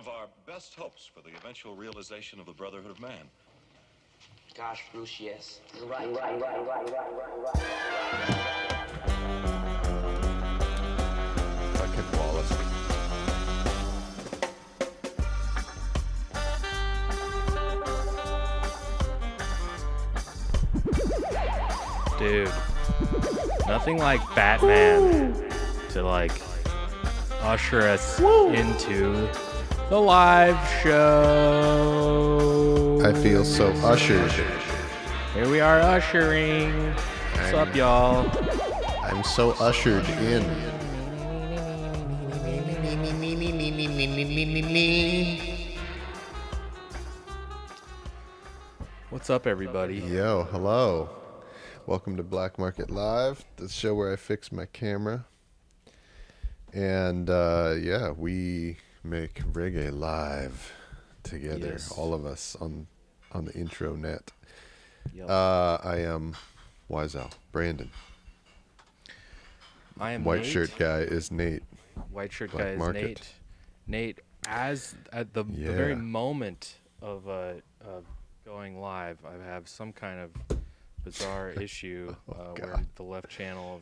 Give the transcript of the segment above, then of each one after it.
Of our best hopes for the eventual realization of the brotherhood of man. Gosh, Bruce, yes. You're right. Fucking Wallace. Dude, nothing like Batman to like usher us into the live show. I feel so ushered. Here we are ushering. What's up, y'all? I'm so ushered in. What's up, everybody? Yo, hello. Welcome to Black Market Live, the show where I fix my camera. And yeah, we make reggae live together, Yes. all of us on the intro net. Yep. I am Wiseout, Brandon. I am White Nate. shirt guy is Nate. White shirt Black guy is Market. Nate. Nate, as at the Yeah. very moment of going live, I have some kind of bizarre issue where God. the left channel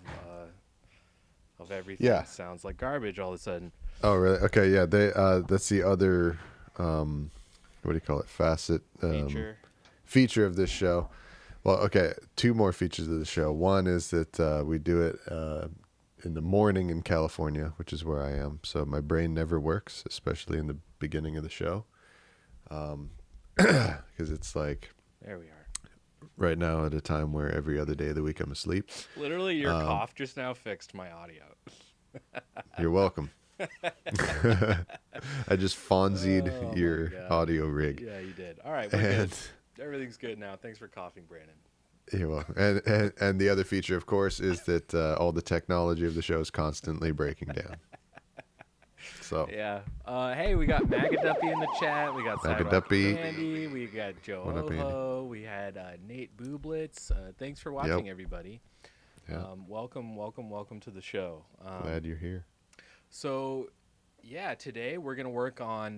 of everything Yeah. sounds like garbage all of a sudden. Oh, really? Okay, yeah. They that's the other what do you call it? Facet feature of this show. Well, okay, two more features of the show. One is that we do it in the morning in California, which is where I am. So my brain never works, especially in the beginning of the show, because it's like There we are. right now at a time where every other day of the week I'm asleep. Literally, your cough just now fixed my audio. You're welcome. I just Fonzied Oh, my your God. audio rig. Yeah, you did. All right, we're And good. Everything's good now. Thanks for coughing, Brandon. you're welcome. And the other feature, of course, is that all the technology of the show is constantly breaking down. So Yeah. Hey, we got Magaduppy in the chat. We got Sidewalk Magaduppy. Candy. We got Joe What up, Andy? Oho. We had Nate Bublitz. Thanks for watching, Yep. everybody. Yeah. Welcome to the show. Glad you're here. So, yeah, today we're going to work on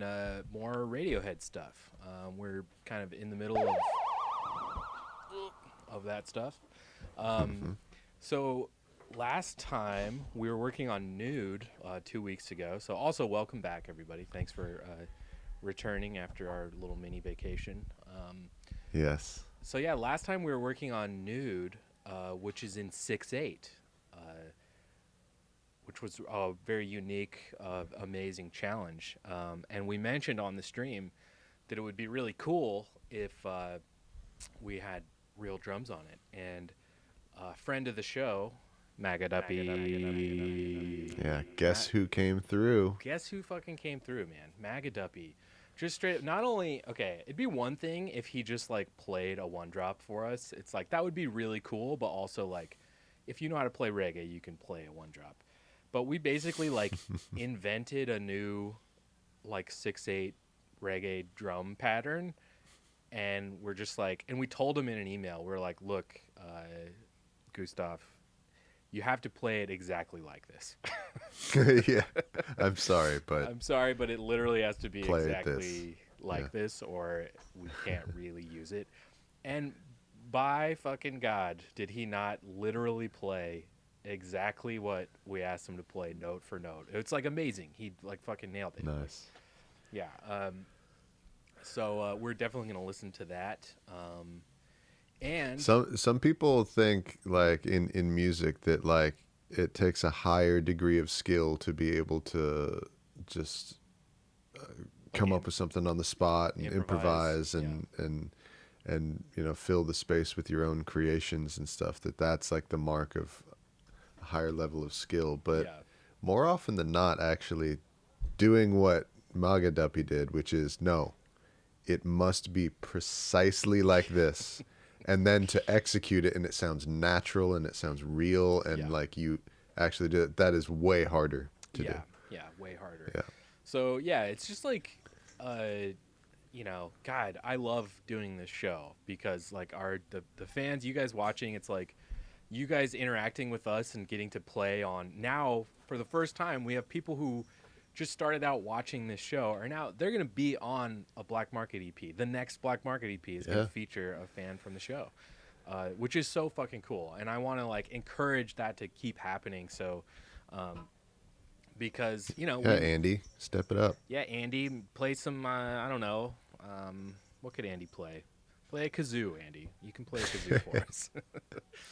more Radiohead stuff. We're kind of in the middle of that stuff. So, last time we were working on Nude 2 weeks ago. So, also welcome back, everybody. Thanks for returning after our little mini vacation. Yes. So, yeah, last time we were working on Nude, which is in 6/8. Which was a very unique, amazing challenge. And we mentioned on the stream that it would be really cool if we had real drums on it. And a friend of the show, Magaduppy. Yeah. Guess who came through? Guess who fucking came through, man? Magaduppy. Just straight, not only, okay, it'd be one thing if he just like played a one drop for us. It's like, that would be really cool, but also like, if you know how to play reggae, you can play a one drop. But we basically like invented a new like 6/8 reggae drum pattern, and we're just like, and we told him in an email, we're like, look, Gustav, you have to play it exactly like this. Yeah. I'm sorry, but I'm sorry, but it literally has to be Play it exactly like Yeah. this, or we can't really use it. And by fucking God, did he not literally play exactly what we asked him to play, note for note? It's like amazing. He like fucking nailed it. nice. Yeah. So we're definitely gonna listen to that. And Some people think like in music that like it takes a higher degree of skill to be able to just come up with something on the spot and improvise, and you know, fill the space with your own creations and stuff. That's like the mark of a higher level of skill. But yeah, more often than not, actually doing what Magaduppy did, which is no, it must be precisely like this. And then to execute it and it sounds natural and it sounds real and Yeah. like you actually do it, that is way harder to do. Yeah, way harder. Yeah. So yeah, it's just like, you know, God, I love doing this show because like the fans, you guys watching, it's like you guys interacting with us and getting to play on. Now for the first time we have people who just started out watching this show are now they're going to be on a Black Market EP. The next Black Market EP is going to feature a fan from the show, which is so fucking cool. And I want to like encourage that to keep happening. So, because Andy, step it up. Yeah, Andy, play some. I don't know. What could Andy play? Play a kazoo, Andy. You can play a kazoo for us.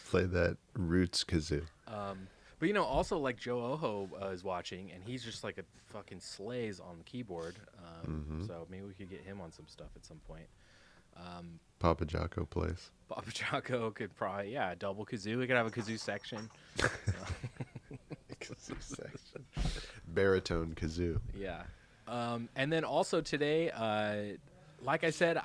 Play that roots kazoo. But also like Joe Oho is watching, and he's just like a fucking slays on the keyboard. So maybe we could get him on some stuff at some point. Papa Jocko plays. Papa Jocko could probably double kazoo. We could have a kazoo section. Kazoo section. Baritone kazoo. Yeah. And then also today, like I said,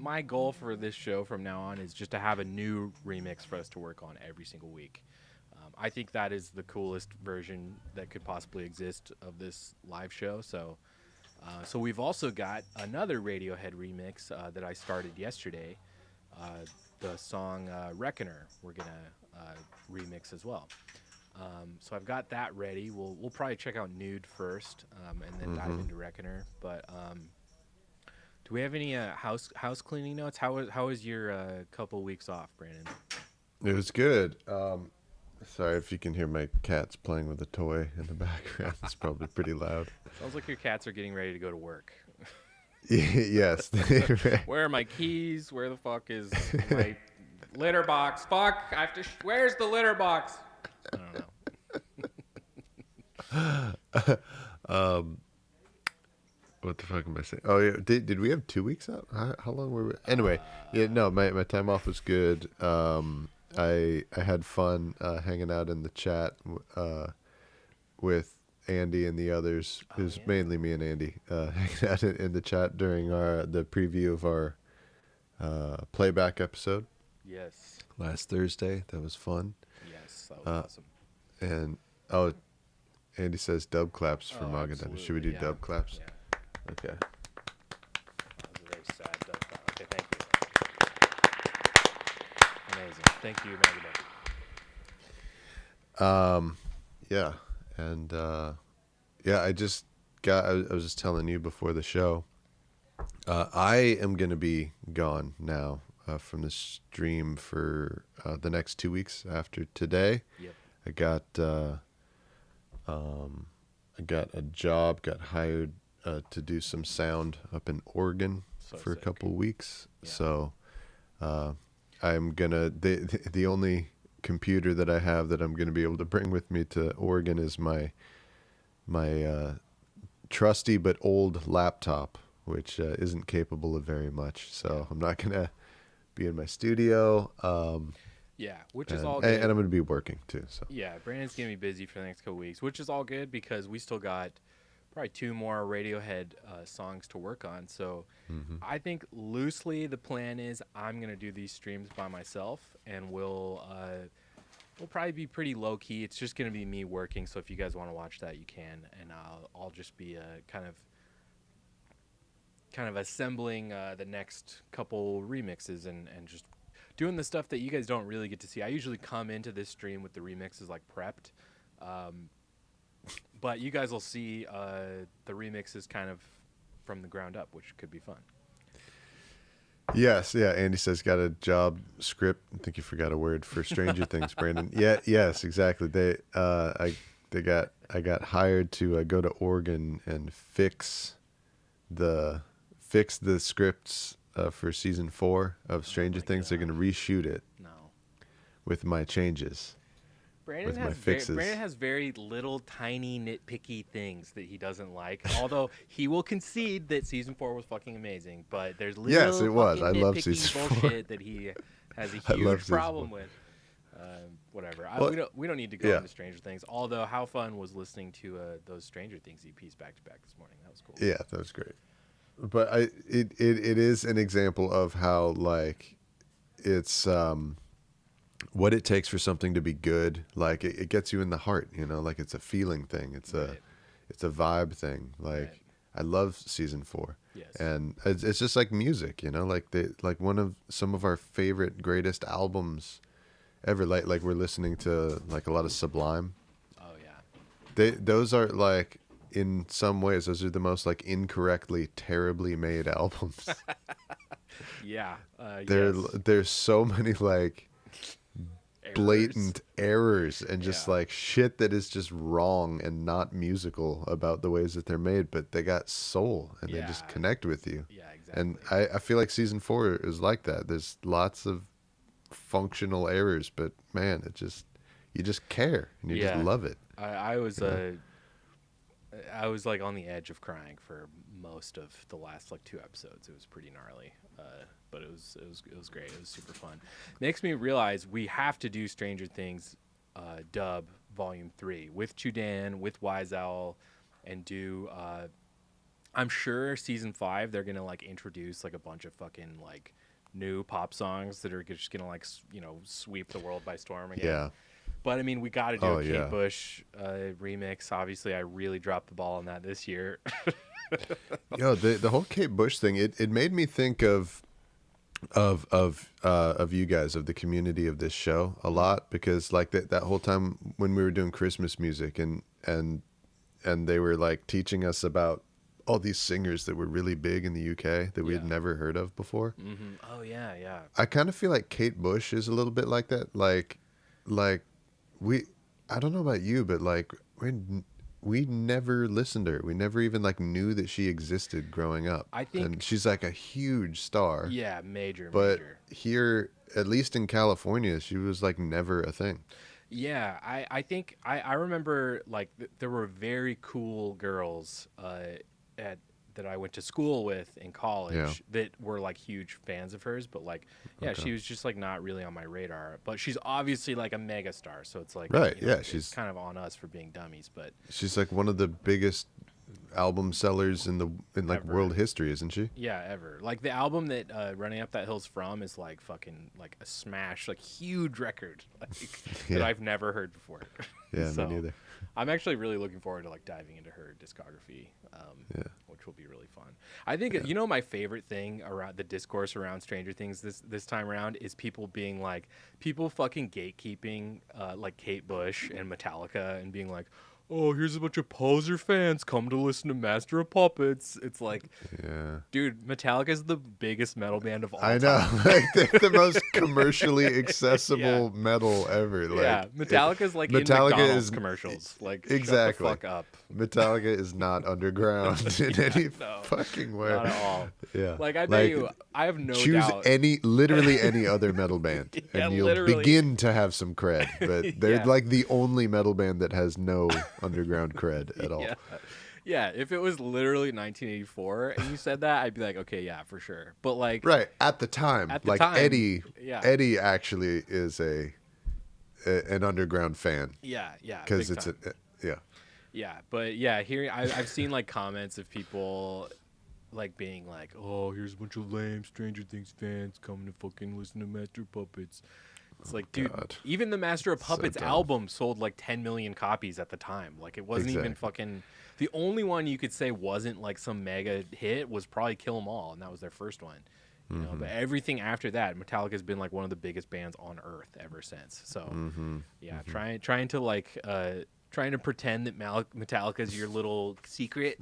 my goal for this show from now on is just to have a new remix for us to work on every single week. I think that is the coolest version that could possibly exist of this live show. So we've also got another Radiohead remix that I started yesterday. The song Reckoner we're going to remix as well. So I've got that ready. We'll probably check out Nude first and then dive into Reckoner. But do we have any house cleaning notes? How was your couple weeks off, Brandon? It was good. Sorry if you can hear my cats playing with a toy in the background. It's probably pretty loud. Sounds like your cats are getting ready to go to work. Yes. Where are my keys? Where the fuck is my litter box? Fuck! I have to. Where's the litter box? I don't know. What the fuck am I saying? Oh yeah, did we have 2 weeks out? How long were we? Anyway, my time off was good. I had fun hanging out in the chat with Andy and the others. It was mainly me and Andy hanging out in the chat during the preview of our playback episode. Yes. Last Thursday. That was fun. Yes, that was awesome. And Andy says dub claps for Magadami. Should we do dub claps? Yeah. Okay. That was a very sad dub clap. Okay, thank you. Amazing. Thank you, Magadami. Yeah, and I was just telling you before the show, I am gonna be gone now from the stream for the next 2 weeks after today. Yep. I got a job, got hired to do some sound up in Oregon for a couple weeks. Yeah. So I'm gonna the only computer that I have that I'm gonna be able to bring with me to Oregon is my trusty but old laptop, which isn't capable of very much. So I'm not gonna be in my studio. Which is all good. And I'm gonna be working too. So yeah, Brandon's gonna be busy for the next couple weeks, which is all good because we still got probably 2 more Radiohead songs to work on. So I think loosely the plan is I'm going to do these streams by myself, and we'll probably be pretty low key. It's just going to be me working. So if you guys want to watch that, you can, and I'll just be kind of assembling the next couple remixes and just doing the stuff that you guys don't really get to see. I usually come into this stream with the remixes like prepped. But you guys will see the remixes kind of from the ground up, which could be fun. Yes, yeah. Andy says got a job script. I think you forgot a word for Stranger Things, Brandon. Yeah, yes, exactly. I got hired to go to Oregon and fix the scripts for season 4 of Stranger Things. God. They're gonna reshoot it. No. With my changes. Brandon has very little, tiny, nitpicky things that he doesn't like. Although he will concede that season 4 was fucking amazing, but there's little yes, it was. I love season season bullshit 4. That he has a huge problem with. Whatever. We don't need to go into Stranger Things. Although, how fun was listening to those Stranger Things EPs back to back this morning? That was cool. Yeah, that was great. But it is an example of how like it's what it takes for something to be good. Like it gets you in the heart, like it's a feeling thing. It's a vibe thing. Like I love season 4. Yes. And it's just like music, like one of some of our favorite greatest albums ever. Like we're listening to like a lot of Sublime. Oh yeah. Those are like in some ways, those are the most like incorrectly, terribly made albums. Yeah. There's so many like Errors. blatant errors and just Yeah. like shit that is just wrong and not musical about the ways that they're made, but they got soul and they just Yeah. connect with you. Yeah, exactly. And I feel like season 4 is like that. There's lots of functional errors, but man, you just care and you just love it. I was I was like on the edge of crying for most of the last like 2 episodes. It was pretty gnarly, but it was great. It was super fun. Makes me realize we have to do Stranger Things dub volume 3 with Chudan, with Wise Owl, and do. I'm sure season 5 they're gonna like introduce like a bunch of fucking like new pop songs that are just gonna like sweep the world by storm again. Yeah. But I mean, we got to do a Kate yeah. Bush remix. Obviously, I really dropped the ball on that this year. Yo, the whole Kate Bush thing, it made me think of you guys, of the community of this show a lot, because like that whole time when we were doing Christmas music and they were like teaching us about all these singers that were really big in the UK that we had never heard of before. Mm-hmm. Oh yeah, yeah. I kind of feel like Kate Bush is a little bit like that. Like I don't know about you, but like we never listened to her. We never even like knew that she existed growing up. I think, and she's like a huge star. Yeah, major. But here, at least in California, she was like never a thing. Yeah, I think I remember like there were very cool girls that I went to school with in college that were like huge fans of hers, but like she was just like not really on my radar. But she's obviously like a mega star, so it's like she's kind of on us for being dummies. But she's like one of the biggest album sellers in like ever. World history, isn't she? Yeah, ever. Like the album that Running Up That Hill's from is like fucking like a smash, like huge record like, that I've never heard before. Yeah, So, me neither. I'm actually really looking forward to like diving into her discography, which will be really fun. I think my favorite thing around the discourse around Stranger Things this time around is people fucking gatekeeping like Kate Bush and Metallica and being like, oh, here's a bunch of poser fans come to listen to Master of Puppets. It's like, dude, Metallica is the biggest metal band of all time. I know, like they're the most commercially accessible metal ever. Like, Metallica's like Metallica in McDonald's is commercials. Like, exactly. shut the fuck up. Metallica is not underground in any fucking way. Not at all. Yeah, like I bet you, I have no choose doubt. literally any other metal band, and you'll literally. begin to have some cred. But they're like the only metal band that has no underground cred at all. Yeah, if it was literally 1984 and you said that, I'd be like, okay, yeah, for sure. But like, right at the time, Eddie actually is an underground fan. Yeah, because it's but here I've seen like comments of people like being like, oh, here's a bunch of lame Stranger Things fans coming to fucking listen to Master of Puppets. It's like, dude, even the Master of Puppets album sold like 10 million copies at the time. Like, it wasn't even fucking... The only one you could say wasn't like some mega hit was probably Kill 'Em All, and that was their first one. You know, but everything after that, Metallica's been like one of the biggest bands on earth ever since. So, trying to pretend that Metallica's your little secret.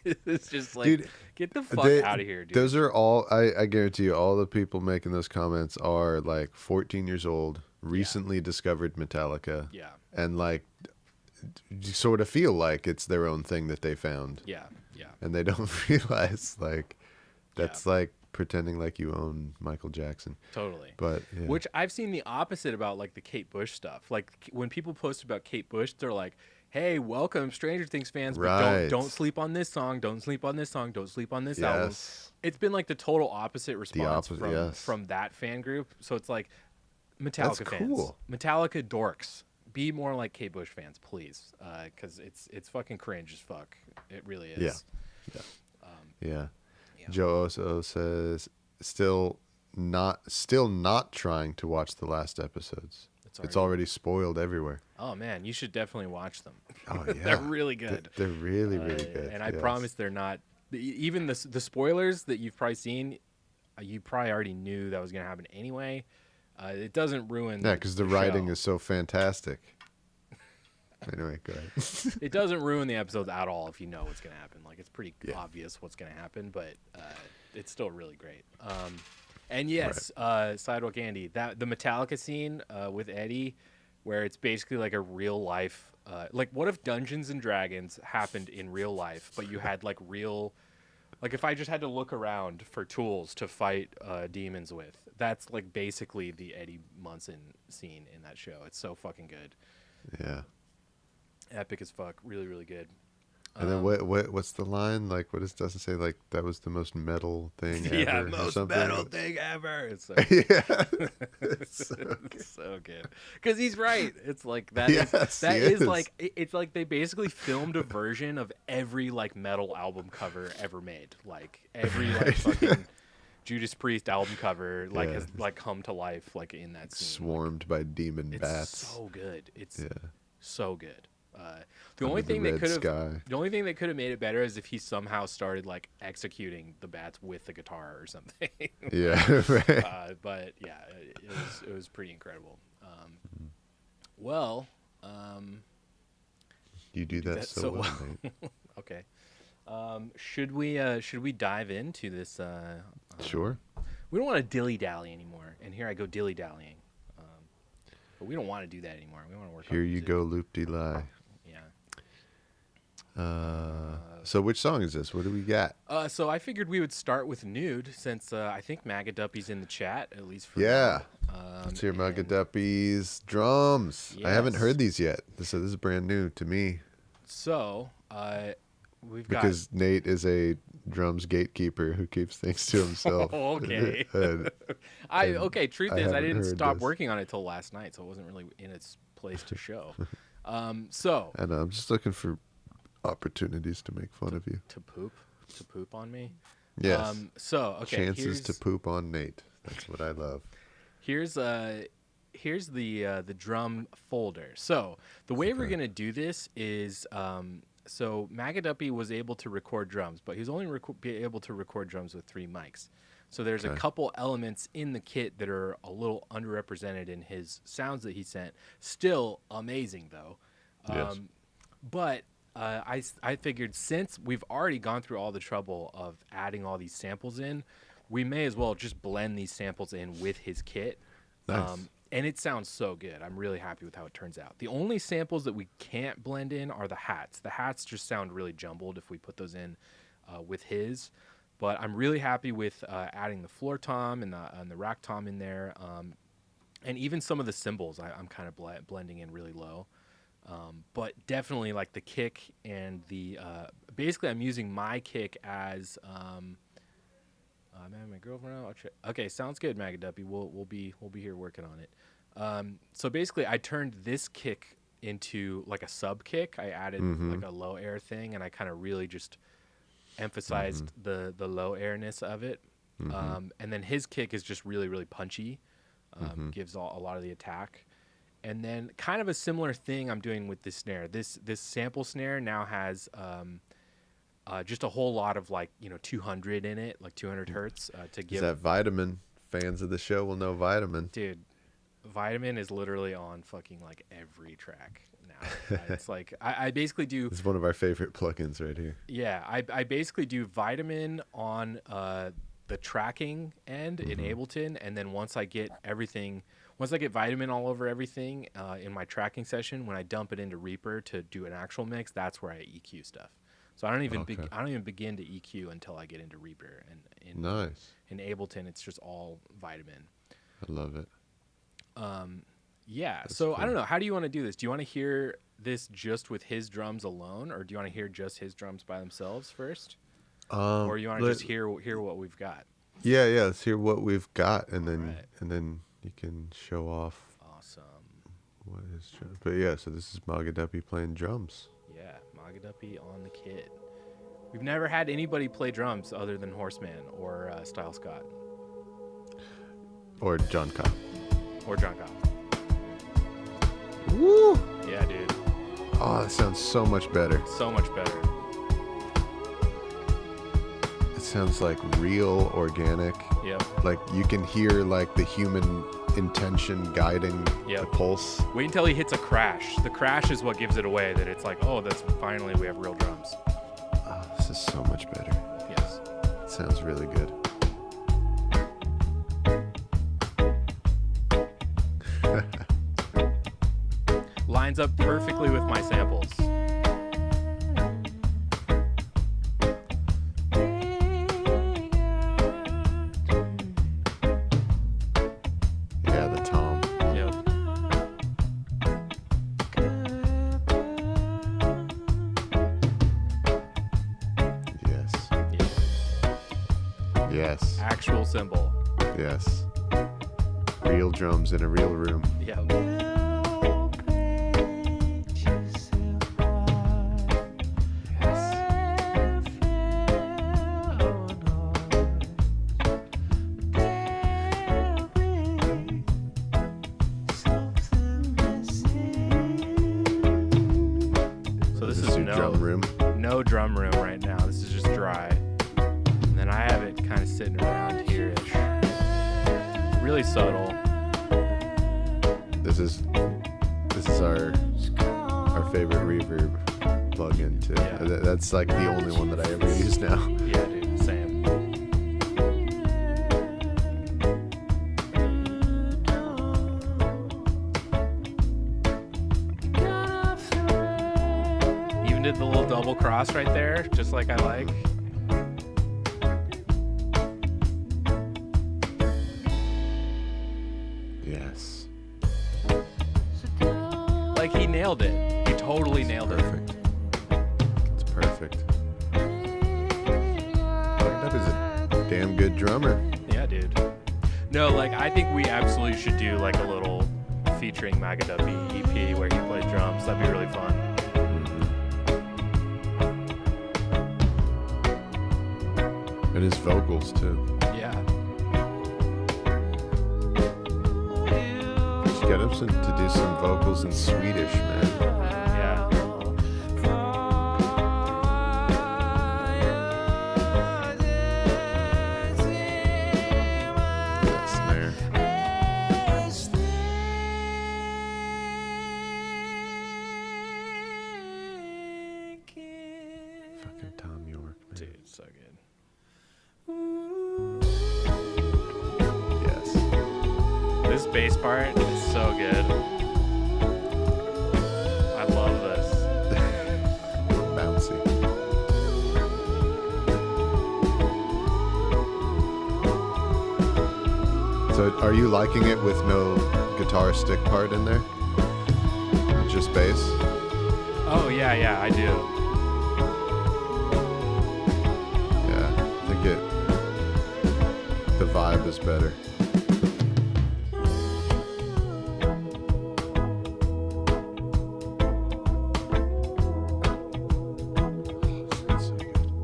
It's just like, dude, get the fuck out of here, dude. Those are all, I guarantee you, all the people making those comments are like 14 years old, recently discovered Metallica. Yeah. And like, sort of feel like it's their own thing that they found. Yeah. And they don't realize like, that's like pretending like you own Michael Jackson. Totally. But which I've seen the opposite about like the Kate Bush stuff. Like when people post about Kate Bush, they're like, hey, welcome Stranger Things fans, but don't sleep on this song, don't sleep on this song, don't sleep on this album. It's been like the total opposite response from that fan group. So it's like, Metallica fans, Metallica dorks, be more like Kate Bush fans, please, because it's fucking cringe as fuck. It really is. Yeah. Joe Oso says still not trying to watch the last episodes. It's already spoiled everywhere. Oh man, you should definitely watch them. Oh yeah, they're really good. They're really good. And I promise they're not. Even the spoilers that you've probably seen, you probably already knew that was gonna happen anyway. It doesn't ruin. Yeah, because the writing is so fantastic. Anyway, go ahead. It doesn't ruin the episodes at all if you know what's gonna happen. Like it's pretty obvious what's gonna happen, but it's still really great. And yes, Sidewalk Andy, that the Metallica scene with Eddie, where it's basically like a real life. Like, what if Dungeons and Dragons happened in real life, but you had like real, like if I just had to look around for tools to fight demons with, that's like basically the Eddie Munson scene in that show. It's so fucking good. Yeah. Epic as fuck. Really, really good. And then what's the line? Like, what does Dustin say? Like, that was the most metal thing ever. Yeah, or most something? metal thing ever. It's so, Yeah. it's so good. Because he's right. It's like that. Yes, That he is is. like it's like they basically filmed a version of every like metal album cover ever made. Like every like fucking Judas Priest album cover like has like come to life like in that scene. Swarmed by demon It's bats. so good. It's Yeah. so good. The Under only the thing they red could have sky. the only thing that could have made it better is if he somehow started like executing the bats with the guitar or something. Yeah. Right. But yeah, it was pretty incredible. Well, You do that so well, mate. Okay. Should we dive into this? Sure. We don't want to dilly dally anymore, and here I go dilly dallying. But we don't want to do that anymore. We want to work. Here on you music. go, loop-de-lie. Yeah. So which song is this? What do we got? So I figured we would start with Nude, since I think Magaduppy's in the chat, at least for Yeah. now. Let's hear Magaduppy's drums. I haven't Yes. heard these yet. This is brand new to me. So we've got. Because Nate is a drums gatekeeper who keeps things to himself. Okay. And Okay. Truth I is, I haven't didn't heard stop this. working on it till last night, so it wasn't really in its place to show. So I know, I'm just looking for opportunities to make fun of you. to poop on me. Yes. So okay. Chances to poop on Nate. That's what I love. Here's the drum folder. So the way we're gonna do this is so Magaduppy was able to record drums, but he was only be able to record drums with 3 mics. So there's a couple elements in the kit that are a little underrepresented in his sounds that he sent. Still amazing though. Yes. But I figured since we've already gone through all the trouble of adding all these samples in, we may as well just blend these samples in with his kit. Nice. And it sounds so good. I'm really happy with how it turns out. The only samples that we can't blend in are the hats. The hats just sound really jumbled if we put those in with his. But I'm really happy with adding the floor tom and the rack tom in there. And even some of the cymbals I'm kind of blending in really low. But definitely like the kick and the basically I'm using my kick as man, my girlfriend. Okay, sounds good, Magaduppy. We'll be here working on it. So basically, I turned this kick into like a sub kick. I added like a low air thing, and I kind of really just emphasized the low airness of it. And then his kick is just really really punchy. Gives a lot of the attack. And then kind of a similar thing I'm doing with this snare. This sample snare now has just a whole lot of 200 in it, like 200 hertz to give. Is that Vitamin? Fans of the show will know Vitamin. Dude, Vitamin is literally on fucking like every track now. It's like I basically do. It's one of our favorite plugins right here. Yeah, I basically do Vitamin on the tracking end in Ableton, and then once I get Vitamin all over everything in my tracking session, when I dump it into Reaper to do an actual mix, that's where I EQ stuff. So I don't even begin to EQ until I get into Reaper, and Nice. In Ableton, it's just all Vitamin. I love it. Yeah. That's So cool. I don't know. How do you want to do this? Do you want to hear this just with his drums alone, or do you want to hear just his drums by themselves first, or you want to just hear what we've got? Yeah. Let's hear what we've got, and then Alright. and then you can show off Awesome. what his drums. But yeah, so this is Magaduppy playing drums. Yeah, Magaduppy on the kit. We've never had anybody play drums other than Horseman or Style Scott Or John Cobb. or John Cobb. Woo! Yeah, dude. Oh, that sounds so much better. So much better. It sounds like real, organic. Yep. Like you can hear like the human intention guiding the pulse. Wait until he hits a crash. The crash is what gives it away. That it's like, oh, that's finally we have real drums. Oh, this is so much better. Yes. It sounds really good. Lines up perfectly with my samples. Yeah, the tom. Yep. Yes. Yes. Actual cymbal. Yes. Real drums in a real room. Yep. No drum room right now. This is just dry. And then I have it kind of sitting around here-ish. Really subtle. This is our favorite reverb plug-in too. Yeah. That's like the only one that I ever use now. Yeah, dude, same. Did the little double cross right there, just like I like. Yes. Like he nailed it. He totally nailed it. Perfect. It's perfect. That is a damn good drummer. Yeah, dude. No, like I think we absolutely should do like a little featuring Magaduppy EP where he plays drums. That'd be really fun. And his vocals too. Yeah. You should get him to do some vocals in Swedish, man. Yeah. That snare. Fucking Tom York, man. Dude, so good. Yes. This bass part is so good. I love this. Bouncy. So are you liking it with no guitar stick part in there? Just bass? Oh, yeah, I do. The vibe is better.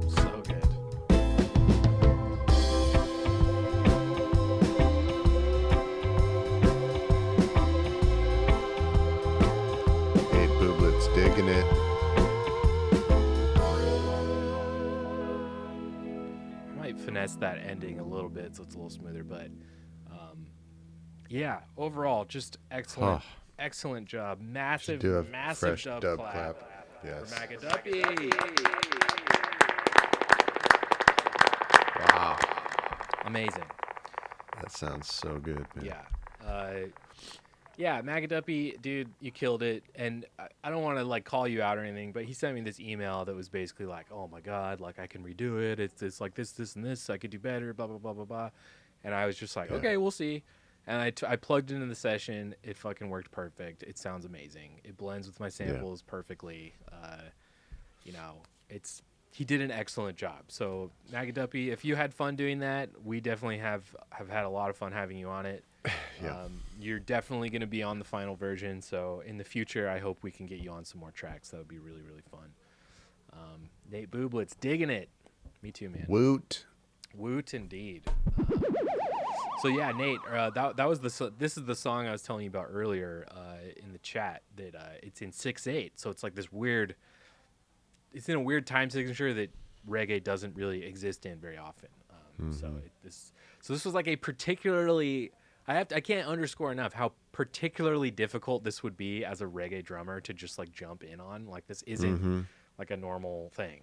So good. Eight Booblets digging it. Finesse that ending a little bit so it's a little smoother, but yeah, overall just excellent job. Massive fresh dub clap. Yes. For Magaduppy. Wow. Amazing. That sounds so good, man. Yeah, Magaduppy, dude, you killed it. And I don't want to like call you out or anything, but he sent me this email that was basically like, oh my God, like I can redo it. It's like this, and this. I could do better, blah, blah, blah, blah, blah. And I was just like, okay, we'll see. And I plugged it into the session. It fucking worked perfect. It sounds amazing. It blends with my samples perfectly. He did an excellent job. So Magaduppy, if you had fun doing that, we definitely have had a lot of fun having you on it. You're definitely going to be on the final version. So in the future, I hope we can get you on some more tracks. That would be really, really fun. Nate Booblets, digging it. Me too, man. Woot. Woot indeed. So yeah, Nate, this is the song I was telling you about earlier in the chat. That it's in 6/8, so it's like this weird. It's in a weird time signature that reggae doesn't really exist in very often. So this was like a particularly, I can't underscore enough how particularly difficult this would be as a reggae drummer to just like jump in on. Like this isn't like a normal thing.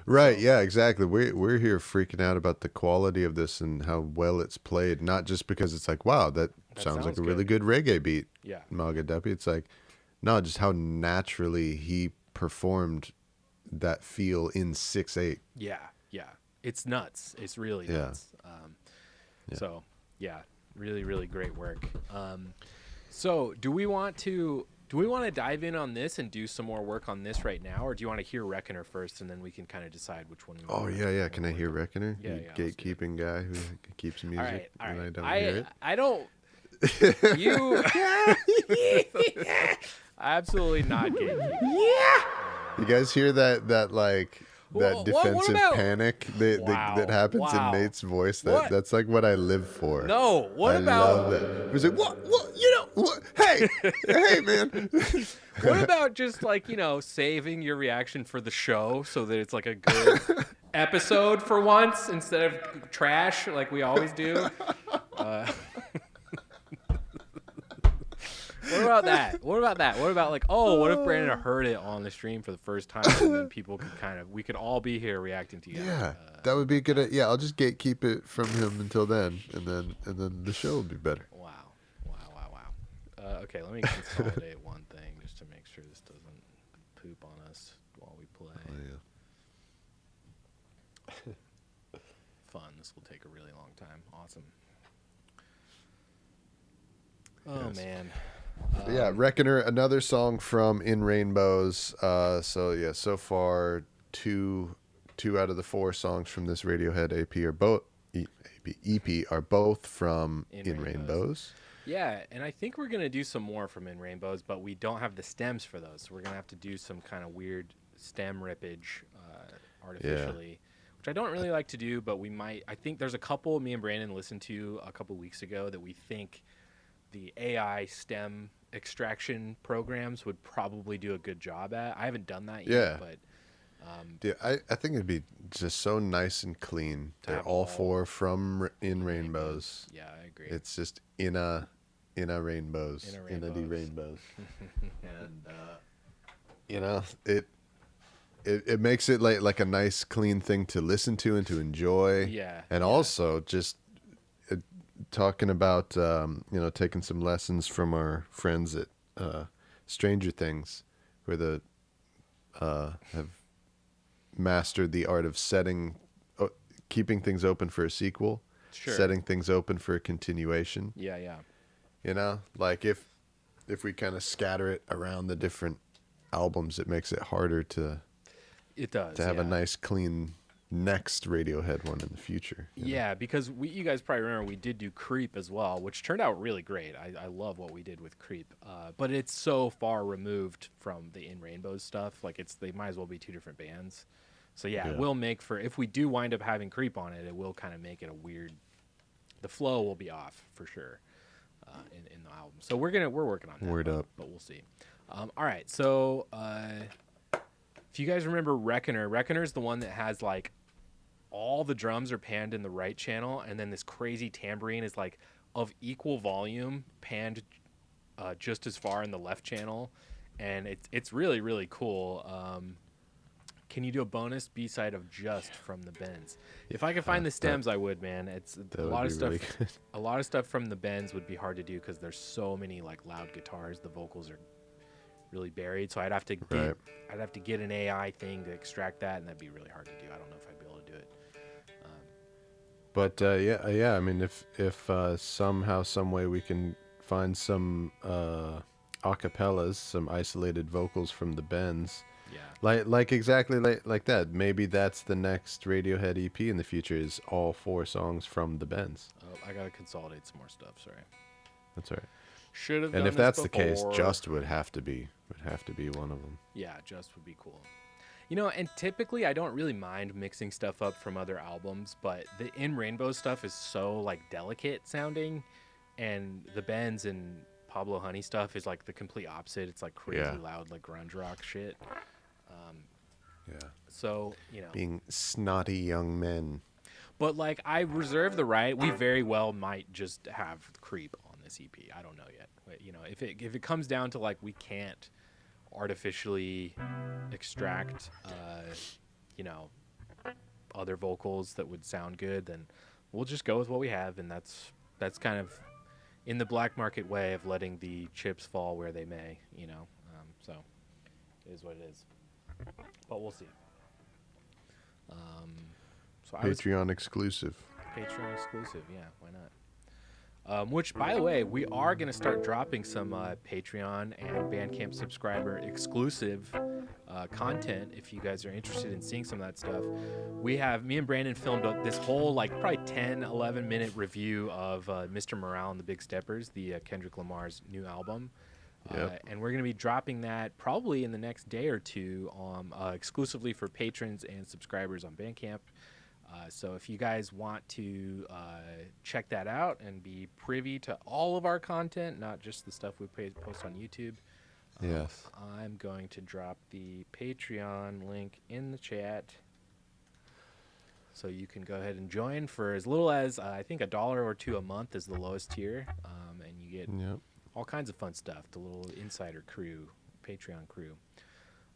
Right, yeah, exactly. We're here freaking out about the quality of this and how well it's played, not just because it's like, wow, that sounds like a really good reggae beat. Yeah. Magadepi. It's like, no, just how naturally he performed that feel in 6/8. Yeah, yeah. It's nuts. It's really Yeah. nuts. So, yeah, really, really great work. So, do we want to dive in on this and do some more work on this right now, or do you want to hear Reckoner first, and then we can kind of decide which one? Oh yeah. Can I hear Reckoner? Yeah, You yeah, let's do gatekeeping guy who keeps music, All right. and I don't hear it. I don't. You. Absolutely not gatekeeping. You guys hear that like that What defensive about- panic Wow, that happens wow. in Nate's voice? What? That's like what I live for. No. What I about? love it. He's like, what? You know, what? Hey, hey, man. What about just like, saving your reaction for the show so that it's like a good episode for once instead of trash like we always do? What about that? What about like, what if Brandon heard it on the stream for the first time and then people could we could all be here reacting together? Yeah, that would be a good. Yeah, I'll just gatekeep it from him until then, and then the show will be better. Wow. Okay, let me consolidate one thing just to make sure this doesn't poop on us while we play. Oh, Fun. This will take a really long time. Awesome. Oh, Yes. man. yeah, Reckoner, another song from In Rainbows. So far two out of the 4 songs from this Radiohead EP are both from In Rainbows. Yeah, and I think we're going to do some more from In Rainbows, but we don't have the stems for those. So we're going to have to do some kind of weird stem rippage artificially, which I don't really like to do, but we might. I think there's a couple me and Brandon listened to a couple weeks ago that we think the AI stem extraction programs would probably do a good job at. I haven't done that yet, but Yeah, I think it'd be just so nice and clean. They're have all all 4 from In Rainbows. yeah, I agree. It's just in a rainbows, in a rainbows, and it makes it like a nice clean thing to listen to and to enjoy. Yeah, and also just talking about taking some lessons from our friends at Stranger Things, where have mastered the art of keeping things open for a sequel, setting things open for a continuation. Yeah. Like if we kind of scatter it around the different albums, it makes it harder to have a nice clean next Radiohead one in the future. Yeah, because you guys probably remember we did do Creep as well, which turned out really great. I love what we did with Creep, but it's so far removed from the In Rainbows stuff. Like they might as well be 2 different bands. So yeah, it will make for, if we do wind up having Creep on it, it will kind of make it a weird. The flow will be off for sure in the album. So we're working on that. Word up. But we'll see. All right, so if you guys remember Reckoner is the one that has like all the drums are panned in the right channel, and then this crazy tambourine is like of equal volume panned just as far in the left channel, and it's really, really cool. Can you do a bonus B-side of Just from the Bends? If I could find the stems, I would, man. It's a lot of stuff. Really good. A lot of stuff from the Bends would be hard to do because there's so many like loud guitars. The vocals are really buried, so I'd have to get an AI thing to extract that, and that'd be really hard to do. I don't know if I'd be able to do it. But yeah. I mean, if somehow, some way we can find some acapellas, some isolated vocals from the Bends. Yeah. Like exactly like that. Maybe that's the next Radiohead EP in the future, is all 4 songs from the Bends. Oh, I gotta consolidate some more stuff. Sorry. That's all right. Should have. And done if this that's the case, before. Just would have to be one of them. Yeah, Just would be cool. And typically I don't really mind mixing stuff up from other albums, but the In Rainbow stuff is so like delicate sounding, and the Bends and Pablo Honey stuff is like the complete opposite. It's like crazy loud, like grunge rock shit. Yeah. So Being snotty young men. But like, I reserve the right. We very well might just have Creep on this EP. I don't know yet. You know, if it comes down to like we can't artificially extract, you know, other vocals that would sound good, then we'll just go with what we have, and that's kind of in the black market way of letting the chips fall where they may. You know, so it is what it is. But we'll see. So Patreon exclusive. Patreon exclusive, yeah, why not? Which, by the way, we are going to start dropping some Patreon and Bandcamp subscriber exclusive content if you guys are interested in seeing some of that stuff. Me and Brandon filmed this whole, like, probably 10, 11-minute review of Mr. Morale and the Big Steppers, the Kendrick Lamar's new album. Yep. And we're going to be dropping that probably in the next day or two exclusively for patrons and subscribers on Bandcamp. So if you guys want to check that out and be privy to all of our content, not just the stuff we post on YouTube, yes, I'm going to drop the Patreon link in the chat. So you can go ahead and join for as little as, I think, $1 or $2 a month is the lowest tier. And you get all kinds of fun stuff, the little insider crew, Patreon crew.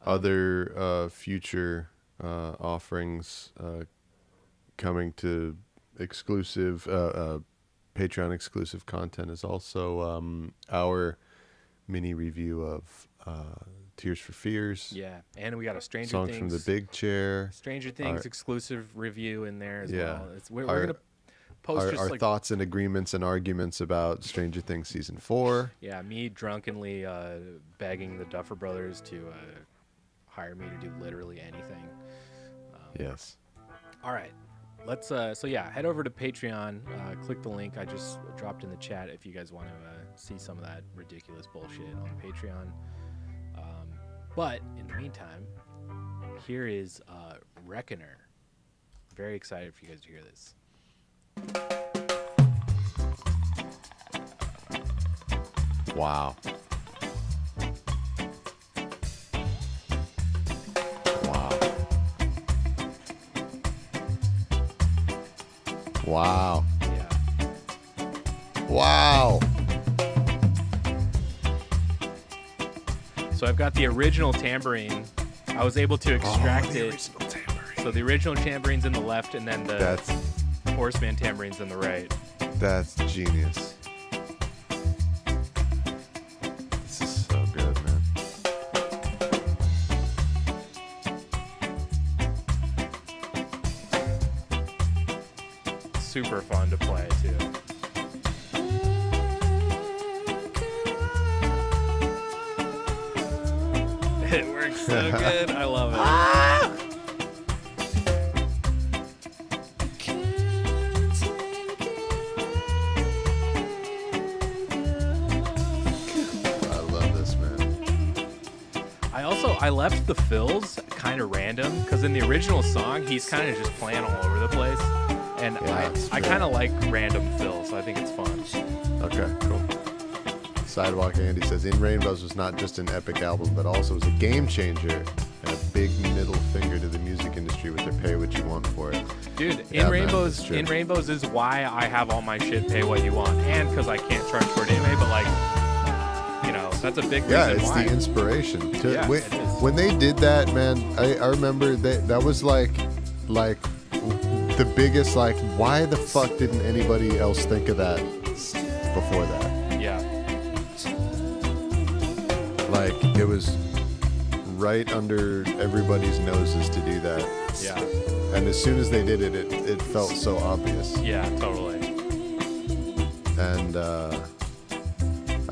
Other future offerings coming to exclusive Patreon exclusive content is also our mini review of Tears for Fears. Yeah, and we got a Stranger songs Things from the Big Chair. Stranger Things exclusive review in there as well. We're gonna post our thoughts and agreements and arguments about Stranger Things season 4. Yeah, me drunkenly begging the Duffer Brothers to hire me to do literally anything. Yes. All right. Let's head over to Patreon, click the link I just dropped in the chat if you guys want to see some of that ridiculous bullshit on Patreon. But in the meantime, here is Resner. Very excited for you guys to hear this. Wow. Wow. Yeah. Wow. So I've got the original tambourine. I was able to extract it. So the original tamborine's in the left, and then the Horseman tamborine's in the right. That's genius. This is so good, man. Super fun to play too. It works so good. I love it. I love this, man. I left the fills kind of random because in the original song he's kind of just playing all over the place. And I kind of like random fills, so I think it's fun. Okay, cool. Sidewalk Andy says, In Rainbows was not just an epic album, but also was a game changer and a big middle finger to the music industry with their pay what you want for it. Dude, In Rainbows is why I have all my shit pay what you want, and because I can't charge for it anyway, but like, you know, that's a big reason why. Yeah, it's the inspiration. It is. When they did that, man, I remember that was like the biggest, like, why the fuck didn't anybody else think of that before that? Yeah. Like, it was right under everybody's noses to do that. Yeah. And as soon as they did it, it felt so obvious. Yeah, totally. And, I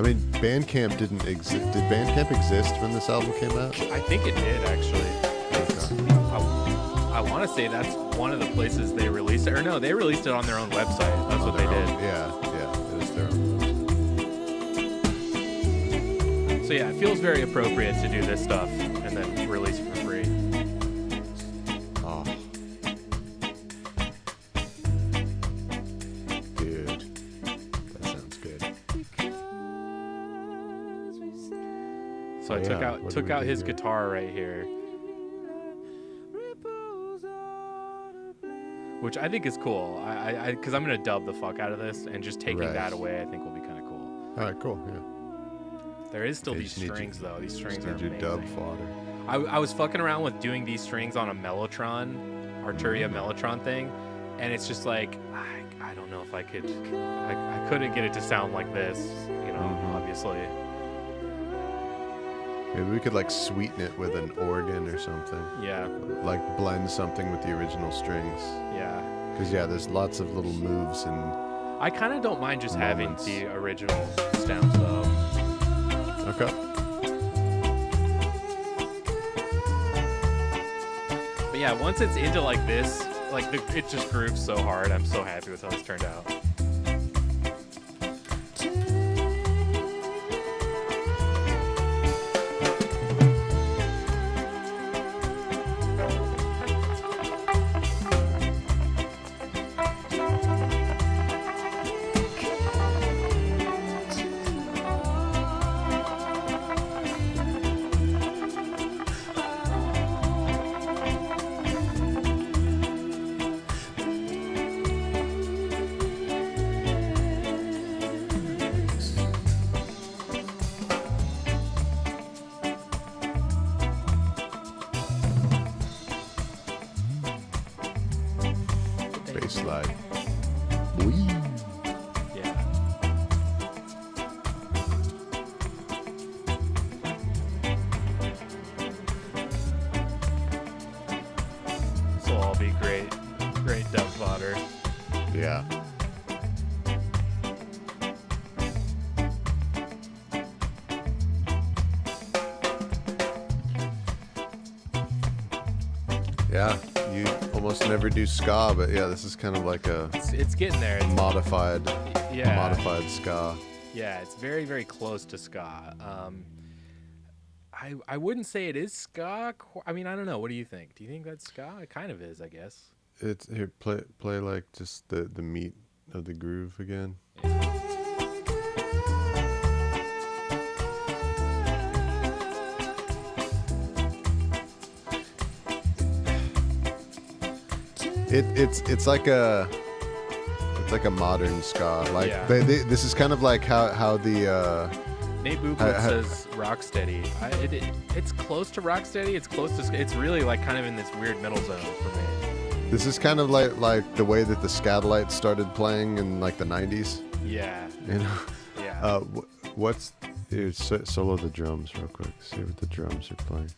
mean, Bandcamp didn't exist. Did Bandcamp exist when this album came out? I think it did, actually. I want to say that's one of the places they released it. Or no, they released it on their own website. That's what they did. Yeah, it was their own. So yeah, it feels very appropriate to do this stuff and then release it for free. Oh. Dude, that sounds good. So I took out his guitar right here. which I think is cool. Because I'm gonna dub the fuck out of this, and just taking Right. that away, I think will be kind of cool. All right, cool. Yeah. There is still You these just need strings though. These strings Just are need your amazing. dub fodder. I was fucking around with doing these strings on a Mellotron, Arturia Mellotron thing, and it's just like I don't know if I could. I couldn't get it to sound like this, you know. Obviously. Maybe we could like sweeten it with an organ or something. Yeah. Like blend something with the original strings. Yeah. Because yeah, there's lots of little moves and. I kind of don't mind just Moments. having the original stems though. Okay. But yeah, once it's into like this, like it just grooves so hard. I'm so happy with how this turned out. Bass slide. Yeah. This will all be great dub fodder. Yeah. Yeah, you almost never do ska, but yeah, this is kind of like a It's getting there. It's, modified yeah. ska. Yeah, it's very, very close to ska. I wouldn't say it is ska. I mean, I don't know. What do you think? Do you think that's ska? It kind of is, I guess. It's here. Play like just the meat of the groove again. It's like a modern ska. Like Yeah. this is kind of like how the Nate Booblet says Rocksteady. It's close to Rocksteady. It's close to. It's really like kind of in this weird middle zone for me. this is kind of like the way that the Scatolites started playing in like the 90s. Yeah. You know. Yeah. What's here? Solo the drums real quick. See what the drums are playing.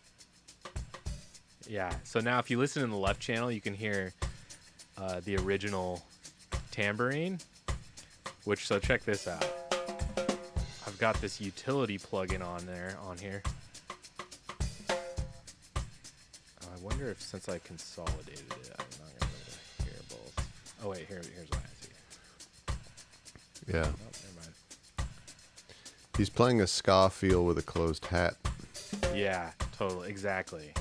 Yeah. So now, if you listen in the left channel, you can hear the original tambourine. So check this out. I've got this utility plugin on here. I wonder if since I consolidated it, I'm not gonna be able to hear both. Oh wait, here's what I see. Yeah. Oh, never mind. He's playing a ska feel with a closed hat. Yeah, totally, exactly.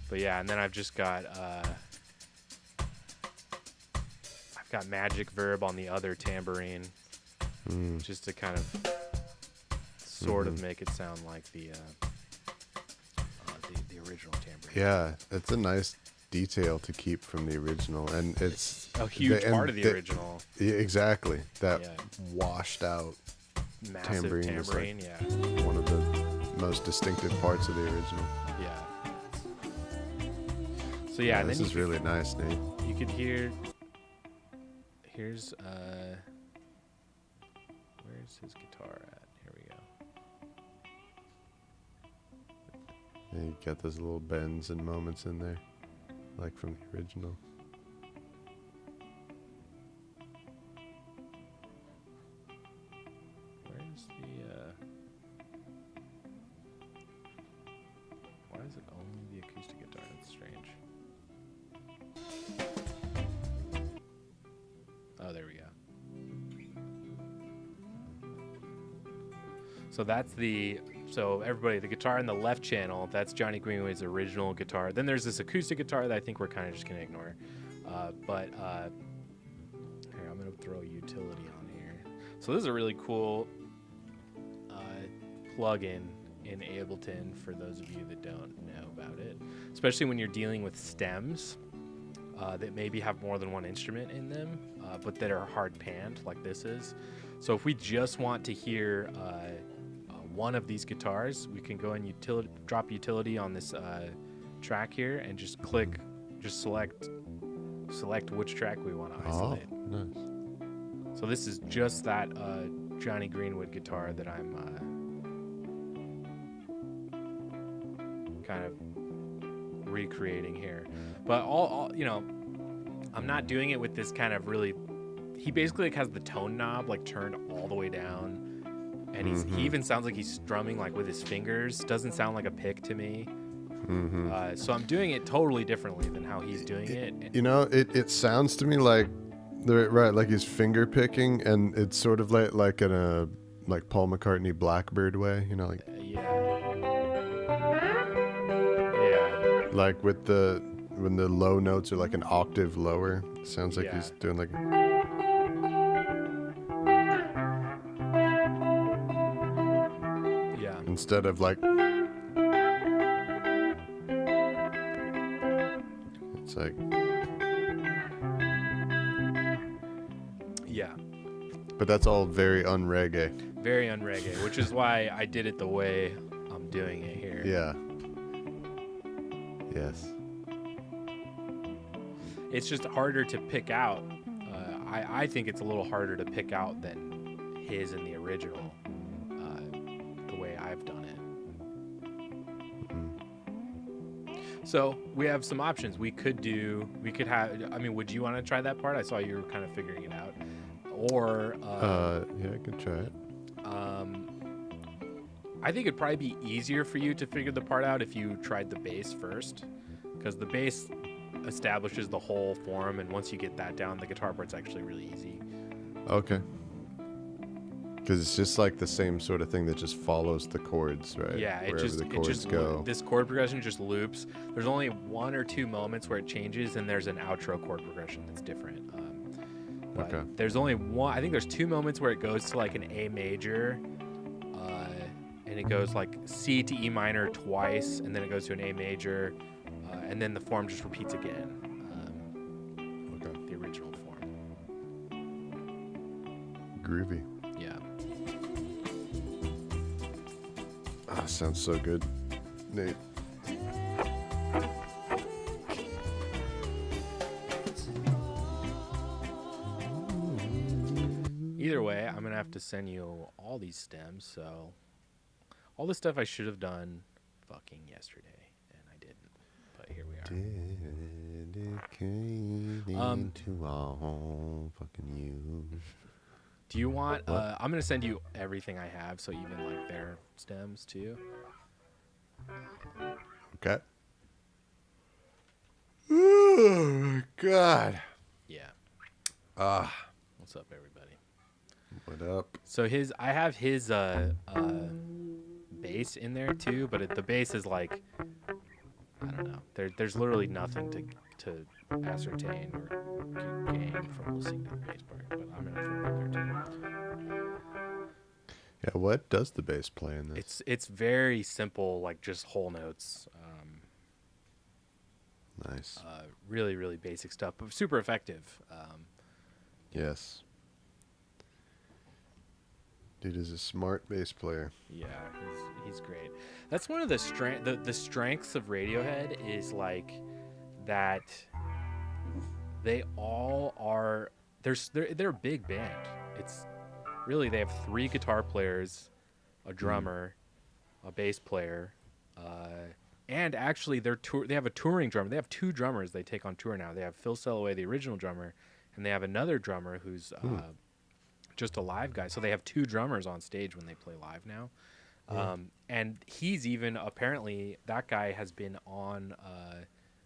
But yeah, and then I've just got magic verb on the other tambourine, just to kind of sort of make it sound like the original tambourine. Yeah, it's a nice detail to keep from the original, and it's a huge part of the original. Yeah, exactly. That Yeah. washed out Massive tambourine is like yeah. one of the most distinctive parts of the original. Yeah. So yeah, and this then is really nice, Nate. you could hear. Here's where's his guitar at? Here we go. And you get those little bends and moments in there, like from the original. Where's the why is it only the acoustic guitar? That's strange. Oh, there we go. So that's so everybody, the guitar in the left channel, that's Johnny Greenway's original guitar. Then there's this acoustic guitar that I think we're kind of just going to ignore. But here, I'm going to throw a utility on here. So this is a really cool plugin in Ableton, for those of you that don't know about it, especially when you're dealing with stems that maybe have more than one instrument in them, but that are hard panned like this is. So if we just want to hear one of these guitars, we can go and drop utility on this track here and just select which track we want to isolate. Oh, nice. So this is just that Johnny Greenwood guitar that I'm kind of recreating here. But all I'm not doing it with this kind of really. He basically has the tone knob turned all the way down, and he even sounds like he's strumming with his fingers. Doesn't sound like a pick to me. So I'm doing it totally differently than how he's doing it. It sounds to me like like he's finger picking, and it's sort of like in a Paul McCartney Blackbird way, Yeah. Like when the low notes are an octave lower, it sounds like he's doing instead of it's yeah. But that's all very un-reggae. Very un-reggae, which is why I did it the way I'm doing it here. Yeah. Yes. It's just harder to pick out. I think it's a little harder to pick out than his in the original, the way I've done it. So we have some options. Would you want to try that part? I saw you were kind of figuring it out. Or yeah, I could try it. I think it'd probably be easier for you to figure the part out if you tried the bass first, because the bass establishes the whole form, and once you get that down, the guitar part's actually really easy. Okay. Because it's just the same sort of thing that just follows the chords, right? Yeah, the chords go. This chord progression just loops. There's only 1 or 2 moments where it changes, and there's an outro chord progression that's different. Okay. There's only one. I think there's 2 moments where it goes to an A major, and it goes C to E minor twice, and then it goes to an A major, and then the form just repeats again. Okay. The original form. Groovy. Yeah. Sounds so good, Nate. Either way, I'm gonna have to send you all these stems. So all the stuff I should have done fucking yesterday, and I didn't. But here we are. Dedicated to all fucking you. Do you want? I'm gonna send you everything I have, so even their stems too. Okay. Oh my god. Yeah. What's up, everybody? What up? So I have his bass in there too, but the bass is I don't know. There's literally nothing to ascertain or gain from listening to the bass part, but I'm gonna throw it in there too. Yeah, what does the bass play in this? It's very simple, just whole notes. Nice. Really, really basic stuff, but super effective. Yes. Dude is a smart bass player. Yeah, he's great. That's one of the strengths of Radiohead is that they all are. They're a big band. It's really they have 3 guitar players, a drummer, a bass player, and actually they have a touring drummer. They have 2 drummers they take on tour now. They have Phil Selloway, the original drummer, and they have another drummer who's just a live guy. So they have 2 drummers on stage when they play live now. And he's even apparently that guy has been on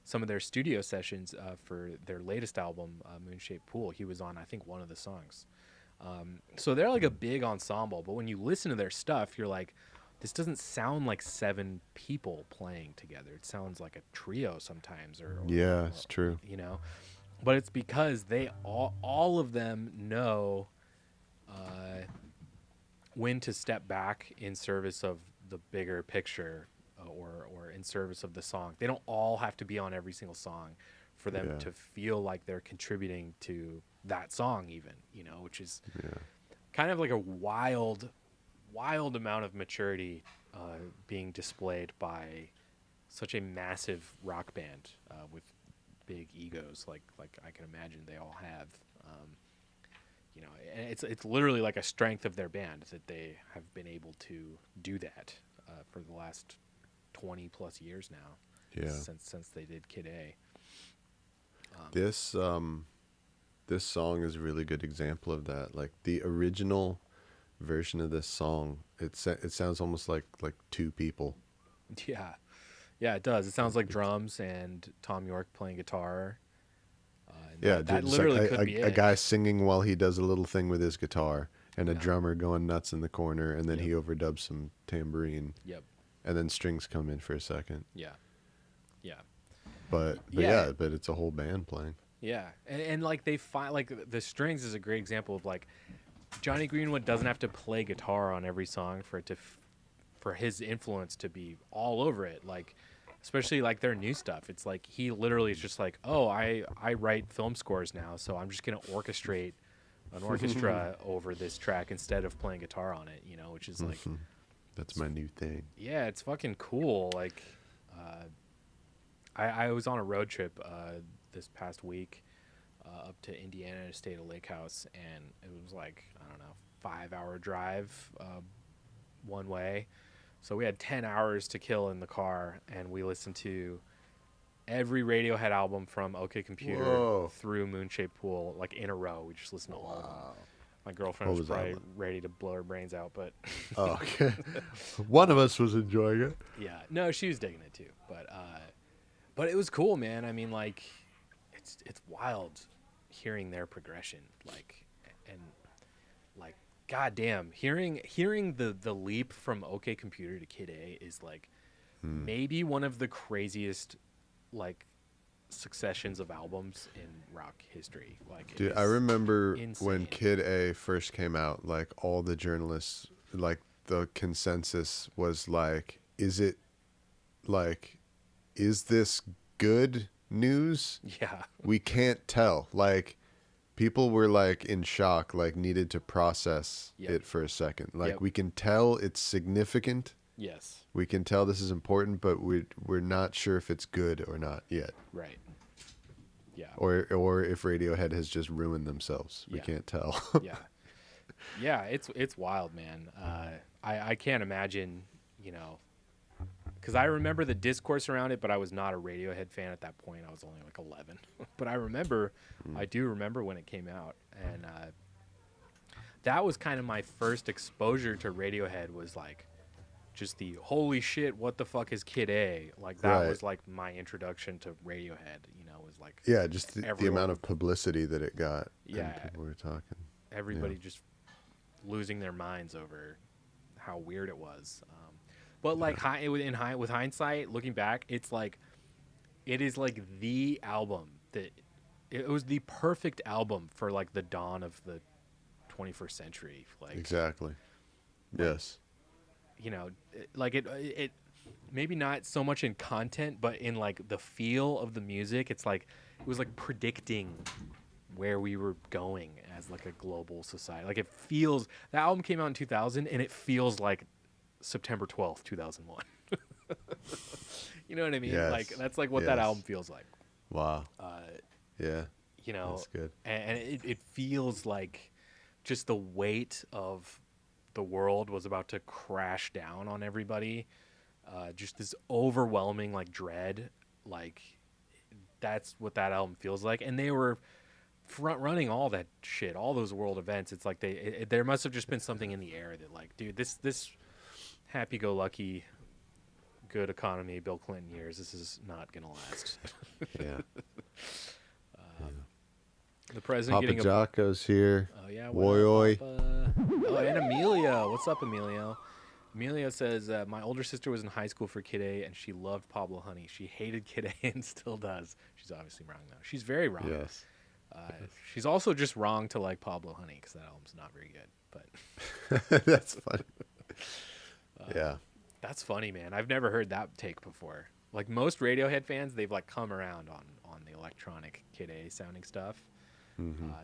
some of their studio sessions for their latest album, Moonshaped Pool. He was on, I think, one of the songs. So they're a big ensemble, but when you listen to their stuff, you're like, this doesn't sound like 7 people playing together. It sounds like a trio sometimes. Yeah, it's true. But it's because they all of them know when to step back in service of the bigger picture, or in service of the song. They don't all have to be on every single song for them to feel like they're contributing to that song, even, you know, which is kind of like a wild amount of maturity being displayed by such a massive rock band with big egos, like I can imagine they all have. You know, and it's literally like a strength of their band that they have been able to do that for the last 20 plus years now. Yeah. Since they did Kid A. This song is a really good example of that. Like the original version of this song, it sounds almost like two people. Yeah, it does. It sounds like drums and Tom York playing guitar. That literally could be a guy singing while he does a little thing with his guitar, and a drummer going nuts in the corner, and then he overdubs some tambourine. Yep. And then strings come in for a second. Yeah. But it's a whole band playing. Yeah, and like they find, like, the strings is a great example of, like, Johnny Greenwood doesn't have to play guitar on every song for it to for his influence to be all over it. Like, especially like their new stuff, it's like he literally is just like, oh, I write film scores now, so I'm just gonna orchestrate an orchestra over this track instead of playing guitar on it, you know, which is like that's my new thing. Yeah, it's fucking cool. Like, I was on a road trip this past week up to Indiana to stay at a lake house, and it was like, I don't know, 5-hour drive one way. So we had 10 hours to kill in the car, and we listened to every Radiohead album from OK Computer through Moonshaped Pool, like, in a row. We just listened to all of them. My girlfriend was probably ready to blow her brains out, but... Oh, okay. One of us was enjoying it. Yeah. No, she was digging it, too. But it was cool, man. I mean, like, it's wild hearing their progression, like, and, like, goddamn, hearing the leap from OK Computer to Kid A is, like, maybe one of the craziest, like, successions of albums in rock history. Like, dude, I remember insane. When Kid A first came out, like, all the journalists, like, the consensus was like, is this good news? Yeah. We can't tell. Like, people were, like, in shock, like, needed to process it for a second. Like, we can tell it's significant. Yes. We can tell this is important, but we're not sure if it's good or not yet. Right. Yeah. Or if Radiohead has just ruined themselves. We can't tell. Yeah. Yeah, it's wild, man. I can't imagine, you know, because I remember the discourse around it, but I was not a Radiohead fan at that point. I was only like 11. But I do remember when it came out. And that was kind of my first exposure to Radiohead, was like just the holy shit, what the fuck is Kid A? Like, that was like my introduction to Radiohead, you know, was like... Yeah, just the amount of publicity that it got. Yeah. And people were talking. Everybody just losing their minds over how weird it was. But like with hindsight, looking back, it's like, it is like the album that it was the perfect album for like the dawn of the 21st century. Like, exactly. Yes. You know, like it maybe not so much in content, but in like the feel of the music. It's like, it was like predicting where we were going as like a global society. Like, it feels, the album came out in 2000 and it feels like September 12th, 2001. You know what I mean? Yes. Like, that's like what that album feels like. Wow. Yeah. You know, that's good. And it feels like just the weight of the world was about to crash down on everybody. Just this overwhelming, like, dread. Like, that's what that album feels like. And they were front running all that shit, all those world events. It's like there must have just been something in the air that, like, dude, this happy-go-lucky, good economy Bill Clinton years, this is not gonna last. Yeah. The president Papa getting Jocko's here. Oh yeah, Oi oi. Oh, and Emilio. What's up, Emilio? Emilio says, my older sister was in high school for Kid A, and she loved Pablo Honey. She hated Kid A and still does. She's obviously wrong, though. She's very wrong. Yes. She's also just wrong to like Pablo Honey, because that album's not very good. But that's funny. Yeah. That's funny, man. I've never heard that take before. Like most Radiohead fans, they've like come around on the electronic Kid A sounding stuff.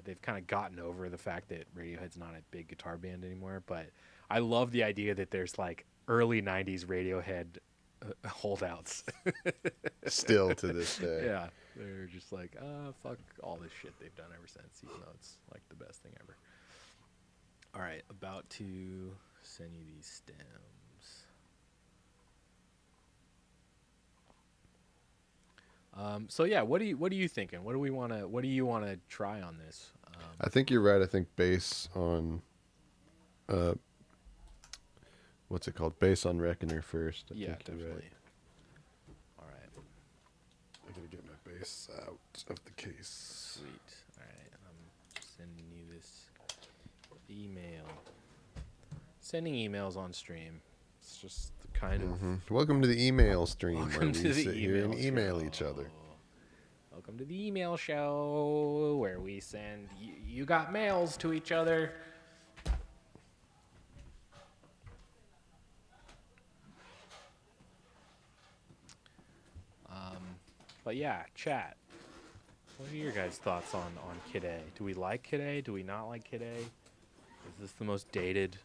They've kind of gotten over the fact that Radiohead's not a big guitar band anymore. But I love the idea that there's like early '90s Radiohead holdouts. Still to this day. Yeah, they're just like, fuck all this shit they've done ever since, even though it's like the best thing ever. All right, about to send you these stems. So yeah, what are you thinking? What do you want to try on this? I think you're right. I think bass on, what's it called? Bass on Reckoner first. I think you're definitely. right. All right, I gotta get my bass out of the case. sweet. All right, I'm sending you this email. Sending emails on stream. It's just the kind of. Welcome to the email stream where Welcome we to the sit here and email email show. each other. Welcome to the email show where we send you got mails to each other. But yeah, chat. What are your guys' thoughts on Kid A? Do we like Kid A? Do we not like Kid A? Is this the most dated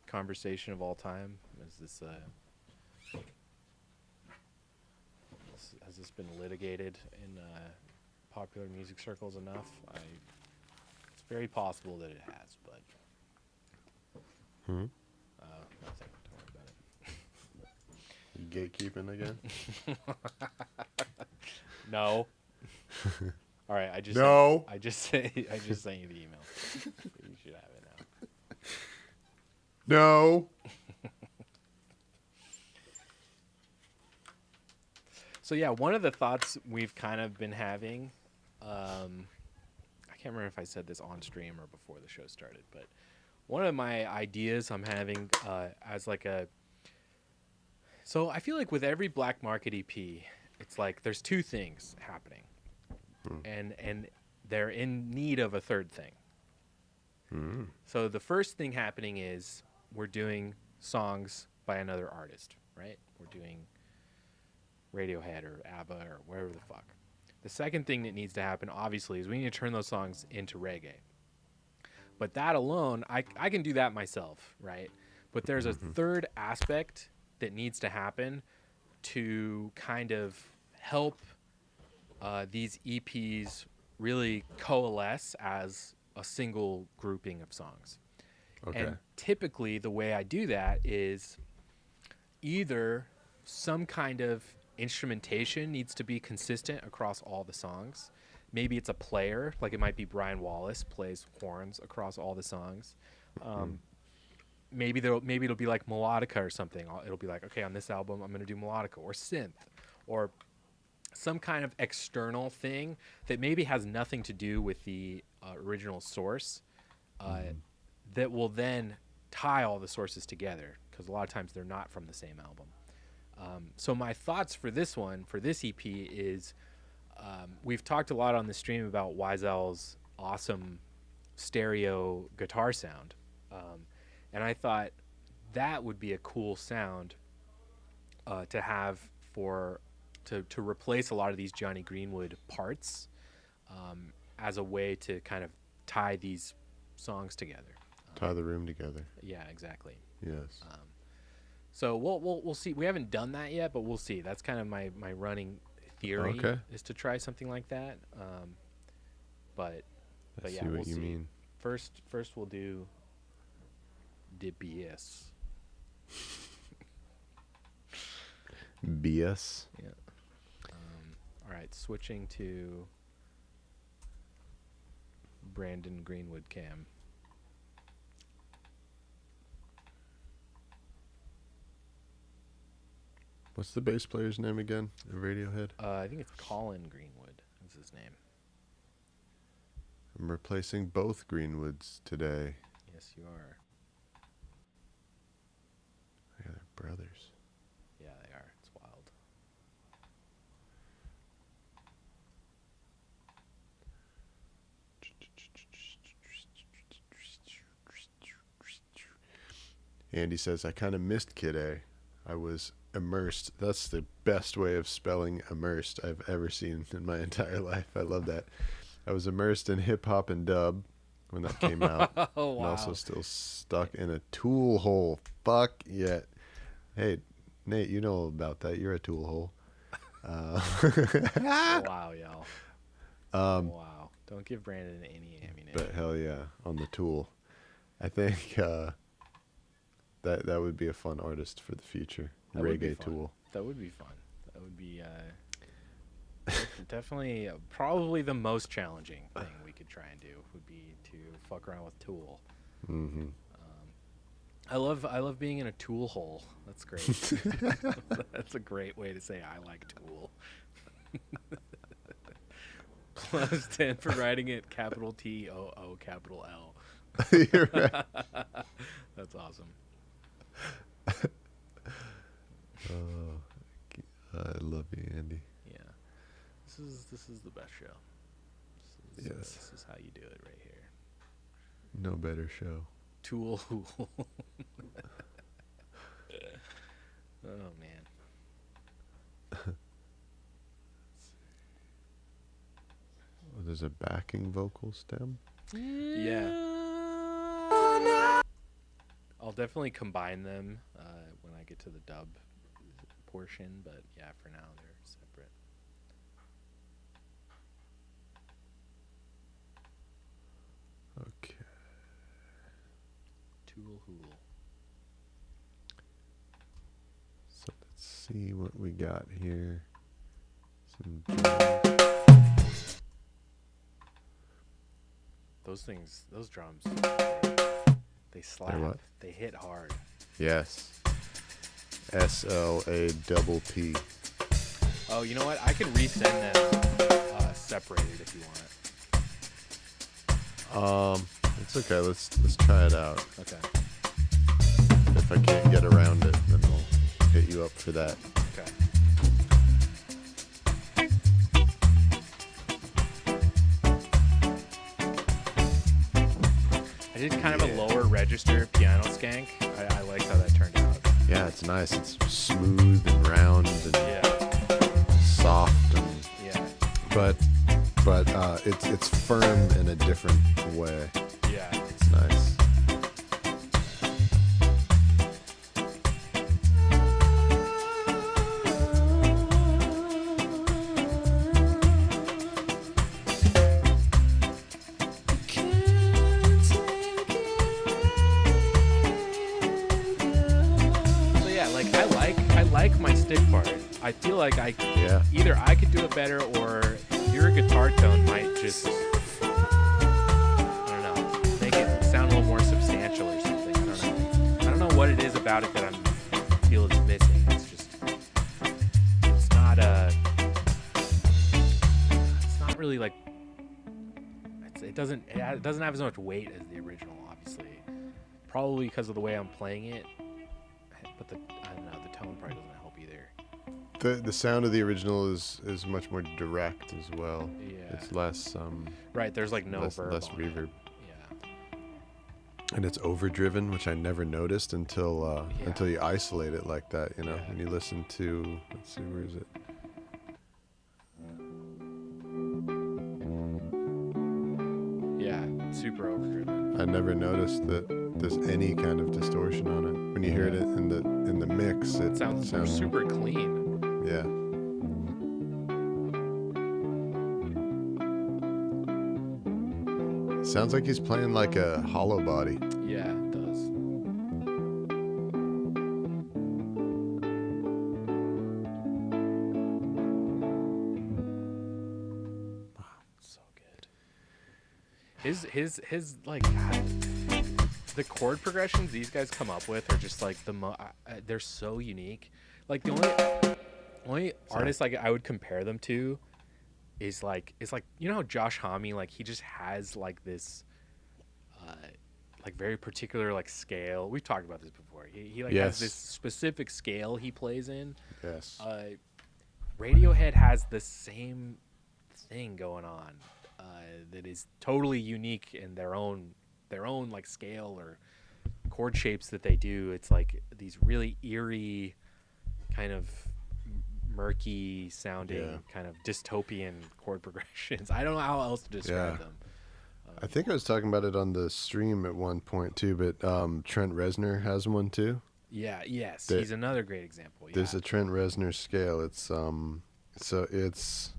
conversation of all time? Is this has this been litigated in popular music circles enough? It's very possible that it has, but nothing. Don't worry about it. You gatekeeping again? No. All right, I just No. I just sent you the email. You should have it now. No. So yeah, one of the thoughts we've kind of been having, I can't remember if I said this on stream or before the show started, but one of my ideas I'm having as like a, so I feel like with every Black Market EP, it's like there's two things happening, and they're in need of a third thing. So the first thing happening is we're doing songs by another artist, right? We're doing Radiohead or ABBA or wherever the fuck. The second thing that needs to happen, obviously, is we need to turn those songs into reggae. But that alone, I can do that myself, right? But there's a third aspect that needs to happen to kind of help these EPs really coalesce as a single grouping of songs. Okay. And typically the way I do that is either some kind of instrumentation needs to be consistent across all the songs. Maybe it's a player, like it might be Brian Wallace plays horns across all the songs. Maybe it'll be like melodica or something. It'll be like, okay, on this album I'm going to do melodica or synth or some kind of external thing that maybe has nothing to do with the original source that will then tie all the sources together, because a lot of times they're not from the same album. So my thoughts for this one, for this EP, is we've talked a lot on the stream about Weisel's awesome stereo guitar sound. And I thought that would be a cool sound to have to replace a lot of these Johnny Greenwood parts as a way to kind of tie these songs together. Tie the room together. Yeah, exactly. Yes. So we'll see. We haven't done that yet, but we'll see. That's kind of my running theory, Okay. is to try something like that. But I yeah, see what we'll you see. mean. First we'll do the BS. BS. Yeah. All right, switching to Brandon Greenwood cam. What's the bass player's name again? The Radiohead. I think it's Colin Greenwood is his name. I'm replacing both Greenwoods today. Yes, you are. Yeah, they're brothers. Yeah, they are. It's wild. Andy says, I kind of missed Kid A. I was immersed. That's the best way of spelling immersed I've ever seen in my entire life. I love that. I was immersed in hip hop and dub when that came out. Oh, wow. And also still stuck in a tool hole. Fuck yeah. Hey, Nate, you know about that. You're a tool hole. Wow, y'all. Wow. Don't give Brandon any ammunition. But hell yeah, on the tool. I think that would be a fun artist for the future. That would be Reggae fun. Tool. That would be fun. That would be definitely probably the most challenging thing we could try and do would be to fuck around with Tool. Mm-hmm. I love being in a tool hole. That's great. That's a great way to say I like Tool. Plus 10 for writing it capital T-O-O capital L. You're right. That's awesome. Oh, I love you, Andy. Yeah. This is the best show. This is how you do it right here. No better show. Tool. Oh man. Oh, there's a backing vocal stem. Yeah. I'll definitely combine them when I get to the dub portion, but yeah, for now they're separate. Okay. Tool Hool. So let's see what we got here. Some Those drums, they slap. They're what? They hit hard. Yes. SLAPP. Oh, you know what? I can resend them separated if you want. It's okay. Let's try it out. Okay. If I can't get around it, then we'll hit you up for that. Okay. I did kind of a lower register piano skank. I liked how that turned out. Yeah, it's nice. It's smooth and round and Yeah. soft, and Yeah. but it's firm in a different way. Yeah. It's nice. So yeah, like I like my stick part. I feel like Yeah. either I could do it better or your guitar tone might just I don't know, make it sound a little more substantial or something. I don't know what it is about it that I feel is missing. It's not really like it doesn't have as much weight as the original, obviously. Probably because of the way I'm playing it. But I don't know, the tone probably doesn't help either. The sound of the original is much more direct as well. Yeah. It's less Right, there's like no less verb on reverb. it. Yeah. And it's overdriven, which I never noticed until Yeah. you isolate it like that. You know, Yeah. when you listen to, let's see, where is it? Yeah, super overdriven. I never noticed that there's any kind of distortion on it. When you hear it in the mix, it It sounds super clean. Yeah. Sounds like he's playing like a hollow body. Yeah, it does. Wow, so good. His like God, the chord progressions these guys come up with are just like they're so unique. Like the only artist like I would compare them to is like you know how Josh Homme, like he just has like this like very particular like scale. We've talked about this before. He like has this specific scale he plays in. Yes. Radiohead has the same thing going on that is totally unique in their own like scale or chord shapes that they do. It's like these really eerie kind of murky sounding, kind of dystopian chord progressions. I don't know how else to describe them. I think I was talking about it on the stream at one point too, but Trent Resner has one too. Yeah, yes, he's another great example. Yeah. There's a Trent Reznor scale. It's so it's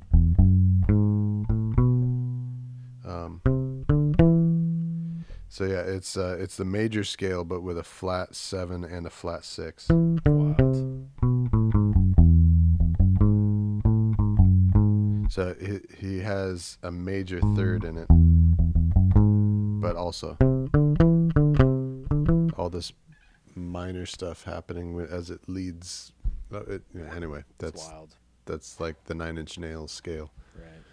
so yeah, it's the major scale but with a flat 7 and a flat 6. Wild. So he has a major third in it, but also all this minor stuff happening as it leads. Anyway, that's wild. That's like the 9 Inch Nails scale. Right.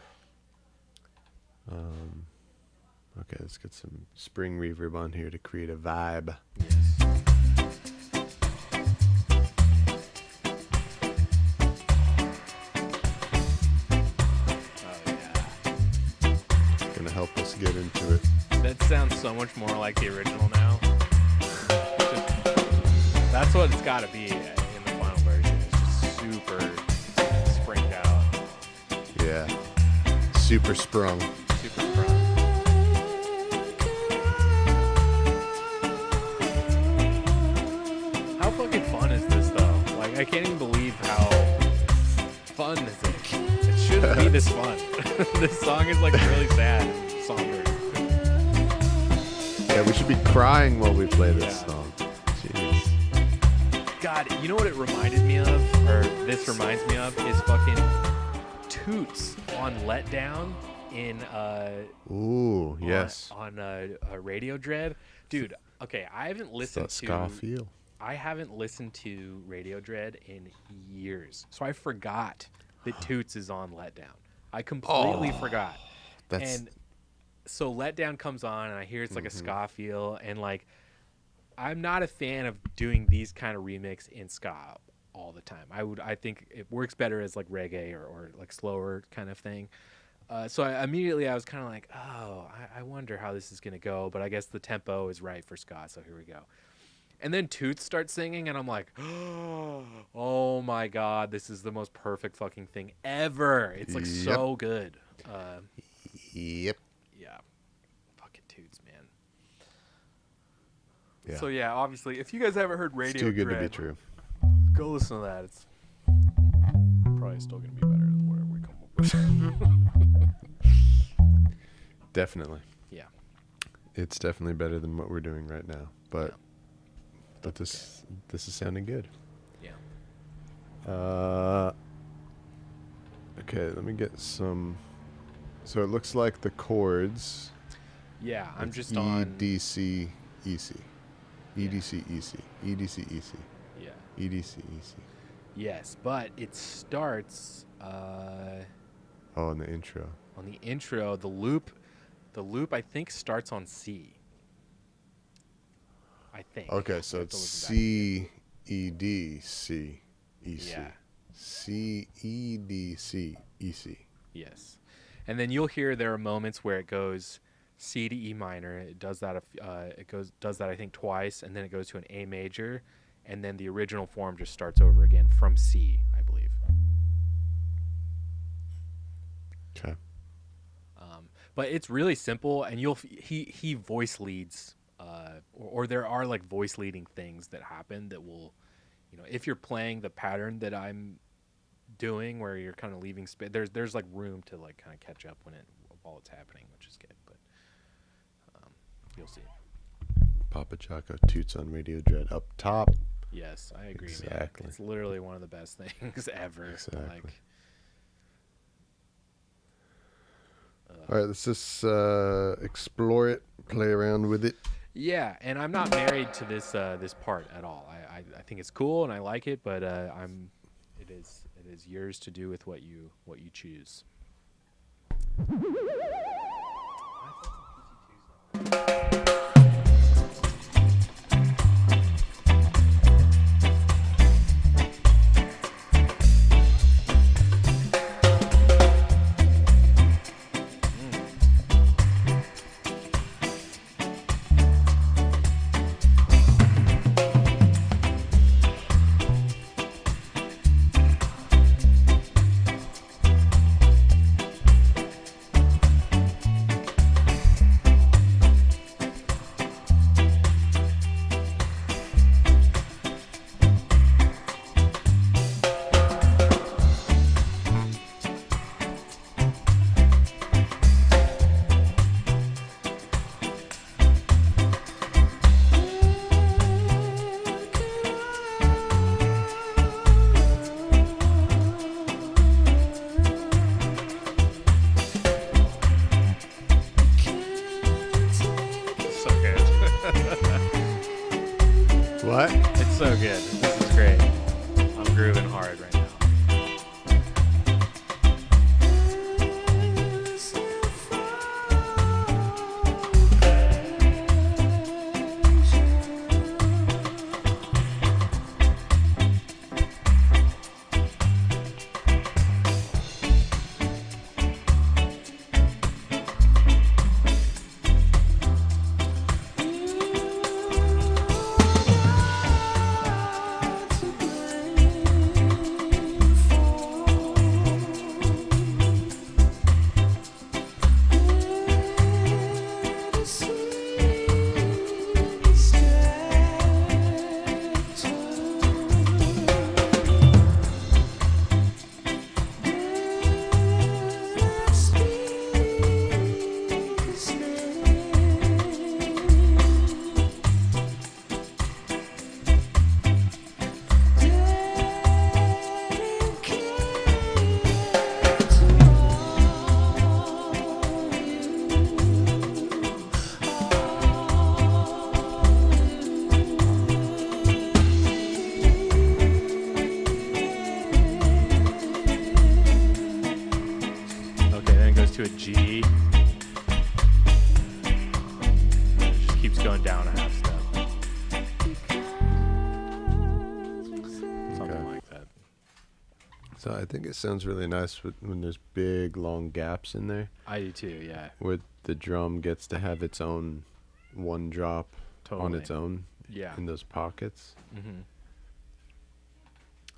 Okay, let's get some spring reverb on here to create a vibe. Yes. Gonna help us get into it. That sounds so much more like the original now. That's what it's got to be in the final version. It's just super springed out. Yeah, super sprung. Super sprung. How fucking fun is this though? Like, I can't even believe how fun this is. It shouldn't be this fun. This song is like really sad and somber. Yeah, we should be crying while we play this song. Jeez. God, you know what it reminded me of, or this reminds me of, is fucking Toots on Letdown in Ooh, yes. on Radiohead. Dude, okay, I haven't listened to Radiohead in years. So I forgot that Toots is on Letdown. I completely forgot. And so Letdown comes on and I hear it's like a ska feel, and like I'm not a fan of doing these kind of remix in ska all the time. I think it works better as like reggae or like slower kind of thing. So I was kind of like, oh, I wonder how this is gonna go, but I guess the tempo is right for ska, so here we go. And then Toots starts singing, and I'm like, oh my god, this is the most perfect fucking thing ever. It's like so good. Yep. Yeah. Fucking Toots, man. Yeah. So yeah, obviously, if you guys haven't heard Radiohead, It's too good to be true. Go listen to that. It's probably still gonna be better than whatever we come up with. Definitely. Yeah. It's definitely better than what we're doing right now. But this is sounding good. Yeah. Okay, let me get some. So it looks like the chords. Yeah, I'm it's just on D C E C. EDC EC. EDC EC. Yeah. EDC EC. Yes, but it starts Oh, in the intro. on the intro, the loop I think starts on C. I think. Okay, so it's C E D C E C. Yeah. C E D C E C. Yes. And then you'll hear there are moments where it goes C to E minor. It does that does that I think twice, and then it goes to an A major, and then the original form just starts over again from C, I believe. Okay. But it's really simple, and he voice leads, or there are like voice leading things that happen that will, if you're playing the pattern that I'm doing, where you're kind of leaving space, there's like room to like kind of catch up while it's happening, which is good. But you'll see. Papa Chaco Toots on Radiohead up top. Yes, I agree. Exactly. Man. It's literally one of the best things ever. Exactly. Like, all right, let's just explore it, play around with it. yeah, and I'm not married to this part at all. I think it's cool and I like it, but it is yours to do with what you choose. good. This is great. I'm grooving hard right now. To a G. It just keeps going down a half step. Something like that. So I think it sounds really nice when there's big, long gaps in there. I do too, yeah. Where the drum gets to have its own one drop on its own in those pockets. Mm-hmm.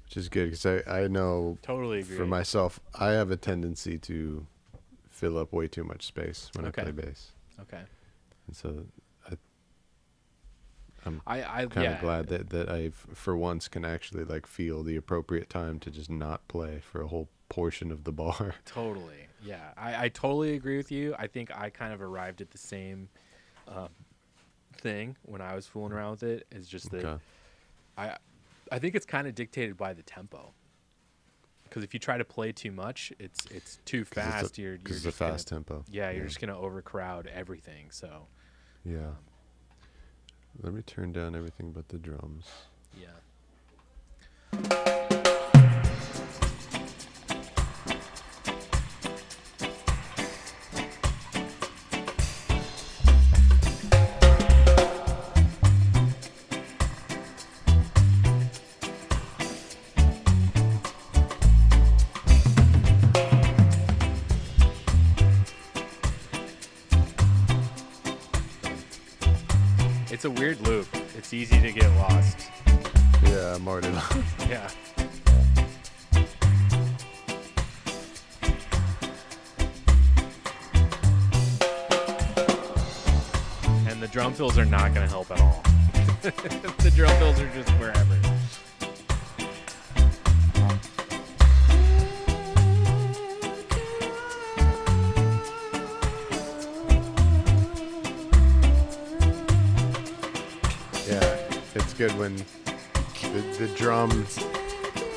Which is good because I know totally agree. For myself, I have a tendency to fill up way too much space when I play bass. Okay. And so I'm kind of glad that I, for once, can actually like feel the appropriate time to just not play for a whole portion of the bar. Totally. Yeah. I totally agree with you. I think I kind of arrived at the same thing when I was fooling around with it. It's just that I think it's kind of dictated by the tempo. Because if you try to play too much, it's too fast. Because it's a fast tempo. Yeah, you're just gonna overcrowd everything. So. Yeah. Let me turn down everything but the drums. Yeah. It's a weird loop. It's easy to get lost. Yeah, I'm already lost. Yeah. And the drum fills are not going to help at all. The drum fills are just wherever. Good when the drum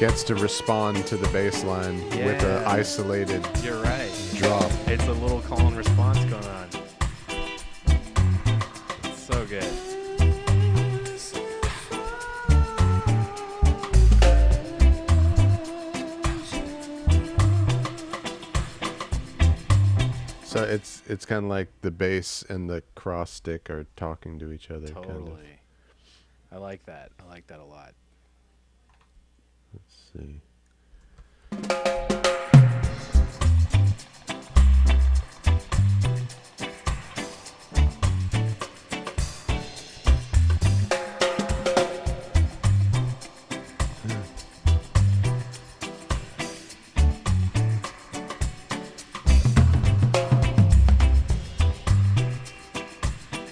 gets to respond to the bass line with an isolated drop. It's a little call and response going on. It's so good. So it's kind of like the bass and the cross stick are talking to each other. Totally. Kind of. I like that. I like that a lot. Let's see.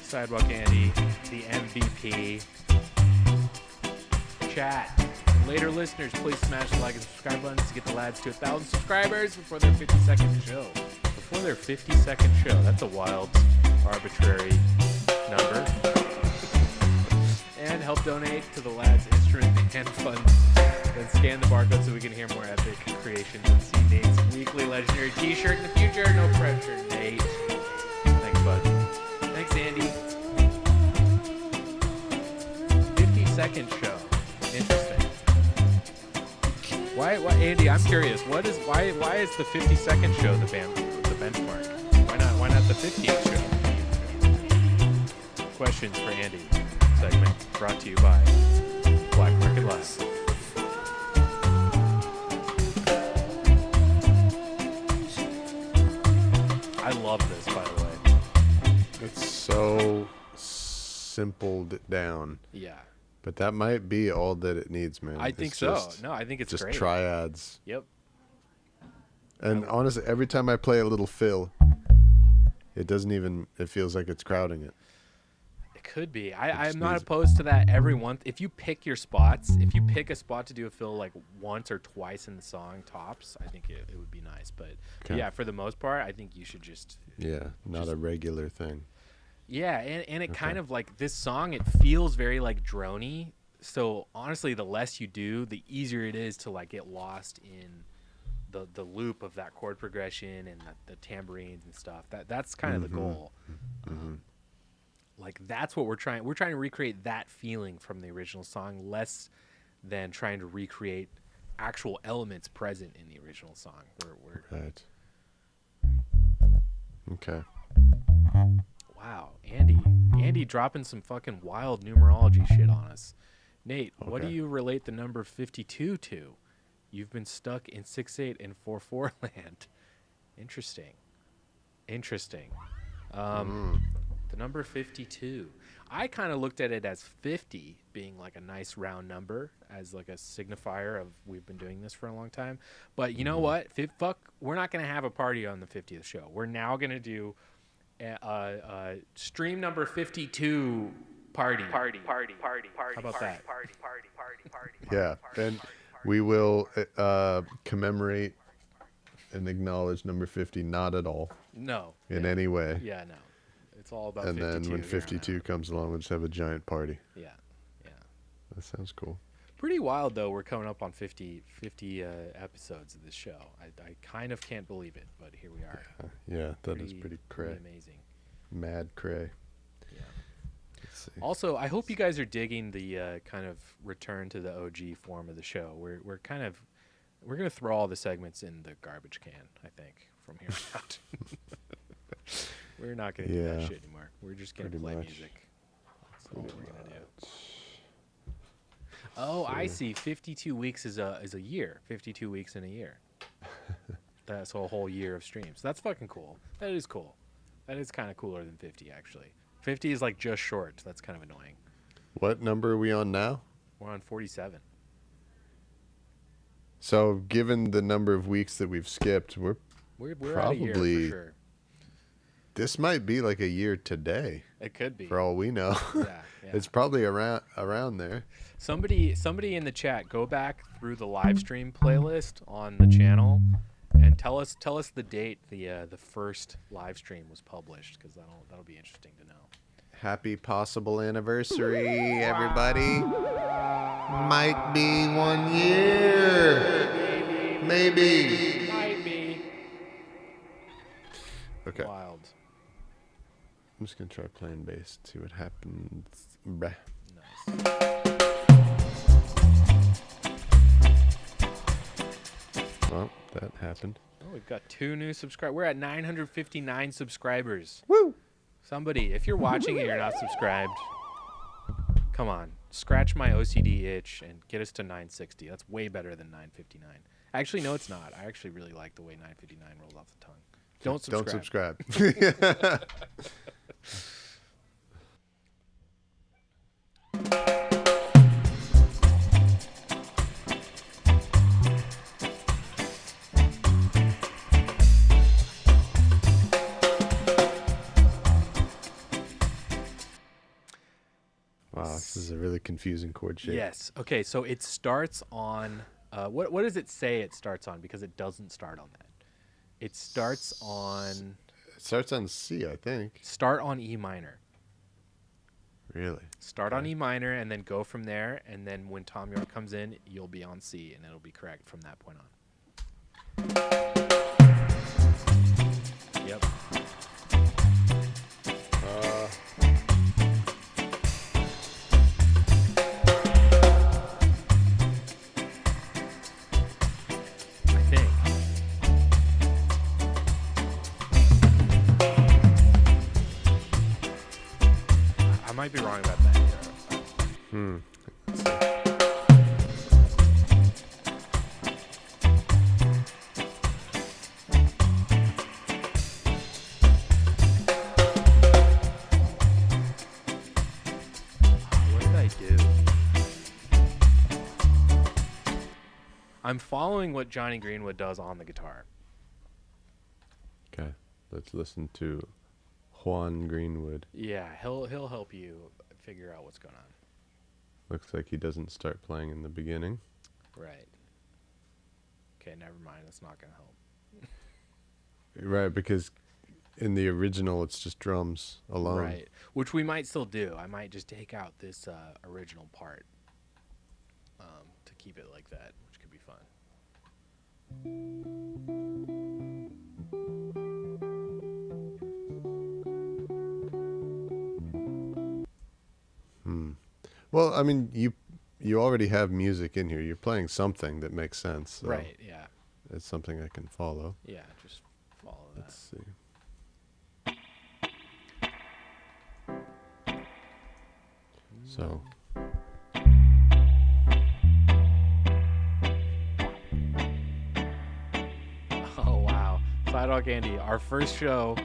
Sidewalk Andy, the MVP. Chat. Later listeners, please smash the like and subscribe buttons to get the lads to 1,000 subscribers before their 50-second show. Before their 50-second show. That's a wild, arbitrary number. And help donate to the lads' instrument and fund. Then scan the barcode so we can hear more epic creations and see Nate's weekly legendary t-shirt in the future. No pressure, Nate. Thanks, bud. Thanks, Andy. 50-second show. Interesting. Why, Andy? I'm curious. Why is the 52nd show the benchmark? Why not the 50th show? Questions for Andy segment brought to you by Blackmarketreggae. I love this, by the way. It's so simpled down. Yeah. But that might be all that it needs, man. I think so. No, I think it's just great. triads. Yep. And honestly, every time I play a little fill, it doesn't even. It feels like it's crowding it. It could be. I'm not opposed to that every once. If you pick your spots, if you pick a spot to do a fill like once or twice in the song tops, I think it would be nice. But yeah, for the most part, I think you should just. Yeah, not a regular thing. Yeah, and it kind of like this song, it feels very like droney. So honestly, the less you do, the easier it is to like get lost in the loop of that chord progression and the tambourines and stuff. That's kind of the goal. Like that's what we're trying to recreate, that feeling from the original song, less than trying to recreate actual elements present in the original song. Right. Okay. Wow, Andy dropping some fucking wild numerology shit on us. Nate, what do you relate the number 52 to? You've been stuck in 6/8 and 4/4 land. Interesting. The number 52. I kind of looked at it as 50 being like a nice round number, as like a signifier of we've been doing this for a long time. But you know what? We're not going to have a party on the 50th show. We're now going to do stream number 52 party. How about that? Yeah, and we will commemorate and acknowledge number 50 not at all. No. In any way. Yeah, no. It's all about 52. And then when 52 comes along, we'll just have a giant party. Yeah. That sounds cool. Pretty wild, though. We're coming up on 50 episodes of this show. I kind of can't believe it, but here we are. Yeah, that is pretty cray. Pretty amazing. Mad cray. Yeah. Let's see. Also, I hope you guys are digging the kind of return to the OG form of the show. We're going to throw all the segments in the garbage can, I think, from here on out. We're not going to do that shit anymore. We're just going to play music. That's all we're going to do. Oh, I see. 52 weeks is a year. 52 weeks in a year. That's a whole year of streams. That's fucking cool. That is cool. That is kind of cooler than 50, actually. 50 is like just short. That's kind of annoying. What number are we on now? We're on 47. So, given the number of weeks that we've skipped, we're probably out of here for sure. This might be like a year today. It could be. For all we know. Yeah. It's probably around there. Somebody in the chat, go back through the live stream playlist on the channel and tell us the date the first live stream was published, because that'll be interesting to know. Happy possible anniversary, everybody. Might be 1 year. Maybe. Might be. Okay. Wild. I'm just going to try playing bass, see what happens. Bah. Nice. Well, that happened. Oh, we've got 2 new subscribers. We're at 959 subscribers. Woo! Somebody, if you're watching and you're not subscribed, come on. Scratch my OCD itch and get us to 960. That's way better than 959. Actually, no, it's not. I actually really like the way 959 rolls off the tongue. Don't subscribe. Wow, this is a really confusing chord shape. Yes. Okay, so it starts on what does it say it starts on? Because it doesn't start on that. It starts on... It starts on C, I think. Start on E minor. Really? Start on E minor and then go from there. And then when Tom York comes in, you'll be on C, and it'll be correct from that point on. Yep. might be wrong about that. Let's see. What did I do? I'm following what Johnny Greenwood does on the guitar. Okay, let's listen to Juan Greenwood. Yeah, he'll help you figure out what's going on. Looks like he doesn't start playing in the beginning. Right. Okay, never mind. That's not going to help. Right, because in the original it's just drums alone. Right, which we might still do. I might just take out this original part to keep it like that, which could be fun. Well, I mean, you already have music in here. You're playing something that makes sense. So Right, yeah. it's something I can follow. Yeah, just follow that. Let's see. So, Oh, wow. Sidewalk Andy, our first show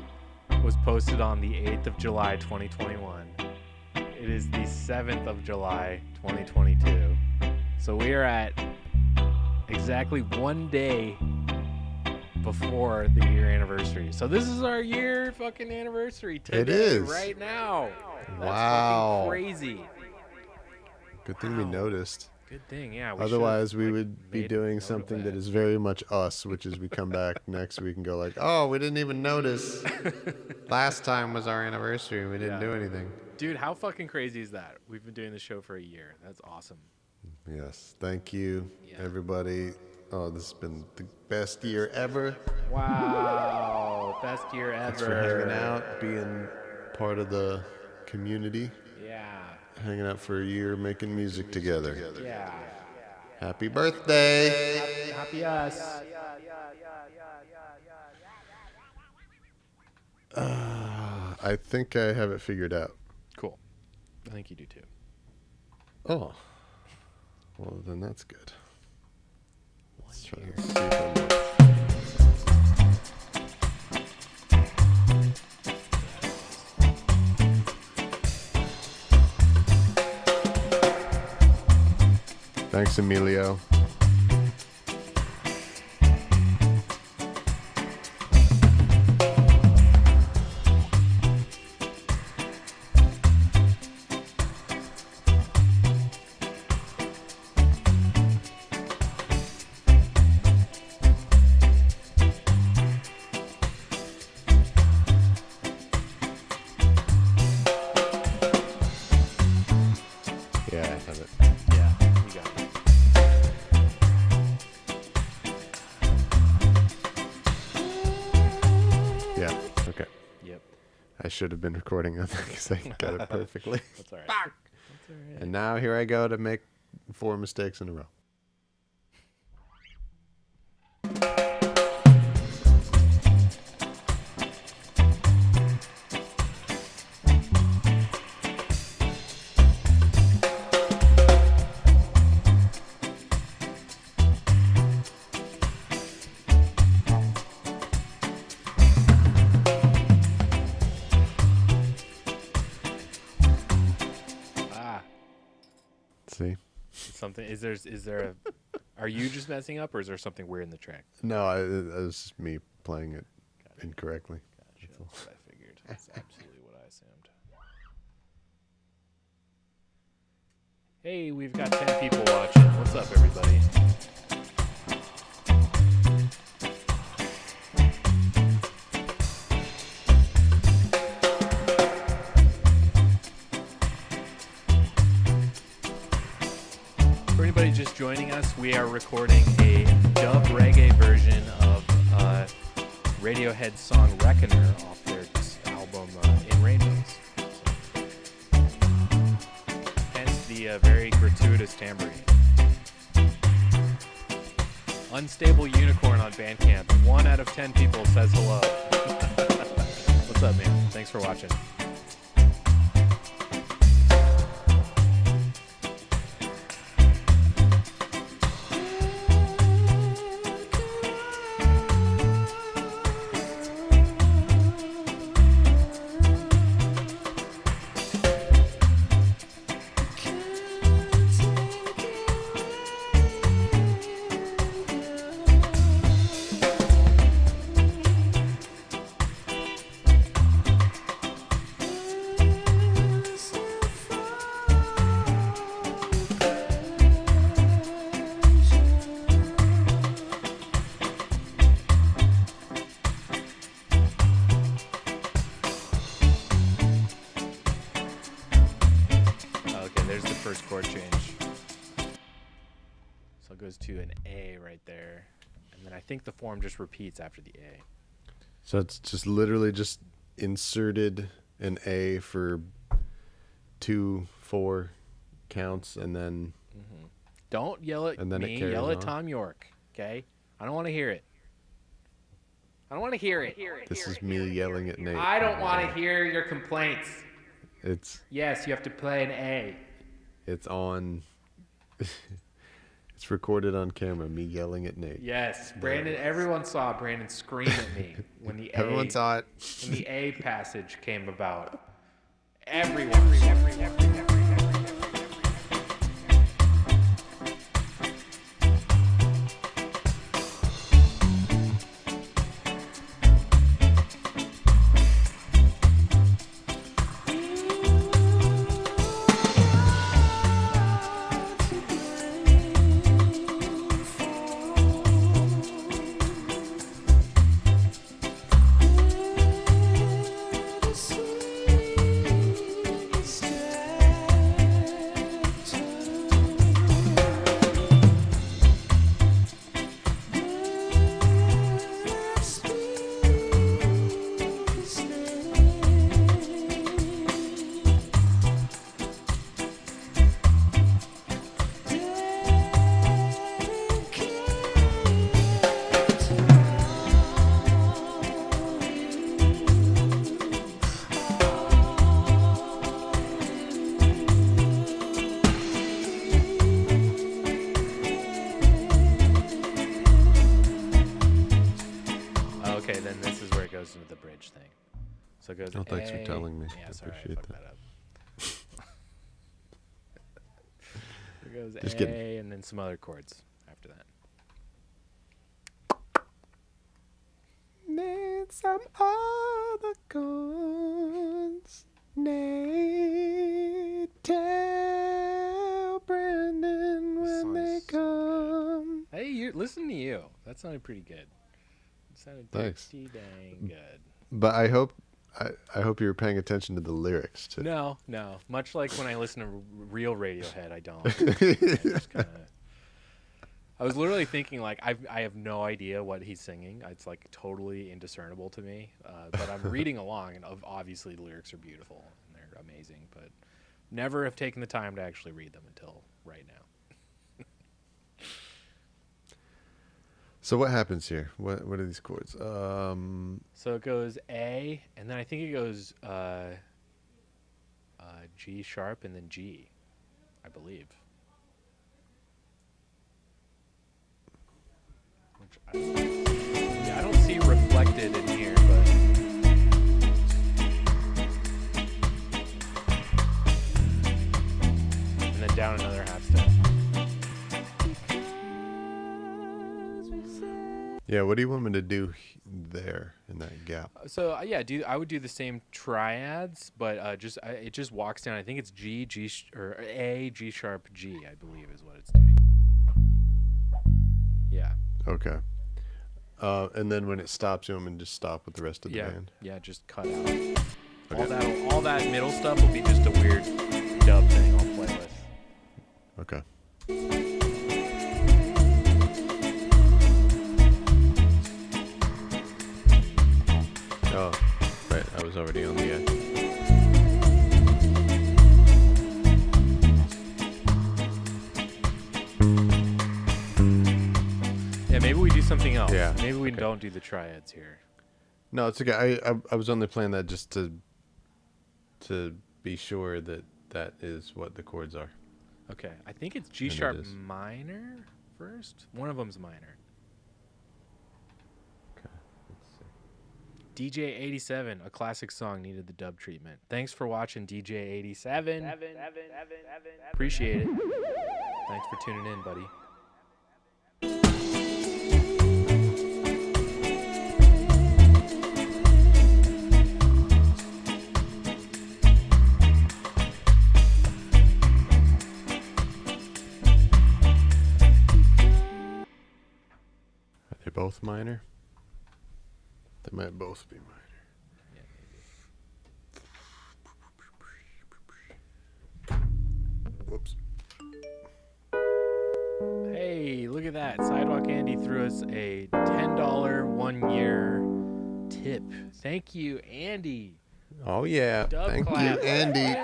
was posted on the 8th of July, 2021. It is the 7th of July, 2022. So we are at exactly 1 day before the year anniversary. So this is our year fucking anniversary today. It is. Right now. That's Wow. fucking crazy. good thing we noticed. Good thing, yeah. Otherwise, should've, we like, would be made doing note of something that is very much us, which is we come back next week and go like, oh, we didn't even notice. Last time was our anniversary. We didn't Yeah. do anything. Dude, how fucking crazy is that? We've been doing the show for a year. That's awesome. Yes. Thank you, Yeah. everybody. Oh, this has been the best year ever. Wow. Best year ever. Thanks for hanging out, being part of the community, Yeah. hanging out for a year, making music together. Yeah. Happy birthday. Happy us. I think I have it figured out. Cool. I think you do too. Oh. Well, then that's good. Let's try to see if I'm... Thanks, Emilio. Yeah, I have it. Yeah, you got it. Yeah, okay. Yep. I should have been recording on that because I got it perfectly. That's all right. That's all right. And now here I go to make 4 mistakes in a row. Ah, See? something. Is there a? Are you just messing up, or is there something weird in the track? No, it was just me playing it incorrectly. Gotcha. That's what I figured. That's absolutely what I assumed. Hey, we've got 10 people watching. What's up, everybody? For anybody just joining us, we are recording a dub reggae version of Radiohead's song Reckoner off their album In Rainbows. Hence the very gratuitous tambourine. Unstable Unicorn on Bandcamp. 1 out of 10 people says hello. What's up, man? Thanks for watching. think the form just repeats after the A. So it's just literally just inserted an A for 2-4 counts, and then Don't yell at me. Yell at Tom York. Okay, I don't want to hear it. I don't want to hear it. this is me yelling at Nate. I don't want to hear your complaints. It's Yes, you have to play an A. it's on. It's recorded on camera. Me yelling at Nate. Yes, Brandon. Everyone saw Brandon scream at me when the Everyone saw it. when the A passage came about. Everyone. Okay, then this is where it goes into the bridge thing. So it goes. Oh, thanks for telling me. Yeah, I sorry, I appreciate fucked that up. It goes Just A kidding. and then some other chords after that. Need some other chords. Nate, tell Brandon This when song they is so come. Hey, listen to you. That sounded pretty good. It sounded Thanks. pretty dang good. But I hope you were paying attention to the lyrics too. No. Much like when I listen to real Radiohead, I don't. I just kinda... I was literally thinking, like, I have no idea what he's singing. It's, like, totally indiscernible to me. But I'm reading along, and obviously the lyrics are beautiful, and they're amazing. But never have taken the time to actually read them until right now. So what happens here? What are these chords? So it goes A, and then I think it goes G sharp, and then G, I believe. Which I don't see reflected in here, but and then down another half step. Yeah, what do you want me to do there in that gap? So yeah, I would do the same triads, but it just walks down. I think it's or A, G sharp, G, I believe is what it's doing. Yeah. Okay. And then when it stops, you want me to just stop with the rest of the band? Yeah, just cut out. Okay. All that middle stuff will be just a weird dub thing I'll play with. Okay. Oh, right. I was already on the edge. Yeah, maybe we do something else. Yeah, Maybe we don't do the triads here. No, it's okay. I was only playing that just to be sure that is what the chords are. Okay, I think it's G sharp minor first. One of them's minor. Okay. Let's see. DJ 87, a classic song, needed the dub treatment. Thanks for watching, DJ 87. Appreciate it. Thanks for tuning in, buddy. Are they both minor? They might both be minor. Whoops. Hey, look at that. Sidewalk Andy threw us a 10 tip. Thank you, Andy. Oh yeah, Dub thank clap. you, Andy.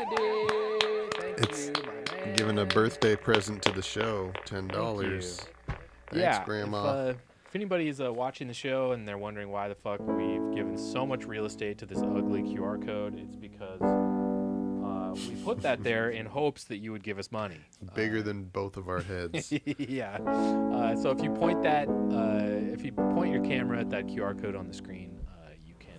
Thank It's you, my man. Giving a birthday present to the show, Thank $10. you. Thanks, Grandma. If anybody is watching the show and they're wondering why the fuck we've given so much real estate to this ugly QR code, it's because we put that there in hopes that you would give us money. Bigger than both of our heads. Yeah. So if you point your camera at that QR code on the screen, you can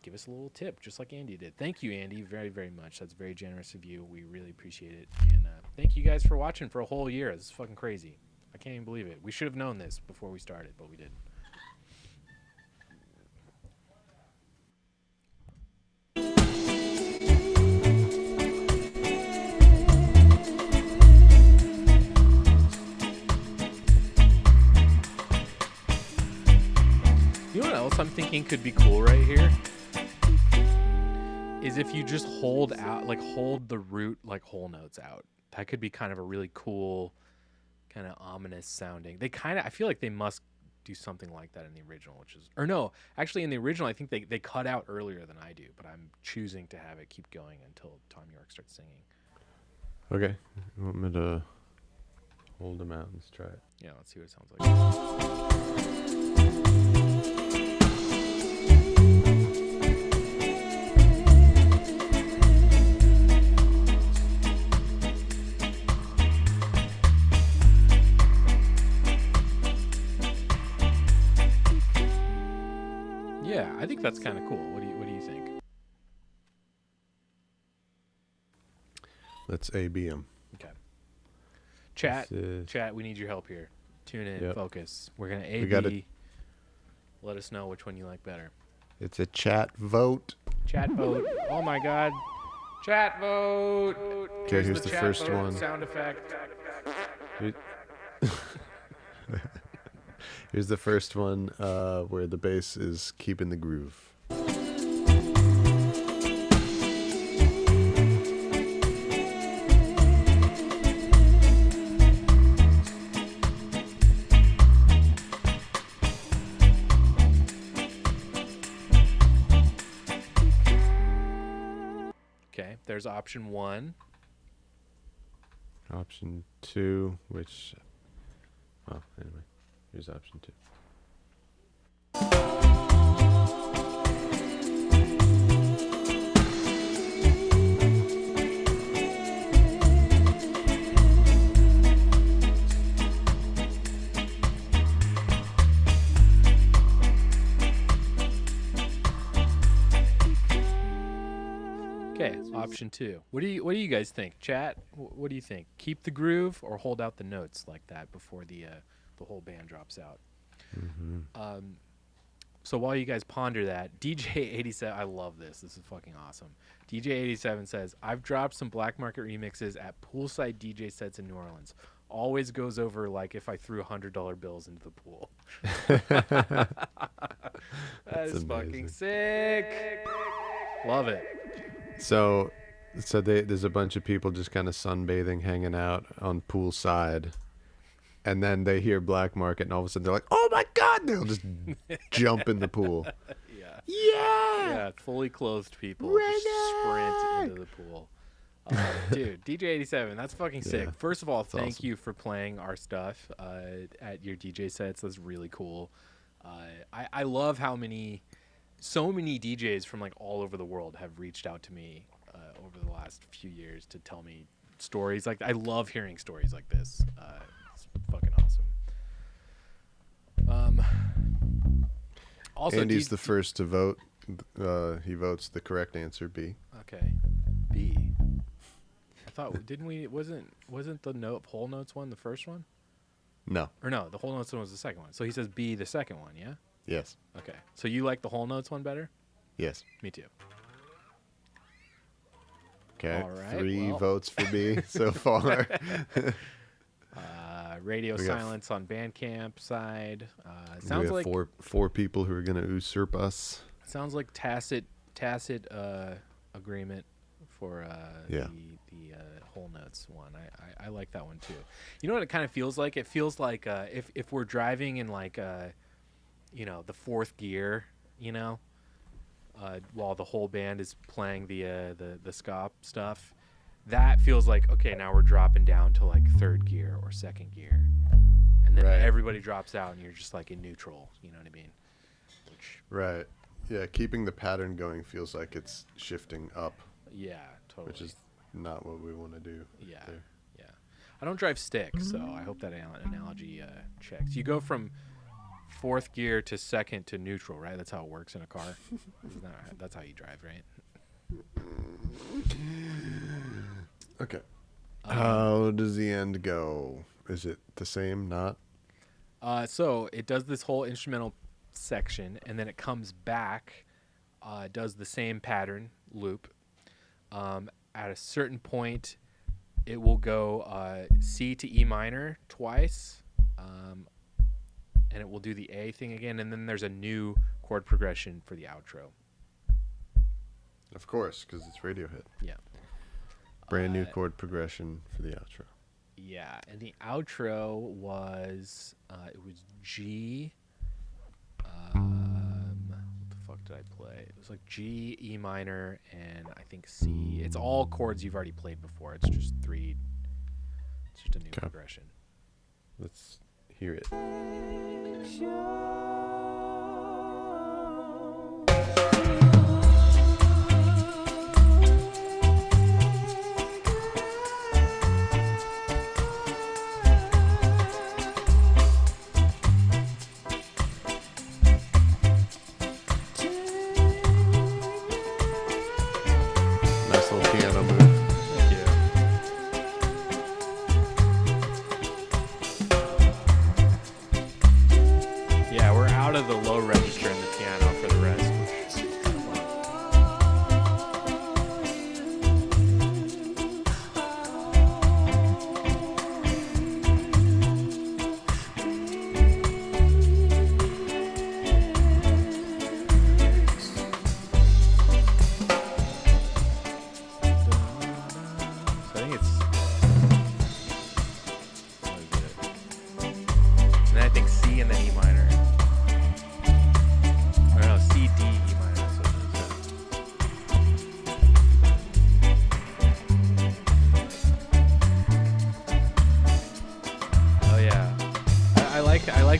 give us a little tip, just like Andy did. Thank you, Andy, very, very much. That's very generous of you. We really appreciate it. And thank you guys for watching for a whole year. This is fucking crazy. I can't even believe it. We should have known this before we started, but we didn't. You know what else I'm thinking could be cool right here? Is if you just hold the root like whole notes out. That could be kind of a really cool, kind of ominous sounding. I feel like they must do something like that in the original, actually in the original I think they cut out earlier than I do, but I'm choosing to have it keep going until Tom York starts singing. Okay, you want me to hold them out? Let's try it. Yeah, let's see what it sounds like. Yeah, I think that's kind of cool. What do you think? Let's A-B them. Okay. Chat, we need your help here. Tune in, focus. We're gonna A-B. Let us know which one you like better. It's a chat vote. Chat vote. Oh my God. Chat vote. Okay, here's the chat first vote one. Sound effect. Here's the first one where the bass is keeping the groove. Okay, there's option 1. Option 2, which, well, anyway, here's option 2. Okay, option 2. What do you guys think? Chat, what do you think? Keep the groove or hold out the notes like that before the whole band drops out? Mm-hmm. So while you guys ponder that, DJ87, I love this. This is fucking awesome. DJ87 says, I've dropped some Black Market remixes at poolside DJ sets in New Orleans. Always goes over like if I threw $100 bills into the pool. That is fucking sick. Love it. So there's a bunch of people just kind of sunbathing, hanging out on poolside, and then they hear Black Market, and all of a sudden they're like, "Oh my God!" They'll just jump in the pool. Yeah. Fully clothed people just sprint into the pool. Dude, DJ87, that's fucking sick. First of all, thank you for playing our stuff at your DJ sets. That's really cool. I love how so many DJs from like all over the world have reached out to me over the last few years to tell me stories. Like, I love hearing stories like this. It's fucking awesome. Also, Andy's the first to vote. He votes the correct answer, B. Okay, B. I thought wasn't the whole notes one the first one? No. Or no, the whole notes one was the second one. So he says B, the second one, yeah? Yes. Okay. So you like the whole notes one better? Yes. Me too. Okay. All right, 3 votes for B so far. Radio silence on Bandcamp side. Sounds we have like four people who are going to usurp us. Sounds like tacit agreement for the whole notes one. I like that one too. You know what it kind of feels like? It feels like if we're driving in like the fourth gear, while the whole band is playing the ska stuff. That feels like, okay, now we're dropping down to like third gear or second gear. And then everybody drops out and you're just like in neutral, you know what I mean? Right. Yeah, keeping the pattern going feels like it's shifting up. Yeah, totally. Which is not what we want to do. Yeah, yeah. I don't drive stick, so I hope that analogy checks. You go from fourth gear to second to neutral, right? That's how it works in a car. That's how you drive, right? Okay. How does the end go? Is it the same? Not? So it does this whole instrumental section, and then it comes back, does the same pattern loop. At a certain point, it will go C to E minor twice, and it will do the A thing again, and then there's a new chord progression for the outro. Of course, because it's Radiohead. Yeah. Brand new chord progression for the outro. Yeah, and the outro was it was G. What the fuck did I play? It was like G, E minor, and I think C. It's all chords you've already played before. It's just three. It's just a new progression. Let's hear it.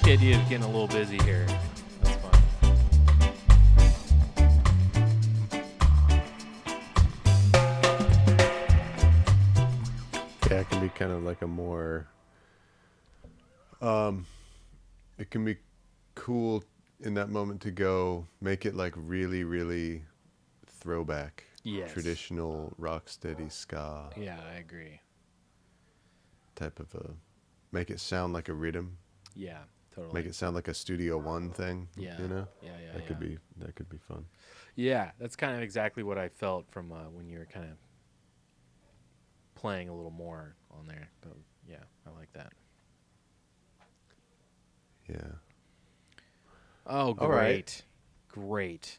The idea of getting a little busy here. That's fun. Yeah, it can be kind of like a more it can be cool in that moment to go make it like really, really throwback. Yes. Traditional rock steady ska. Yeah, I agree. Type of make it sound like a rhythm. Yeah. Totally. Make it sound like a Studio One thing. Yeah. You know? Yeah. That could be fun. Yeah, that's kind of exactly what I felt from when you were kind of playing a little more on there. So, yeah, I like that. Yeah. Oh, great. Right. Great.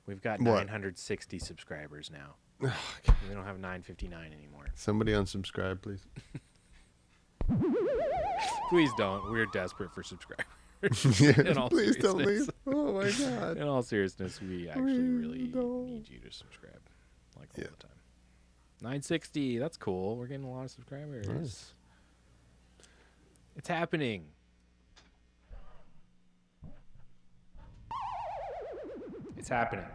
We've got What? 960 subscribers now. We don't have 959 anymore. Somebody unsubscribe, please. Please don't. We're desperate for subscribers. Yeah, please don't leave. Oh my God. In all seriousness, we actually really need you to subscribe, like all the time. 960. That's cool. We're getting a lot of subscribers. Nice. It's happening. It's happening.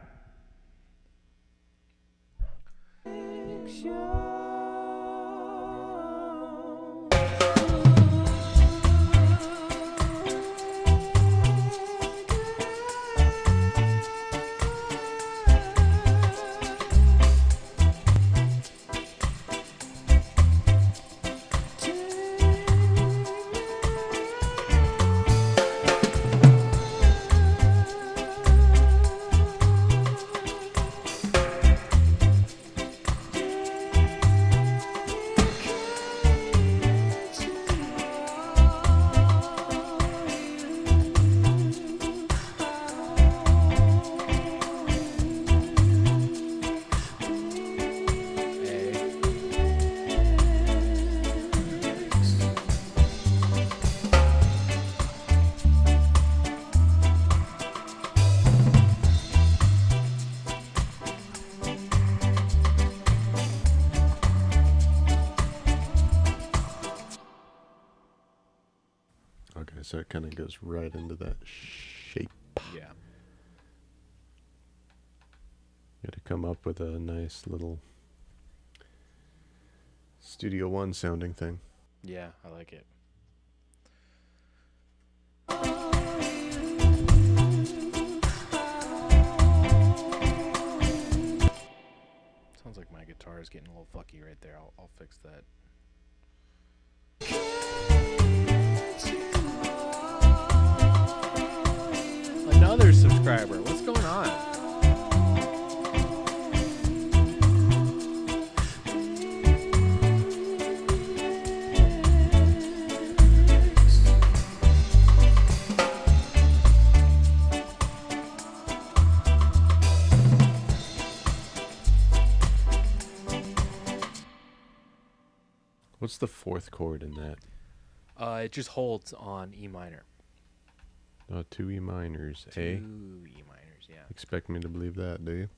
kind of goes right into that shape. Yeah. Got to come up with a nice little Studio One sounding thing. Yeah, I like it. Sounds like my guitar is getting a little fucky right there. I'll fix that. Another subscriber. What's going on? What's the fourth chord in that? It just holds on E minor. Oh, 2 E minors. Two A? E minors, yeah. Expect me to believe that, do you?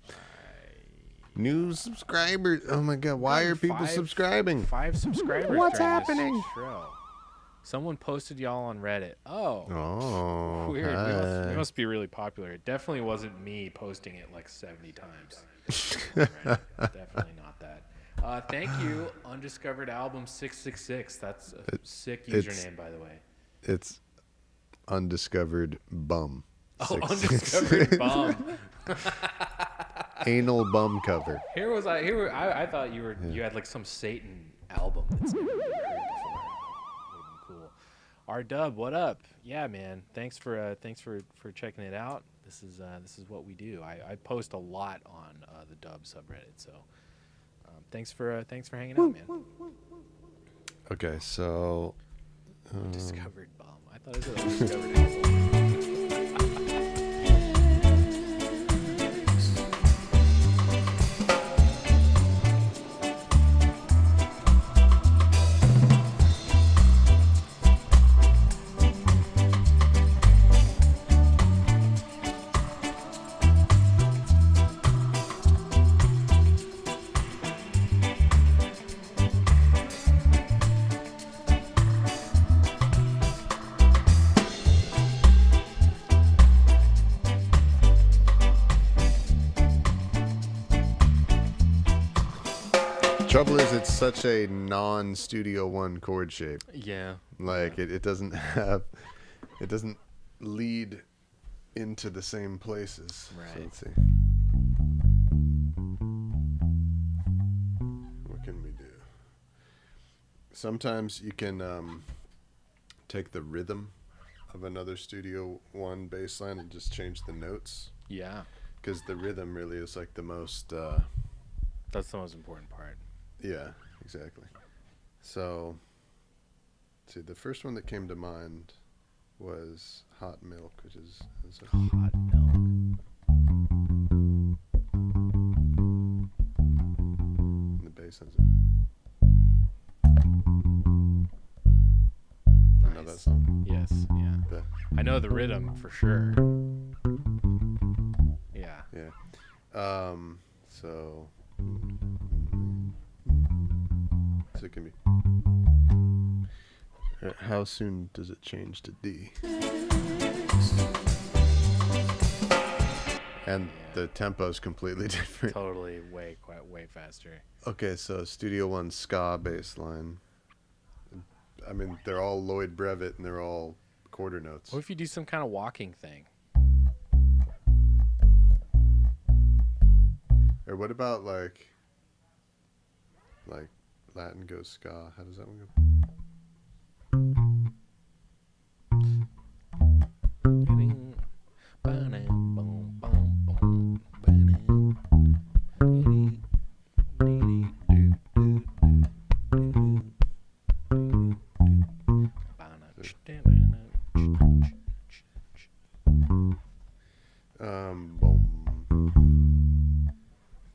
New subscribers. Oh my god, why are people subscribing? 5 subscribers. What's during this happening? show. Someone posted y'all on Reddit. Oh. Oh, Weird. hi. We must be really popular. It definitely wasn't me posting it like 70 times. Definitely not that. Thank you, Undiscovered Album 666. That's a sick username, by the way. It's Undiscovered Bum. Oh, Undiscovered Bum. Anal bum cover. I thought you had like some Satan album that's never been heard before. Would have been cool. R-Dub, what up? Yeah, man. Thanks for checking it out. This is what we do. I post a lot on the Dub subreddit, so thanks for hanging out, man. Okay, so Undiscovered Bum. I thought it was an undiscovered album. trouble is it's such a non-Studio One chord shape. Yeah. Like it doesn't lead into the same places. Right. So let's see. What can we do? Sometimes you can take the rhythm of another Studio One bass line and just change the notes. Yeah. Because the rhythm really is like the most... That's the most important part. Yeah, exactly. So, let's see, the first one that came to mind was Hot Milk, which is a Hot Milk. the bass sounds. You know that song? Yes, yeah. The, I know the rhythm for sure. Yeah. yeah. So it can be. How soon does it change to D? And the tempo is completely different. Totally way faster. Okay, so Studio One ska bass line. I mean, they're all Lloyd Brevet and they're all quarter notes. What if you do some kind of walking thing? Or what about like Latin goes ska? How does that one go? Boom.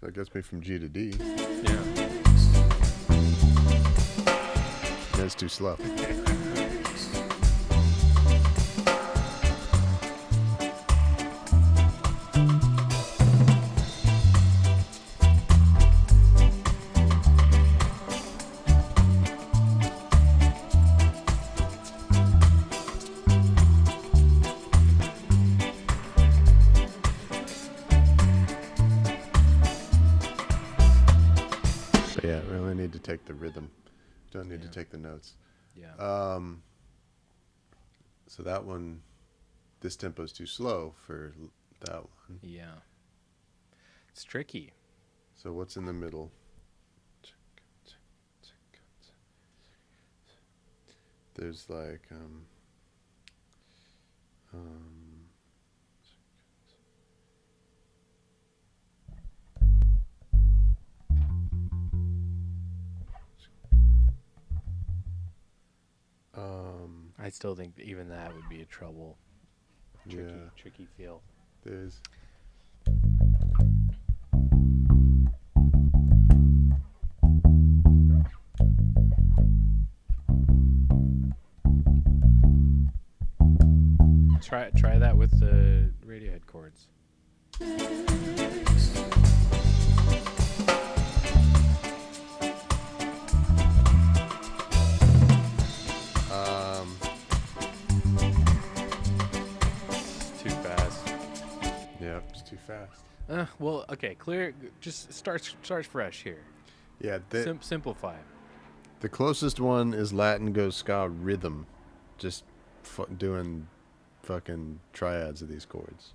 That gets me from G to D. Yeah. That's too slow. take the rhythm. Don't need to take the notes. Yeah. So that one, this tempo's too slow for that one. Yeah. It's tricky. So what's in the middle? There's like I still think even that would be a trouble. Tricky feel. There's Try that with the Radiohead chords. Too fast. yeah, it's too fast. Well, okay, clear. Just start fresh here. Yeah, Simplify. the closest one is Latin Goes Ska rhythm, just doing fucking triads of these chords.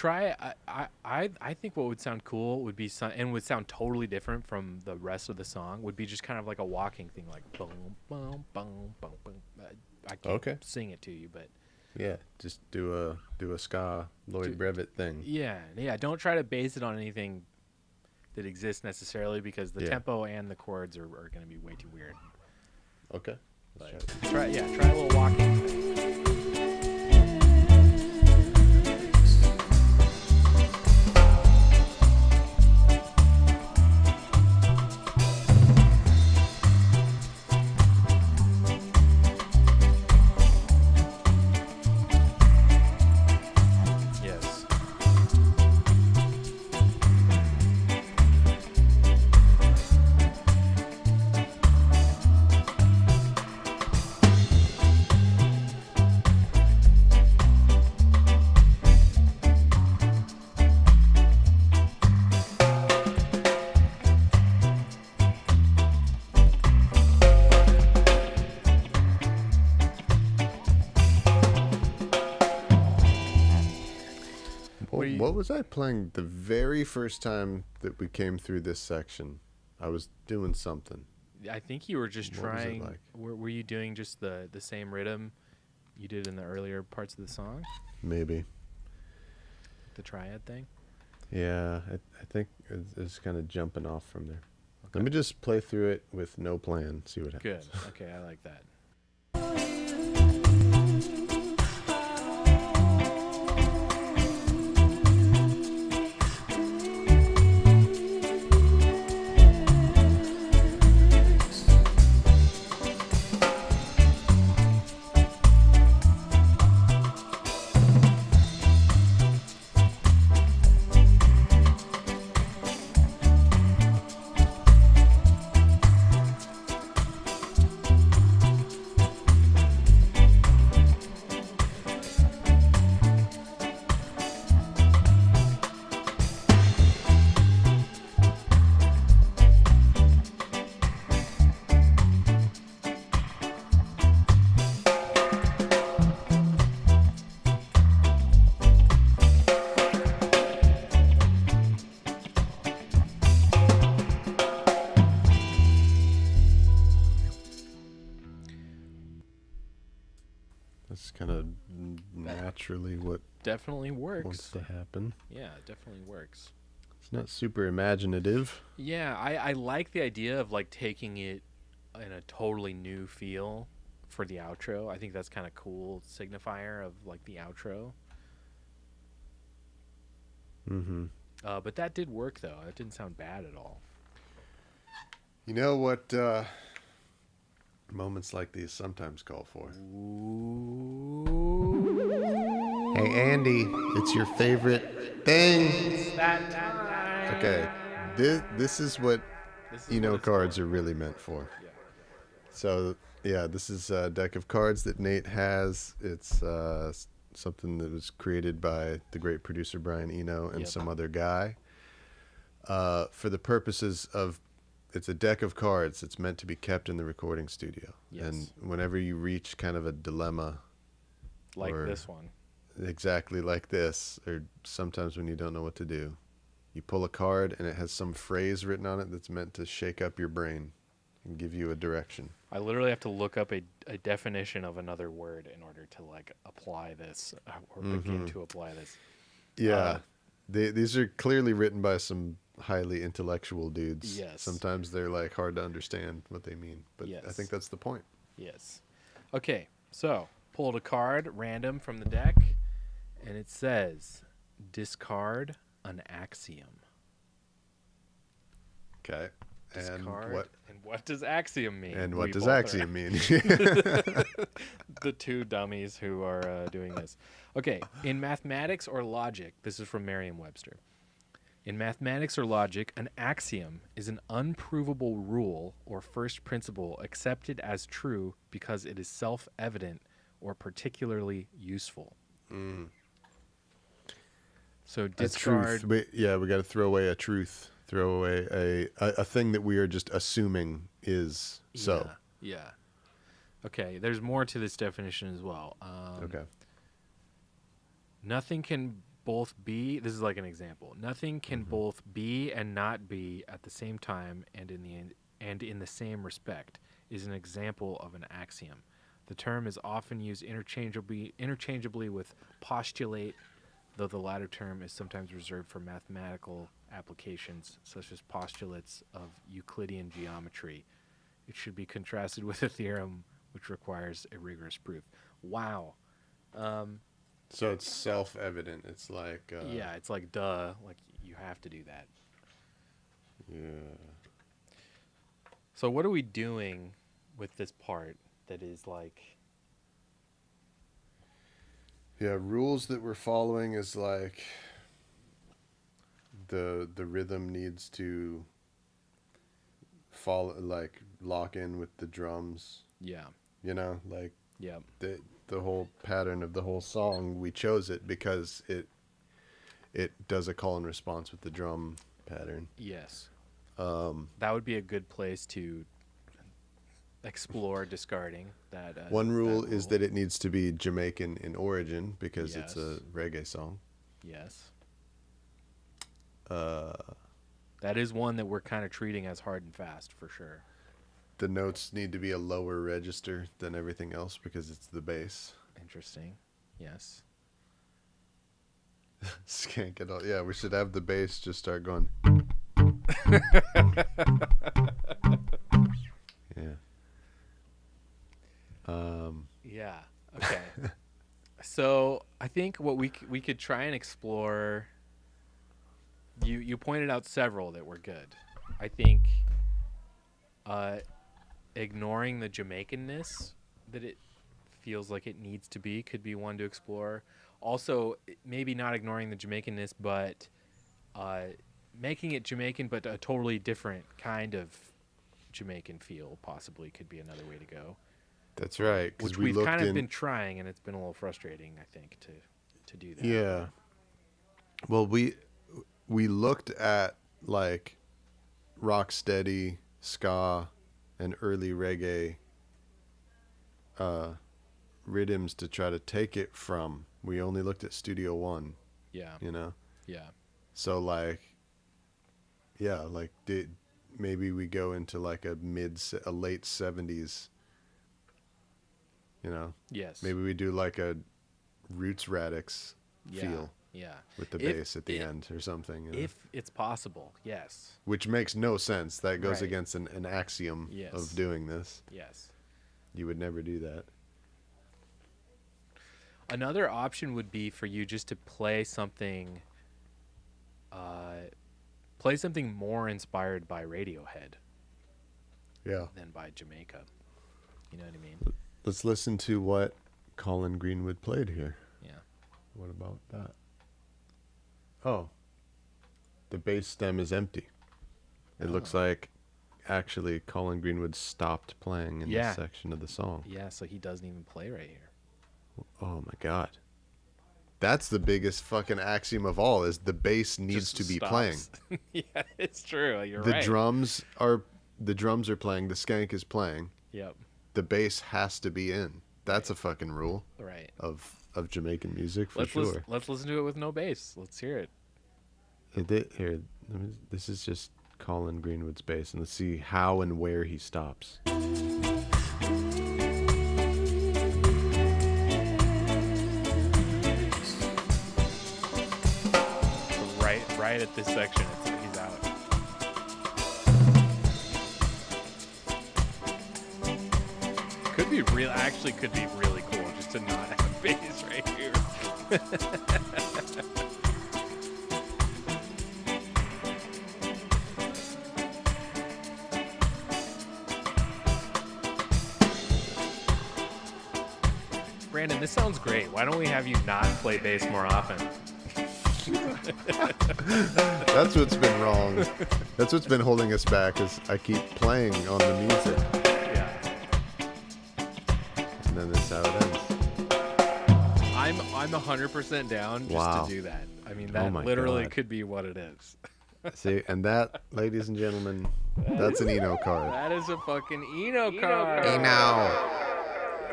I think what would sound cool would be and would sound totally different from the rest of the song would be just kind of like a walking thing, like boom, boom, boom, boom, boom. I can't sing it to you, but Yeah, just do a ska Lloyd Brevitt thing. yeah. Don't try to base it on anything that exists necessarily, because the tempo and the chords are going to be way too weird. Okay. But try a little walking thing. Yes. What was I playing the very first time that we came through this section? I was doing something. I think you were just What was it trying. like? Were you doing just the same rhythm you did in the earlier parts of the song, Maybe. the triad thing? Yeah, I think it's kind of jumping off from there. Let me just play through it with no plan, see what Good. happens. Okay, I like that. That's kind of naturally what Definitely works. wants to happen. Yeah, it definitely works. It's not super imaginative. Yeah, I like the idea of like taking it in a totally new feel for the outro. I think that's kind of cool signifier of like the outro. Mm-hmm. But that did work though. It didn't sound bad at all. You know what moments like these sometimes call for? Hey, Andy, it's your favorite thing. Okay, this is what cards are really meant for. Yeah. So, yeah, this is a deck of cards that Nate has. It's something that was created by the great producer Brian Eno and some other guy for the purposes of it's a deck of cards. It's meant to be kept in the recording studio. Yes. And whenever you reach kind of a dilemma, Like or this one. exactly like this, or sometimes when you don't know what to do, you pull a card and it has some phrase written on it that's meant to shake up your brain and give you a direction. I literally have to look up a definition of another word in order to like apply this or begin to apply this. Yeah. These are clearly written by some highly intellectual dudes. Yes. Sometimes they're like hard to understand what they mean, but Yes. I think that's the point. Yes. Okay, so pulled a card random from the deck, and it says, discard an axiom. Okay. Discard. And what does axiom mean? And what We does both are axiom mean? the two dummies who are doing this. Okay, in mathematics or logic, this is from Merriam-Webster. In mathematics or logic, an axiom is an unprovable rule or first principle accepted as true because it is self-evident or particularly useful. So discard. We got to throw away a truth. Throw away a thing that we are just assuming is so. Yeah. Okay, there's more to this definition as well. Okay. Nothing can both be. This is like an example. Nothing can both be and not be at the same time, and in the same respect, is an example of an axiom. The term is often used interchangeably with postulate, though the latter term is sometimes reserved for mathematical applications, such as postulates of Euclidean geometry. It should be contrasted with a theorem which requires a rigorous proof. Wow. So it's self-evident. It's like Yeah, it's like duh, like you have to do that. Yeah. So what are we doing with this part that is like Yeah, rules that we're following is like the rhythm needs to follow, like lock in with the drums. yeah. You know, like Yeah. the whole pattern of the whole song, we chose it because it does a call and response with the drum pattern. Yes. That would be a good place to explore discarding that. One rule that is that it needs to be Jamaican in origin because it's a Yes. reggae song. Yes. That is one that we're kind of treating as hard and fast for sure. The notes need to be a lower register than everything else because it's the bass. Interesting. Yes. Skank it all. Yeah, we should have the bass just start going. Yeah. Yeah. Okay. So I think what we could try and explore. You pointed out several that were good. I think ignoring the Jamaicanness that it feels like it needs to be could be one to explore. Also, maybe not ignoring the Jamaicanness, but making it Jamaican, but a totally different kind of Jamaican feel possibly could be another way to go. That's right. 'Cause Which we we've looked kind of in- been trying, and it's been a little frustrating, I think, to do that. Yeah. Well, we looked at like rock steady, ska, and early reggae rhythms to try to take it from. We only looked at Studio One, Yeah. you know. Yeah. So like, yeah, like maybe we go into like a late 70s. You know. Yes. Maybe we do like a Roots Radix Yeah. feel Yeah. with the If- bass at the end or something. You know? If it's possible, yes. Which makes no sense. That goes Right. against an axiom Yes. of doing this. Yes. You would never do that. Another option would be for you just to play something more inspired by Radiohead Yeah. than by Jamaica. You know what I mean? Let's listen to what Colin Greenwood played here. Yeah. What about that? Oh. The bass stem is empty. It looks like actually Colin Greenwood stopped playing in Yeah. this section of the song. Yeah, so he doesn't even play right here. Oh my god. That's the biggest fucking axiom of all is the bass needs Just to be stops. playing. Yeah, it's true. You're The right. drums are the drums are playing, the skank is playing. Yep. The bass has to be in. That's a fucking rule. Right. Of Jamaican music for sure. Let's listen to it with no bass. Let's hear it. This is just Colin Greenwood's bass, and let's see how and where he stops. Right at this section, he's out. Could be really cool just to not have bass right here. Brandon, this sounds great. Why don't we have you not play bass more often? That's what's been wrong. That's what's been holding us back, is I keep playing on the music. Yeah. And then this is how it ends. I'm 100% down just Wow. to do that. I mean, that my literally God. could be what it is. See, and that, ladies and gentlemen, that's an Eno card. That is a fucking Eno card.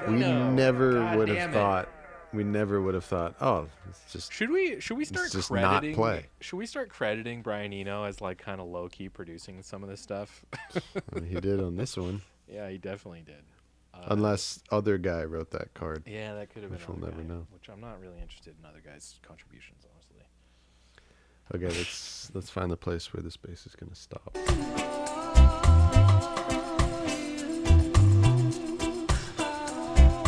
We Eno. never God would damn have it. thought. We never would have thought. Oh, it's just. Should we start just crediting? not play. Should we start crediting Brian Eno as like kind of low key producing some of this stuff? He did on this one. Yeah, he definitely did. Unless other guy wrote that card. Yeah, that could have been. Which we'll other never guy, know. Which I'm not really interested in other guys' contributions, honestly. Okay, let's find the place where this bass is gonna stop.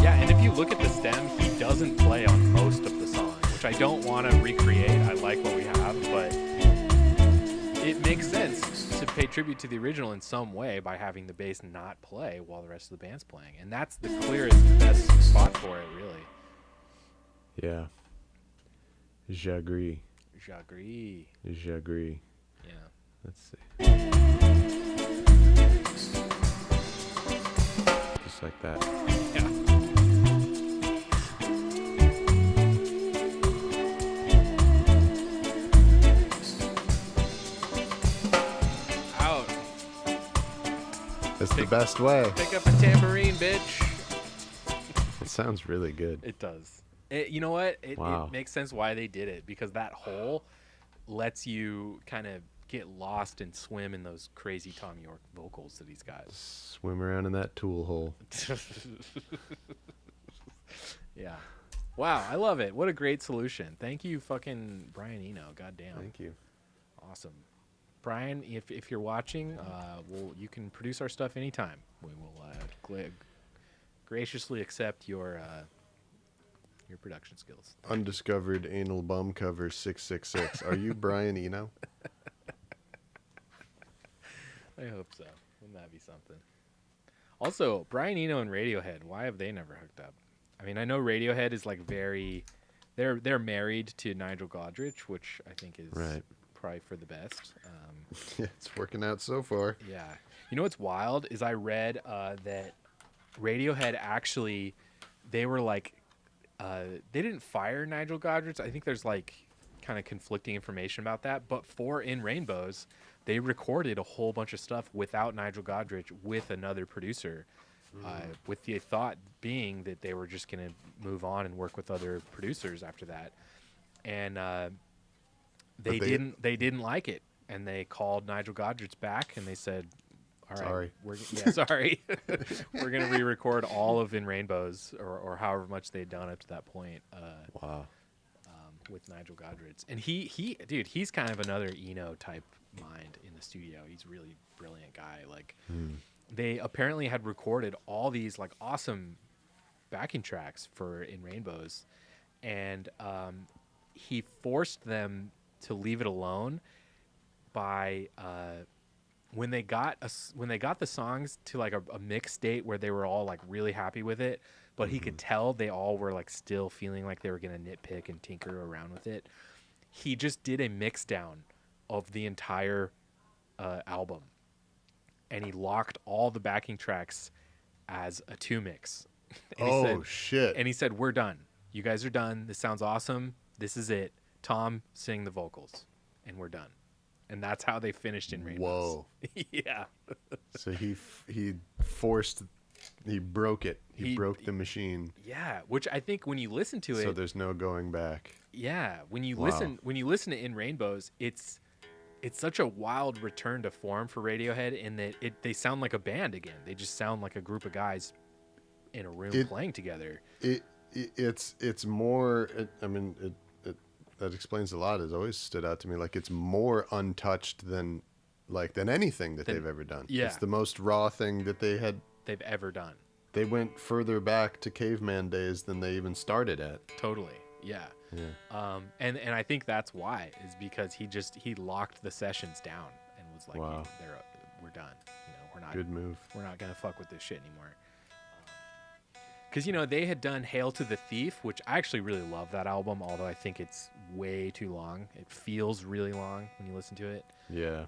Yeah, and if you look at the stem, he doesn't play on most of the song, which I don't want to recreate. I like what we have, but it makes sense to pay tribute to the original in some way by having the bass not play while the rest of the band's playing. And that's the clearest, best spot for it, really. Yeah. J'agree. J'agree. J'agree. Yeah. Let's see. Just like that. Yeah. Out. That's the best way. Pick up a tambourine, bitch. It sounds really good. It does. You know what? It makes sense why they did it, because that hole lets you kind of get lost and swim in those crazy Tom York vocals that he's got. Swim around in that tool hole. Yeah. Wow, I love it. What a great solution. Thank you, fucking Brian Eno. Goddamn. Thank you. Awesome. Brian, if you're watching, you can produce our stuff anytime. We will graciously accept your production skills. Undiscovered anal bum cover 666. Are you Brian Eno? I hope so. Wouldn't that be something? Also, Brian Eno and Radiohead, why have they never hooked up? I mean, I know Radiohead is like they're married to Nigel Godrich, which I think is probably for the best. Yeah, it's working out so far. Yeah. You know what's wild is I read that Radiohead actually, they were like, they didn't fire Nigel Godrich. I think there's like kind of conflicting information about that. But for In Rainbows, they recorded a whole bunch of stuff without Nigel Godrich with another producer, with the thought being that they were just going to move on and work with other producers after that. And they didn't like it, and they called Nigel Godrich back and they said, "All right, sorry, we're gonna re-record all of In Rainbows or however much they'd done up to that point." Wow. With Nigel Godrich, and he's kind of another Eno type mind in the studio. He's a really brilliant guy. Like they apparently had recorded all these like awesome backing tracks for In Rainbows, and he forced them to leave it alone by when they got the songs to like a mix state where they were all like really happy with it, but he could tell they all were like still feeling like they were gonna nitpick and tinker around with it. He just did a mix down of the entire album, and he locked all the backing tracks as a 2 mix. And shit! And he said, "We're done. You guys are done. This sounds awesome. This is it. Tom, sing the vocals, and we're done." and that's how they finished In Rainbows. Whoa. Yeah. So he broke it. He broke the machine. Yeah, which I think when you listen to it, So there's no going back. yeah, when you Wow. listen to In Rainbows, it's such a wild return to form for Radiohead in that they sound like a band again. They just sound like a group of guys in a room playing together. It's more. That explains a lot. It's always stood out to me. Like, it's more untouched than anything that they've ever done. Yeah. It's the most raw thing that they've ever done. They went further back to caveman days than they even started at. Totally. Yeah. Yeah. And I think that's why, is because he locked the sessions down and was like, Wow. we're done. We're not Good move. We're not gonna fuck with this shit anymore. Because they had done Hail to the Thief, which I actually really love that album, although I think it's way too long. It feels really long when you listen to it. Yeah.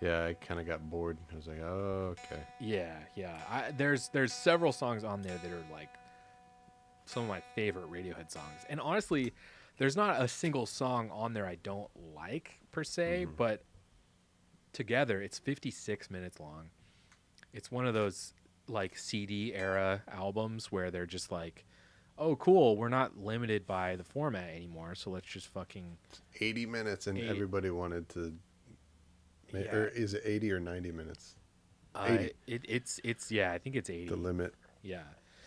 Yeah, I kind of got bored. I was like, oh, okay. Yeah. There's several songs on there that are like some of my favorite Radiohead songs. And honestly, there's not a single song on there I don't like per se, but together it's 56 minutes long. It's one of those like CD era albums where they're just like, oh cool, we're not limited by the format anymore, so let's just fucking 80 minutes, and everybody wanted to. Yeah. Or is it 80 or 90 minutes? 80. It's I think it's 80. The limit. Yeah.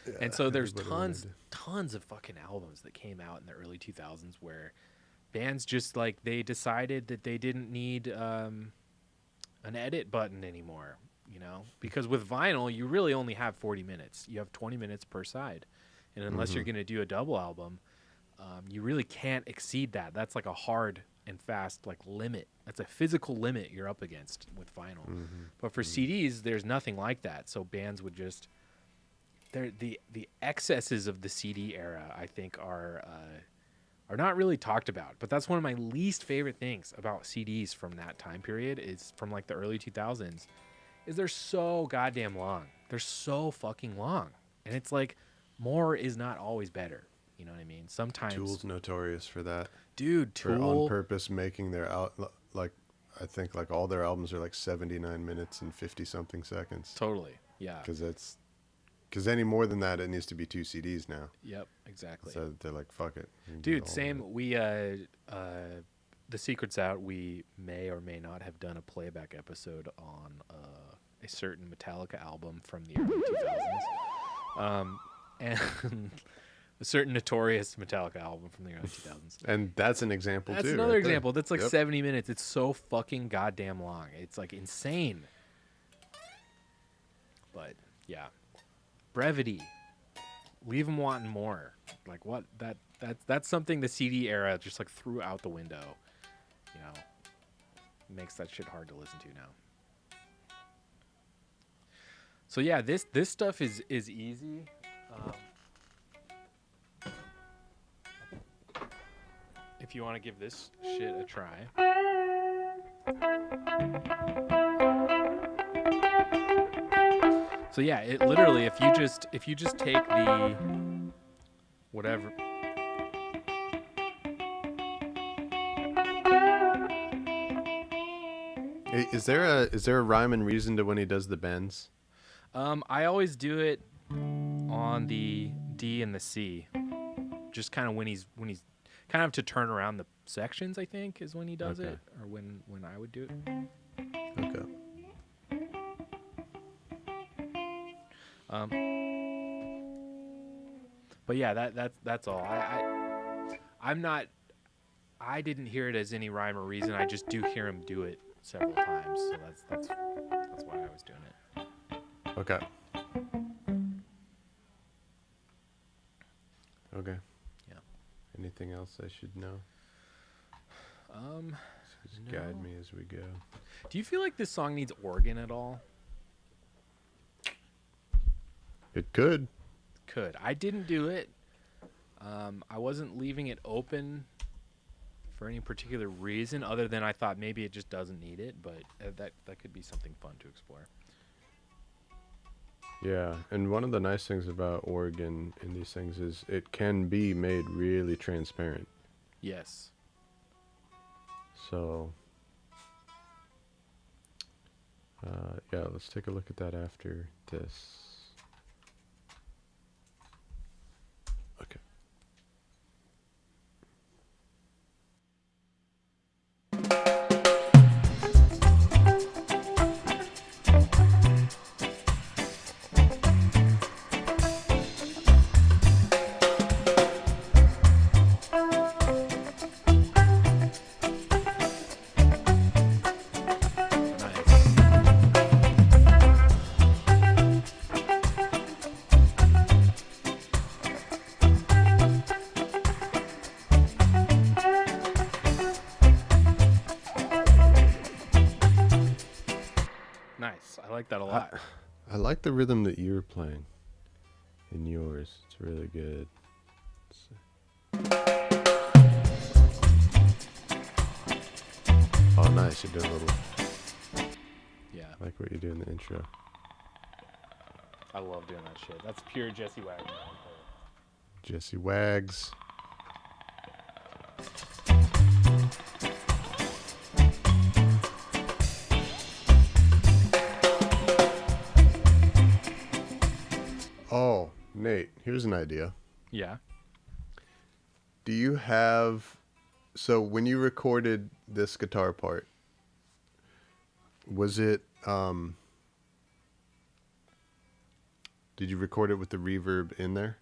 Yeah, And so there's everybody tons of fucking albums that came out in the early 2000s where bands just like they decided that they didn't need an edit button anymore, because with vinyl you really only have 40 minutes. You have 20 minutes per side, and unless you're going to do a double album, you really can't exceed that. That's like a hard and fast like limit. That's a physical limit you're up against with vinyl. But for CDs, there's nothing like that. So bands would just the excesses of the CD era, I think, are not really talked about. But that's one of my least favorite things about CDs from that time period, is from like the early 2000s, is they're so goddamn long. They're so fucking long. And it's like, more is not always better. You know what I mean? Sometimes Tool's notorious for that. Dude, For Tool on purpose making their I think like all their albums are like 79 minutes and 50 something seconds. Totally. Yeah. Because any more than that, it needs to be 2 CDs now. Yep, exactly. So they're like, fuck it. We can do Dude, all same. of it. We the secret's out. We may or may not have done a playback episode on a certain Metallica album from the early 2000s, and a certain notorious Metallica album from the early 2000s. And that's an example That's too. another right example. there. That's like 70 minutes. It's so fucking goddamn long. It's like insane. But yeah, brevity. Leave them wanting more. Like what? That's something the CD era just like threw out the window. Makes that shit hard to listen to now. So yeah, this stuff is easy. If you want to give this shit a try. So yeah, it literally, if you just take the whatever. Is there a rhyme and reason to when he does the bends? I always do it on the D and the C, just kind of when he's kind of to turn around the sections. I think is when he does Okay. it, or when I would do it. Okay. But yeah, that's all. I didn't hear it as any rhyme or reason. I just do hear him do it several times, so that's why I was doing it. Okay. Okay. Yeah. Anything else I should know? Just guide me as we go. Do you feel like this song needs organ at all? It could. Could. I didn't do it. I wasn't leaving it open for any particular reason other than I thought maybe it just doesn't need it, but that could be something fun to explore. Yeah, and one of the nice things about organ in these things is it can be made really transparent. Yes. So Yeah, let's take a look at that after this. Okay. Nice. I like that a lot. I like the rhythm that you're playing in yours. It's really good. Oh, nice. You're doing a little. Yeah. I like what you do in the intro. I love doing that shit. That's pure Jesse Wagner. Jesse Wags. Oh, Nate, here's an idea. Yeah. Do you have... So when you recorded this guitar part, was it... did you record it with the reverb in there?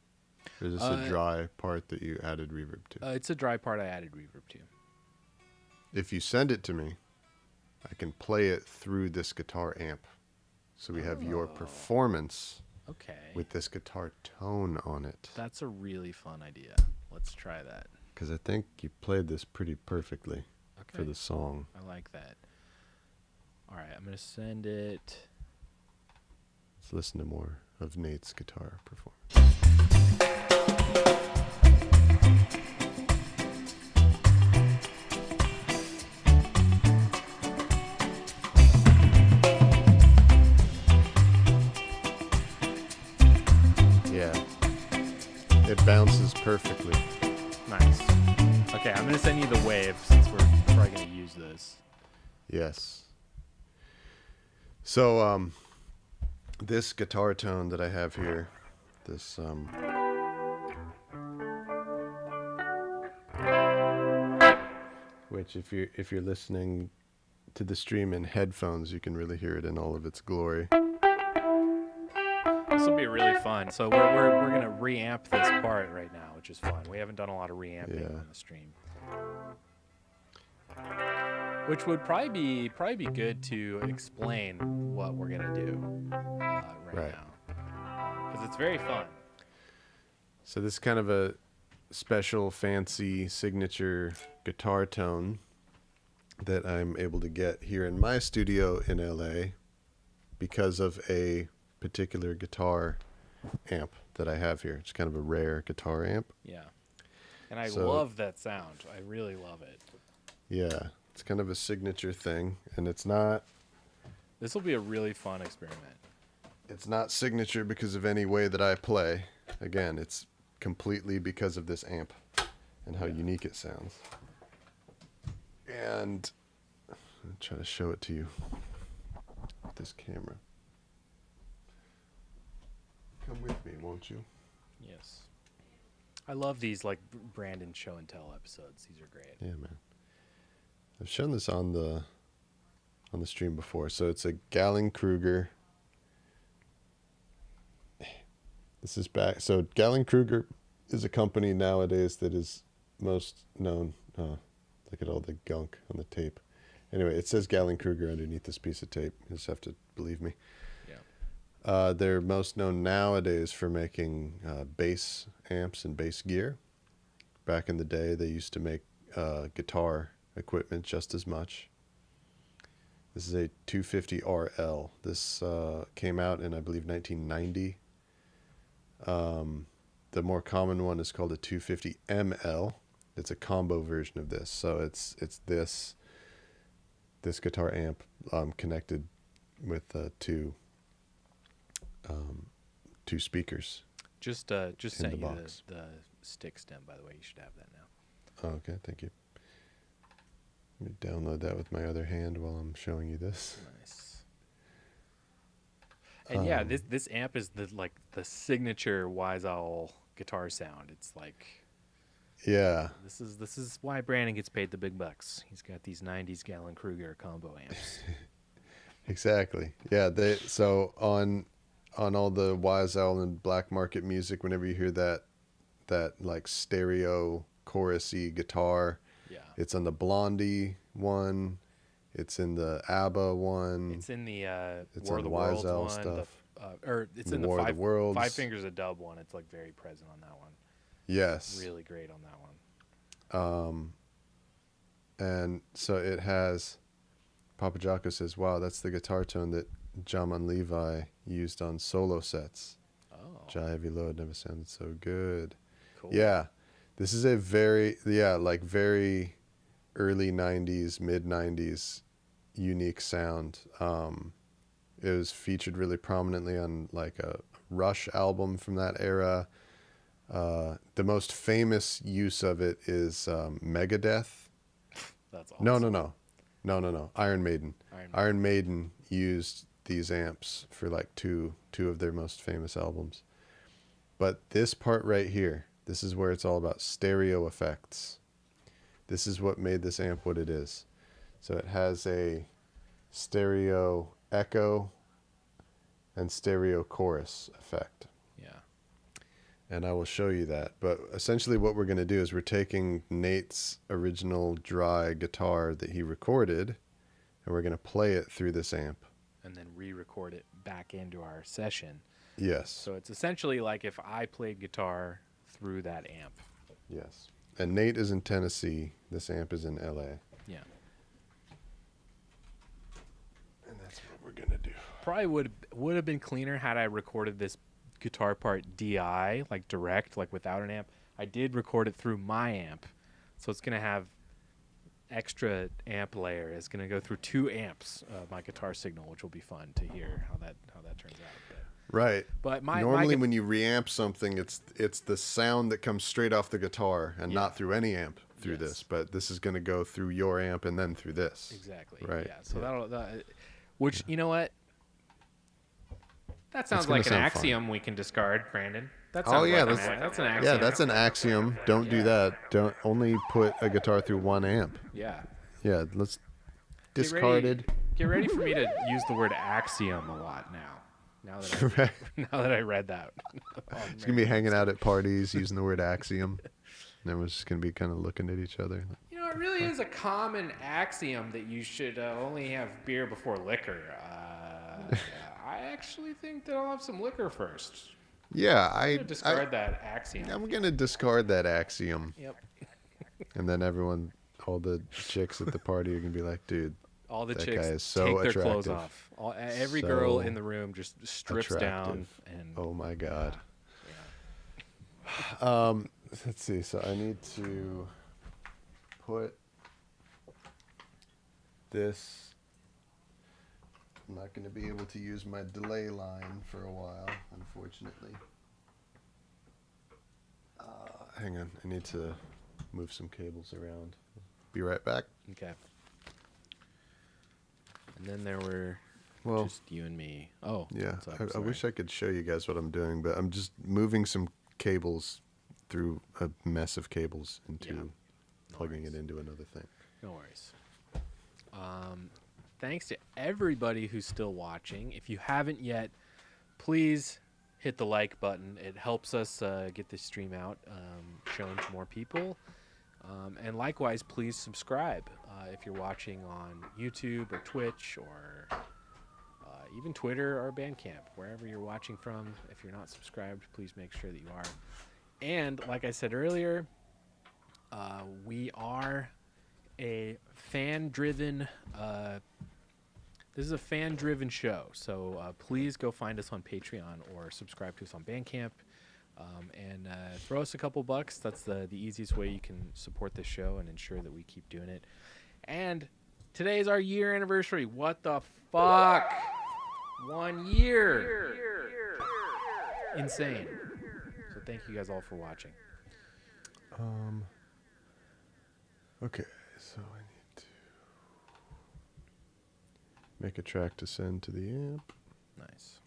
Or is this a dry part that you added reverb to? It's a dry part I added reverb to. If you send it to me, I can play it through this guitar amp. So we have your performance with this guitar tone on it. That's a really fun idea. Let's try that. Because I think you played this pretty perfectly for the song. I like that. All right, I'm going to send it. Let's listen to more of Nate's guitar performance. Yeah, it bounces perfectly. Nice. Okay, I'm going to send you the wave since we're probably going to use this. Yes. So, this guitar tone that I have here, this, which if you're listening to the stream in headphones, you can really hear it in all of its glory. This will be really fun. So we're going to reamp this part right now, which is fun. We haven't done a lot of reamping on the stream. Which would probably be good to explain what we're going to do right now. Because it's very fun. So this is kind of a special, fancy, signature guitar tone that I'm able to get here in my studio in LA because of a particular guitar amp that I have here. It's kind of a rare guitar amp. Yeah. And I love that sound. I really love it. Yeah. It's kind of a signature thing, and it's not... This will be a really fun experiment. It's not signature because of any way that I play. Again, it's completely because of this amp and how unique it sounds. And I'll try to show it to you with this camera. Come with me, won't you? Yes. I love these like Brandon show and tell episodes. These are great. Yeah, man. I've shown this on the stream before. So it's a Gallien-Kruger. This is back. So Gallien-Kruger is a company nowadays that is most known. Look at all the gunk on the tape. Anyway, it says Gallien-Kruger underneath this piece of tape. You just have to believe me. Yeah. They're most known nowadays for making bass amps and bass gear. Back in the day, they used to make guitar equipment just as much. This is a 250 RL. This came out in, I believe, 1990. The more common one is called a 250 ML. It's a combo version of this. So it's this guitar amp connected with two speakers. Just sent you the stick stem, by the way. You should have that now. Oh, okay, thank you. Let me download that with my other hand while I'm showing you this. Nice. And yeah, this amp is the signature Wise Owl guitar sound. It's like, Yeah. this is why Brandon gets paid the big bucks. He's got these 90s Gallon Kruger combo amps. Exactly. Yeah. So on all the Wise Owl and Black Market music, whenever you hear that like stereo chorusy guitar, Yeah. it's on the Blondie one. It's in the ABBA one. It's in the It's War on of the Wise Worlds Owl one. stuff. Or it's The in the War of the Worlds. Five Fingers of Dub one. It's like very present on that one. Yes. Really great on that one. And so it has, Papa Jocko says, wow, that's the guitar tone that Jaman Levi used on solo sets. Oh. Jai Heavy Load never sounded so good. Cool. Yeah. This is a very early 90s, mid 90s unique sound. It was featured really prominently on like a Rush album from that era. The most famous use of it is Megadeth. That's awesome. No. Iron Maiden. Iron Maiden used these amps for like two of their most famous albums. But this part right here, this is where it's all about stereo effects. This is what made this amp what it is. So it has a stereo echo and stereo chorus effect. Yeah. And I will show you that. But essentially what we're going to do is we're taking Nate's original dry guitar that he recorded, and we're going to play it through this amp. And then re-record it back into our session. Yes. So it's essentially like if I played guitar through that amp. Yes. And Nate is in Tennessee. This amp is in LA. Yeah. And that's what we're going to do. Probably would have been cleaner had I recorded this guitar part DI, like direct, like without an amp. I did record it through my amp. So it's going to have extra amp layer. It's going to go through 2 amps, my guitar signal, which will be fun to hear how that turns out. Right. But normally when you reamp something, it's the sound that comes straight off the guitar and not through any amp through this. But this is going to go through your amp and then through this. Exactly. Right. Yeah. So which you know what? That sounds like an axiom we can discard, Brandon. That sounds that's an axiom. Yeah, that's an axiom. Don't do that. Don't only put a guitar through one amp. Yeah. Yeah, let's discarded. Get ready for me to use the word axiom a lot now. Now that I read that. It's going to be hanging out at parties using the word axiom. And everyone's just going to be kind of looking at each other. You know, it really is a common axiom that you should only have beer before liquor. I actually think that I'll have some liquor first. Yeah, I'm going to discard that axiom. I'm going to discard that axiom. Yep. And then all the chicks at the party are going to be like, dude, all the that chicks guy is so take their attractive. clothes off. Every girl in the room just strips down. And oh my God. Yeah. Let's see. So I need to put this. I'm not going to be able to use my delay line for a while, unfortunately. Hang on. I need to move some cables around. Be right back. Okay. And then there were just you and me. Oh, yeah. what's up? I wish I could show you guys what I'm doing, but I'm just moving some cables through a mess of cables into plugging it into another thing. No worries. Thanks to everybody who's still watching. If you haven't yet, please hit the like button. It helps us get this stream out, shown to more people. And likewise, please subscribe if you're watching on YouTube or Twitch or even Twitter or Bandcamp, wherever you're watching from. If you're not subscribed, please make sure that you are. And like I said earlier, we are a fan-driven. This is a fan-driven show, so please go find us on Patreon or subscribe to us on Bandcamp. And throw us a couple bucks. That's the easiest way you can support this show and ensure that we keep doing it. And today is our year anniversary. What the fuck? 1 year. Insane. So thank you guys all for watching. Okay, so I need to make a track to send to the amp. Nice.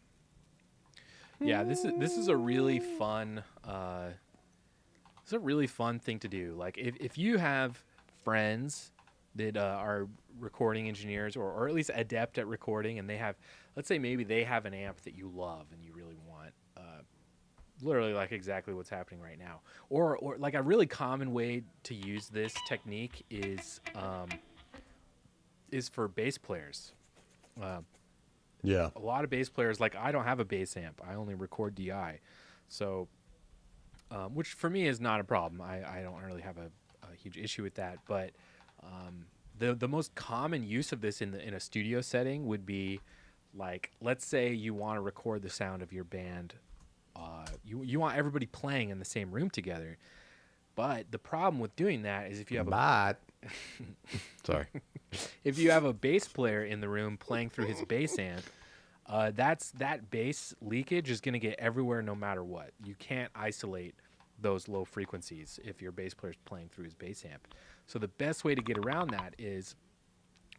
Yeah, this is a really fun it's a really fun thing to do. Like if you have friends that are recording engineers or at least adept at recording, and they have, let's say maybe they have an amp that you love and you really want, literally like exactly what's happening right now, or like a really common way to use this technique is for bass players. Yeah. A lot of bass players, like I don't have a bass amp. I only record DI. So, which for me is not a problem. I don't really have a huge issue with that. But the most common use of this in a studio setting would be, like, let's say you want to record the sound of your band. You want everybody playing in the same room together. But the problem with doing that is if you have Sorry. if you have a bass player in the room playing through his bass amp, that bass leakage is going to get everywhere no matter what. You can't isolate those low frequencies if your bass player is playing through his bass amp. So the best way to get around that is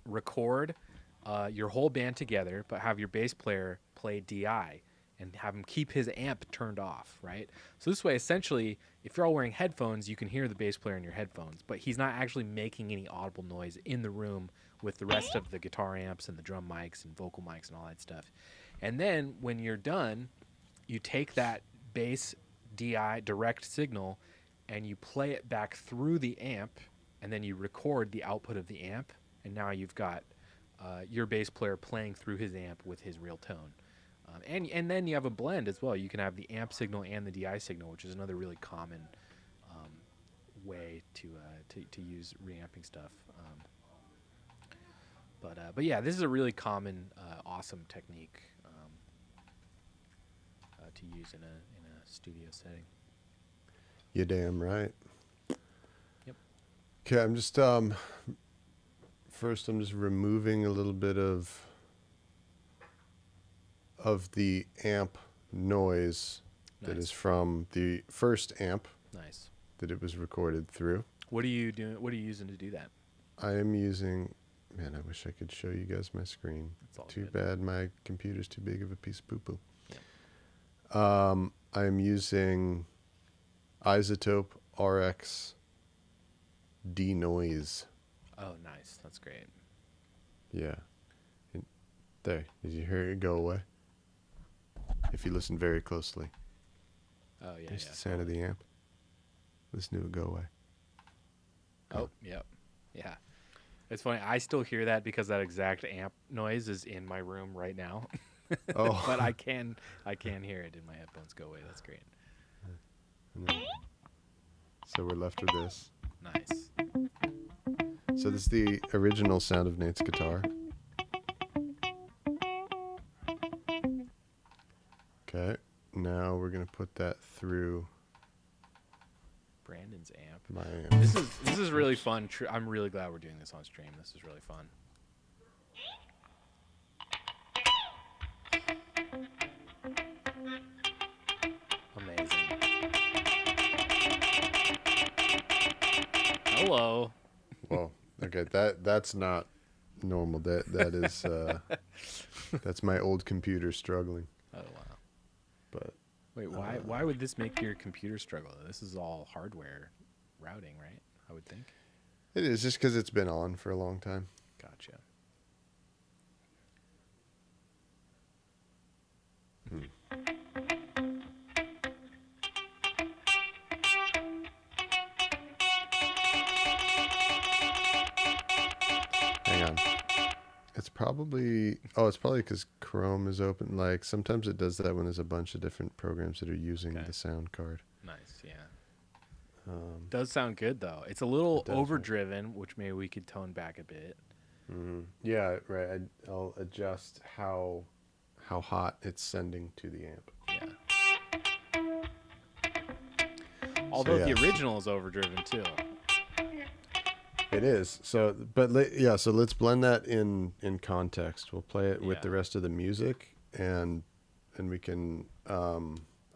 record your whole band together, but have your bass player play DI and have him keep his amp turned off, right? So this way, essentially, if you're all wearing headphones, you can hear the bass player in your headphones, but he's not actually making any audible noise in the room with the rest of the guitar amps and the drum mics and vocal mics and all that stuff. And then when you're done, you take that bass DI direct signal and you play it back through the amp, and then you record the output of the amp, and now you've got your bass player playing through his amp with his real tone. And then you have a blend as well. You can have the amp signal and the DI signal, which is another really common way to use reamping stuff. But yeah, this is a really common, awesome technique to use in a studio setting. You're damn right. Yep. Okay, I'm just first I'm just removing a little bit of the amp noise that is from the first amp Nice. that it was recorded through. What are you doing? What are you using to do that? I am using, man, I wish I could show you guys my screen. It's all Too good. bad my computer's too big of a piece of poo-poo. Yeah. I am using Izotope Rx Denoise. Oh, nice. That's great. Yeah. There. Did you hear it go away? If you listen very closely. Oh, yeah. There's yeah, the sound of the amp. Listen to it go away. Oh, yep. Yeah. It's funny. I still hear that because that exact amp noise is in my room right now. Oh. But I can hear it in my headphones go away. That's great. So we're left with this. Nice. So this is the original sound of Nate's guitar. Okay. Now we're going to put that through Brandon's amp. my amp. This is really fun. I'm really glad we're doing this on stream. This is really fun. Amazing. Hello. Well, okay, that's not normal. That is that's my old computer struggling. Oh wow. But Wait, why would this make your computer struggle? This is all hardware routing, right? I would think. it is just because it's been on for a long time. Gotcha. Hang on. It's probably because Chrome is open. Like sometimes it does that when there's a bunch of different programs that are using Okay. the sound card. Nice, yeah. Does sound good though. It's a little overdriven, which maybe we could tone back a bit. Yeah, right. I'll adjust how hot it's sending to the amp. Yeah. Although yeah. the original is overdriven too. It is. So, so let's blend that in context. We'll play it with Yeah. the rest of the music, and we can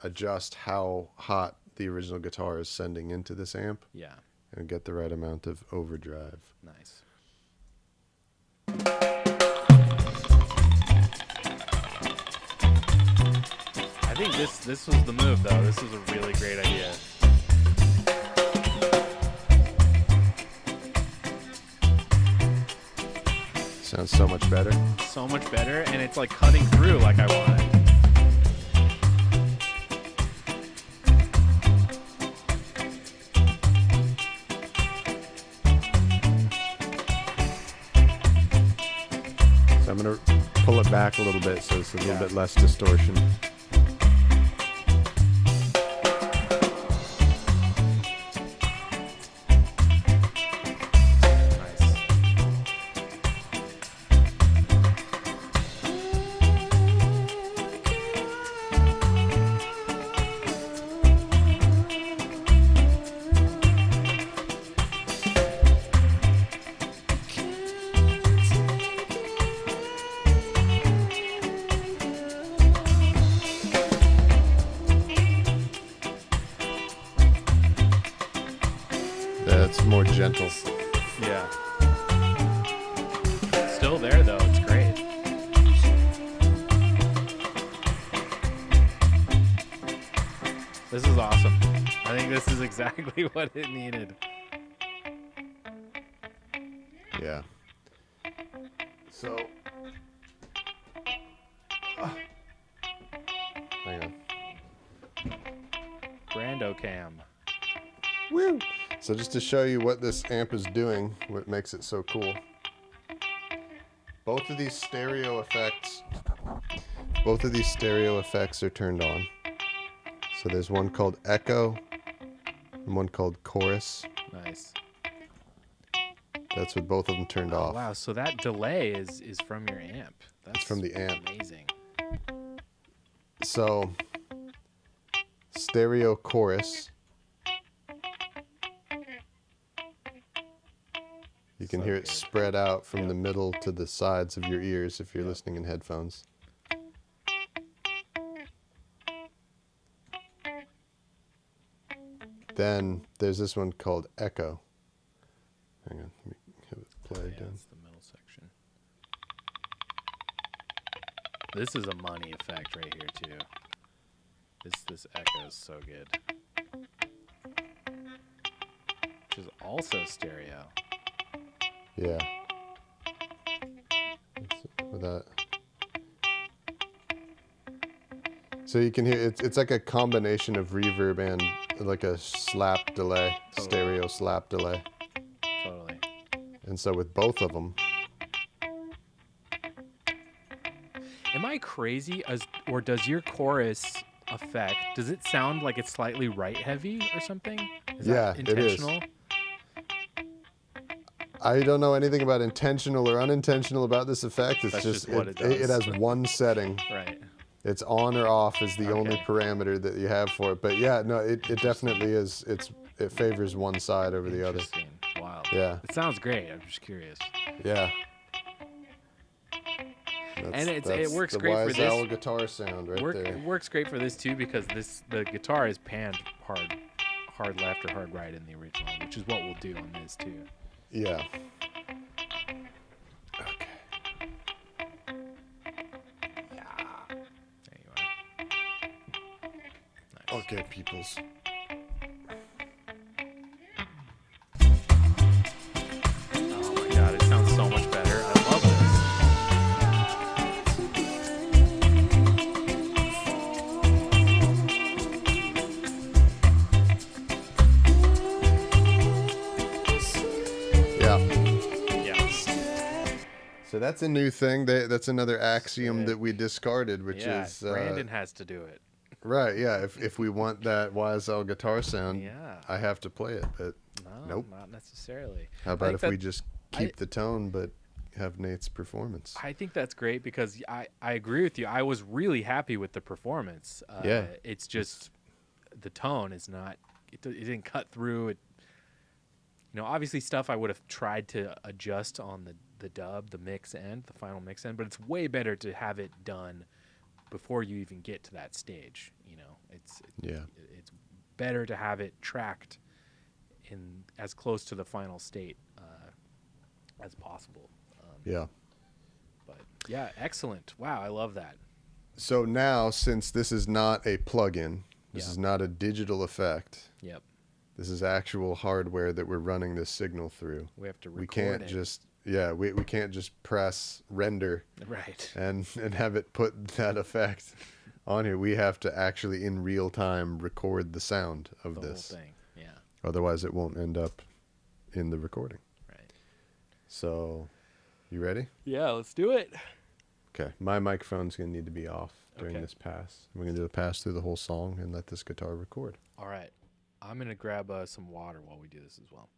adjust how hot the original guitar is sending into this amp, Yeah. and get the right amount of overdrive. Nice. I think this was the move, though. This was a really great idea. Sounds so much better. So much better, and it's like cutting through like I wanted. So I'm going to pull it back a little bit so it's a little bit less distortion. That's more gentle. Yeah. Still there, though. It's great. This is awesome. I think this is exactly what it needed. Yeah. So. Hang on. Brando cam. Woo! So just to show you what this amp is doing, what makes it so cool. Both of these stereo effects are turned on. So there's one called Echo and one called Chorus. Nice. That's with both of them turned off. Wow, so that delay is from your amp. That's from the amp. Amazing. So stereo chorus. You can hear it spread out from the middle to the sides of your ears if you're listening in headphones. Then there's this one called Echo. Hang on, let me have it played down. That's the middle section. This is a money effect right here too. This echo is so good. Which is also stereo. Yeah. With that. So you can hear it's like a combination of reverb and like a slap delay, stereo slap delay. Totally. And so with both of them. Am I crazy, or does your chorus effect, does it sound like it's slightly right heavy or something? Is that intentional? It is. I don't know anything about intentional or unintentional about this effect. It's That's just what it does. it has one setting. Right. It's on or off is the only parameter that you have for it. But yeah, no, it definitely is. It favors one side over the other. Interesting. Wow. Yeah. It sounds great. I'm just curious. Yeah. And it works great for the this. Wise Owl guitar sound right there. It works great for this too because the guitar is panned hard left or hard right in the original, which is what we'll do on this too. Yeah. Okay. There you are. Nice. Okay, peoples. Oh my god, it sounds so much better. I love this. So that's a new thing. That's another axiom that we discarded, which is Brandon has to do it. Right. Yeah. If we want that YSL guitar sound, I have to play it. But nope, not necessarily. How about if we just keep the tone, but have Nate's performance? I think that's great because I agree with you. I was really happy with the performance. Yeah. It's just the tone is not. It didn't cut through. It. Obviously stuff I would have tried to adjust on the dub, the mix end, the final mix end, but it's way better to have it done before you even get to that stage. It's better to have it tracked in as close to the final state as possible. Yeah. But yeah, excellent. Wow, I love that. So now, since this is not a plugin, this is not a digital effect. Yep. This is actual hardware that we're running this signal through. We have to record We can't just we can't just press render right and have it put that effect on here. We have to actually in real time record the sound of the this. whole thing. Yeah. Otherwise, it won't end up in the recording. Right. So, you ready? Yeah, let's do it. Okay, my microphone's gonna need to be off during this pass. We're gonna do a pass through the whole song and let this guitar record. All right. I'm going to grab some water while we do this as well.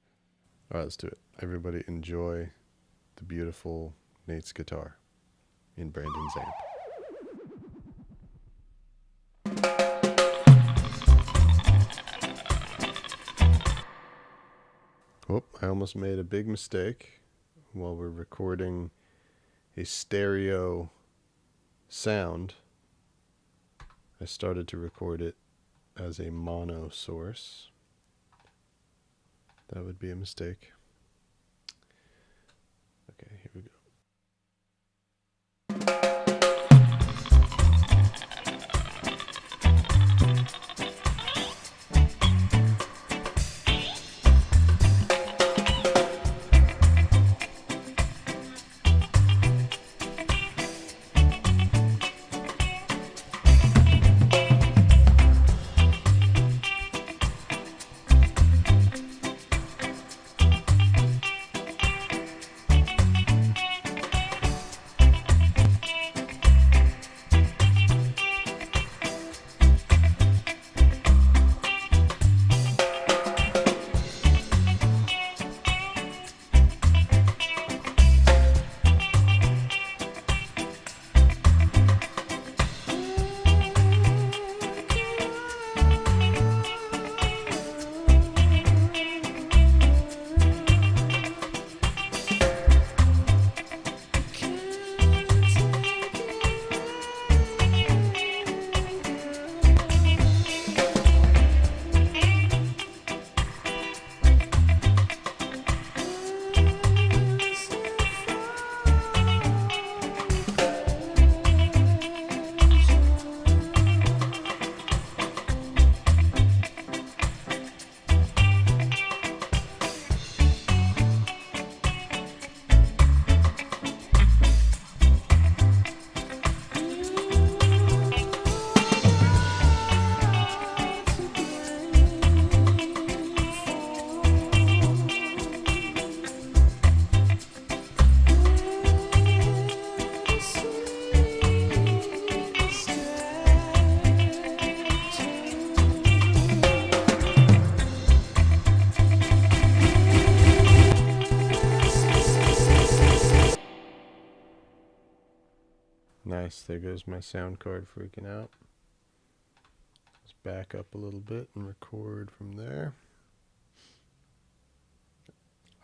All right, let's do it. Everybody enjoy the beautiful Nate's guitar in Brandon's amp. Whoop, I almost made a big mistake while we're recording a stereo sound. I started to record it as a mono source. That would be a mistake. Okay, here we go. Nice, there goes my sound card freaking out. Let's back up a little bit and record from there.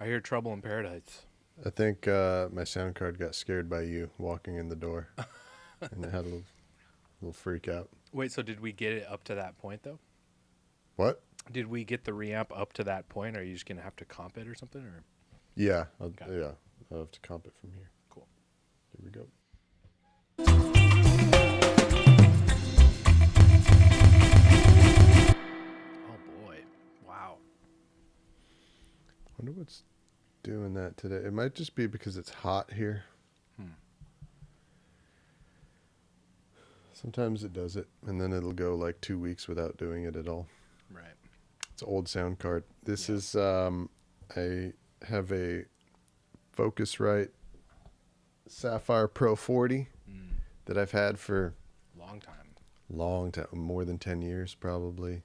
I hear Trouble in Paradise. I think my sound card got scared by you walking in the door. And it had a little freak out. Wait, so did we get it up to that point, though? What? Did we get the reamp up to that point? Or are you just going to have to comp it or something? Or Yeah, I'll have to comp it from here. Cool. Here we go. Oh, boy. Wow. I wonder what's doing that today. It might just be because it's hot here. Sometimes it does it, and then it'll go like 2 weeks without doing it at all. Right. It's an old sound card. This is, I have a Focusrite Sapphire Pro 40 that I've had for long time, more than 10 years probably.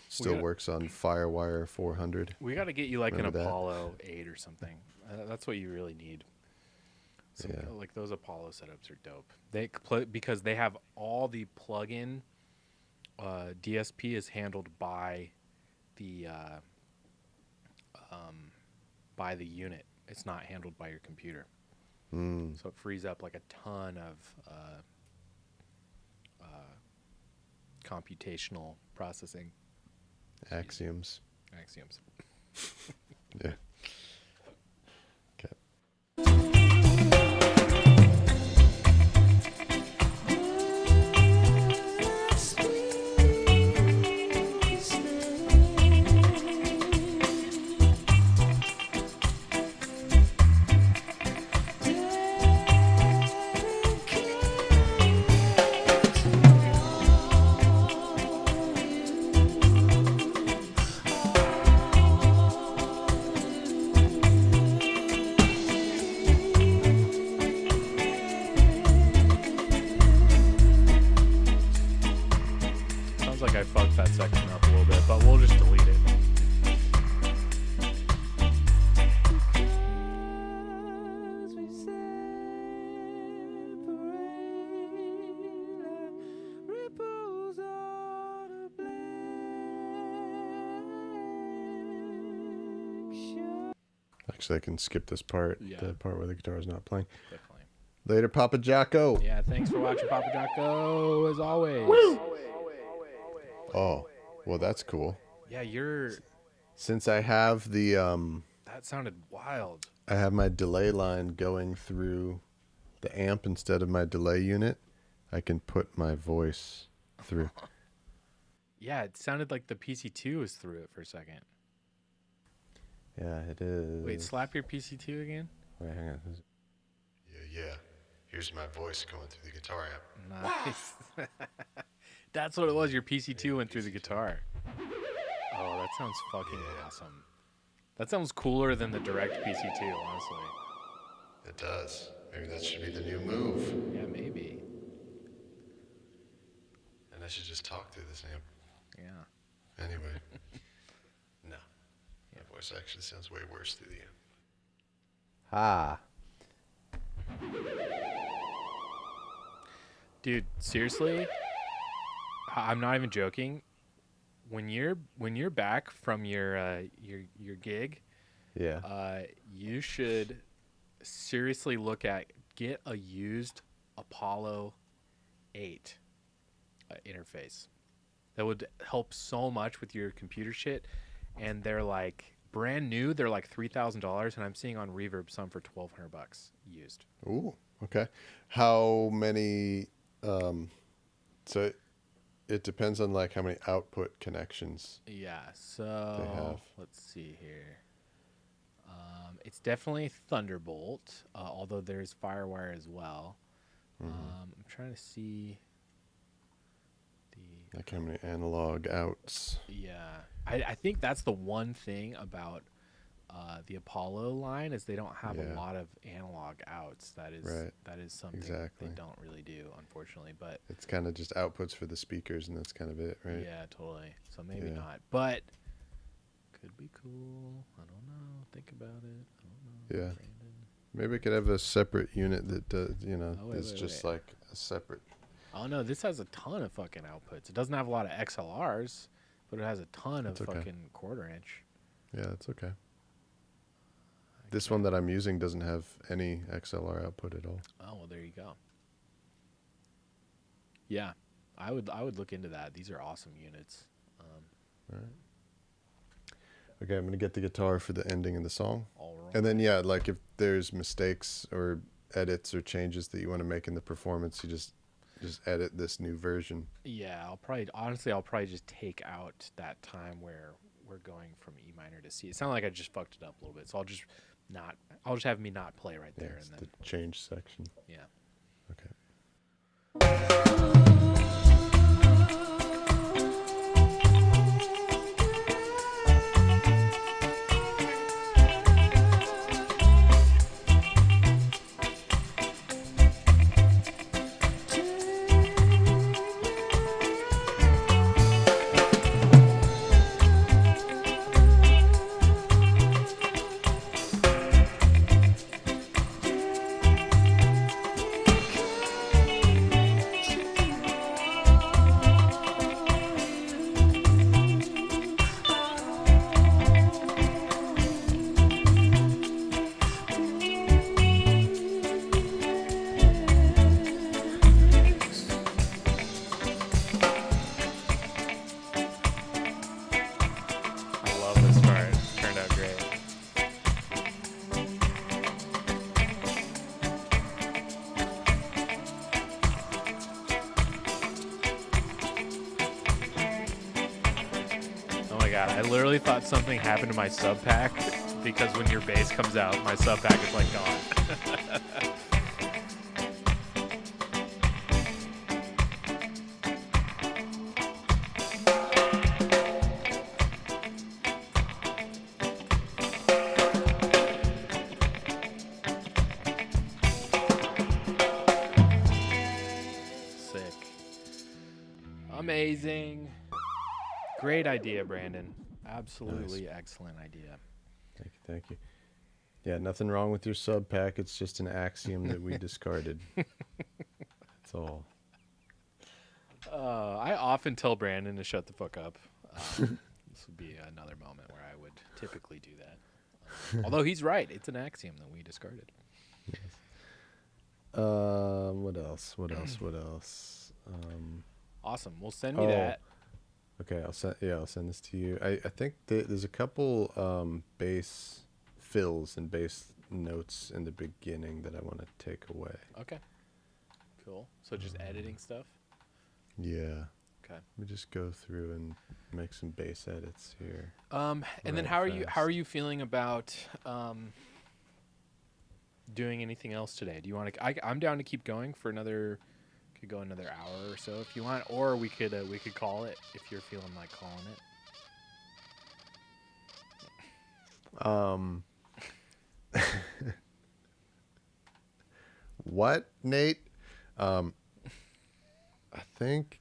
Still works on Firewire 400. We got to get you like Remember an that? Apollo 8 or something. That's what you really need. Yeah. Like those Apollo setups are dope. Because they have all the plug-in DSP is handled by the unit. It's not handled by your computer. So it frees up like a ton of computational processing. Axioms. Yeah. Okay. Actually, I can skip this part. Yeah. The part where the guitar is not playing. Definitely. Later, Papa Jocko. Yeah, thanks for watching Papa Jocko, as always. Oh, well, that's cool. Yeah, you're... Since I have the That sounded wild. I have my delay line going through the amp instead of my delay unit, I can put my voice through. Yeah, it sounded like the PC2 was through it for a second. Yeah, it is. Wait, slap your PC2 again? Wait, hang on. Yeah. Here's my voice going through the guitar amp. Nice. That's what it was. Your PC2 went through the guitar. Oh, that sounds fucking awesome. That sounds cooler than the direct PC2, honestly. It does. Maybe that should be the new move. Yeah, maybe. And I should just talk through this amp. Yeah. Anyway. No. My voice actually sounds way worse through the amp. Ah. Dude, seriously? I'm not even joking. When you're back from your gig, Yeah. You should seriously look at get a used Apollo 8 interface. That would help so much with your computer shit. And they're like brand new. They're like $3,000, and I'm seeing on Reverb some for $1,200 used. Ooh. Okay. How many? So it depends on like how many output connections. Yeah. They So have. let's see here. It's definitely Thunderbolt, although there's FireWire as well. I'm trying to see the. Like how many analog outs? Yeah, I think that's the one thing about the Apollo line is they don't have a Yeah. lot of analog outs. That is Right. that is something Exactly. they don't really do, unfortunately. But It's kind of just outputs for the speakers, and that's kind of it, right? yeah, totally. So maybe Yeah. not, but could be cool. I don't know. Think about it. I don't know. Yeah. Brandon. Maybe I could have a separate unit that does, Oh, wait, is wait, just wait. like a separate. Oh no, this has a ton of fucking outputs. It doesn't have a lot of XLRs, but it has a ton of That's okay. fucking quarter-inch. Yeah, that's okay. This one that I'm using doesn't have any XLR output at all. Oh well, there you go. Yeah, I would look into that. These are awesome units. All right. Okay, I'm gonna get the guitar for the ending of the song, All right. and then yeah, like if there's mistakes or edits or changes that you want to make in the performance, you just edit this new version. Yeah, I'll probably just take out that time where we're going from E minor to C. It sounded like I just fucked it up a little bit, so I'll just have me not play right Yeah, there, it's and the then change section. yeah. Okay. I love this part. Turned out great. Oh my god, I literally thought something happened to my sub pack because when your bass comes out, my sub pack is like gone. Sick. Amazing. Great idea, Brandon. Absolutely excellent idea. Thank you. Yeah, nothing wrong with your sub pack. It's just an axiom that we discarded. That's all. I often tell Brandon to shut the fuck up. This would be another moment where I would typically do that. Although he's right. It's an axiom that we discarded. What else? Awesome. Well, send me that. Okay, I'll send this to you. I think there's a couple bass fills and bass notes in the beginning that I want to take away. Okay. Cool. So just editing stuff? Yeah. Okay. Let me just go through and make some bass edits here. And then how are you feeling about doing anything else today? Do you want to I'm down to keep going for another another hour or so if you want, or we could call it if you're feeling like calling it. What, Nate? I think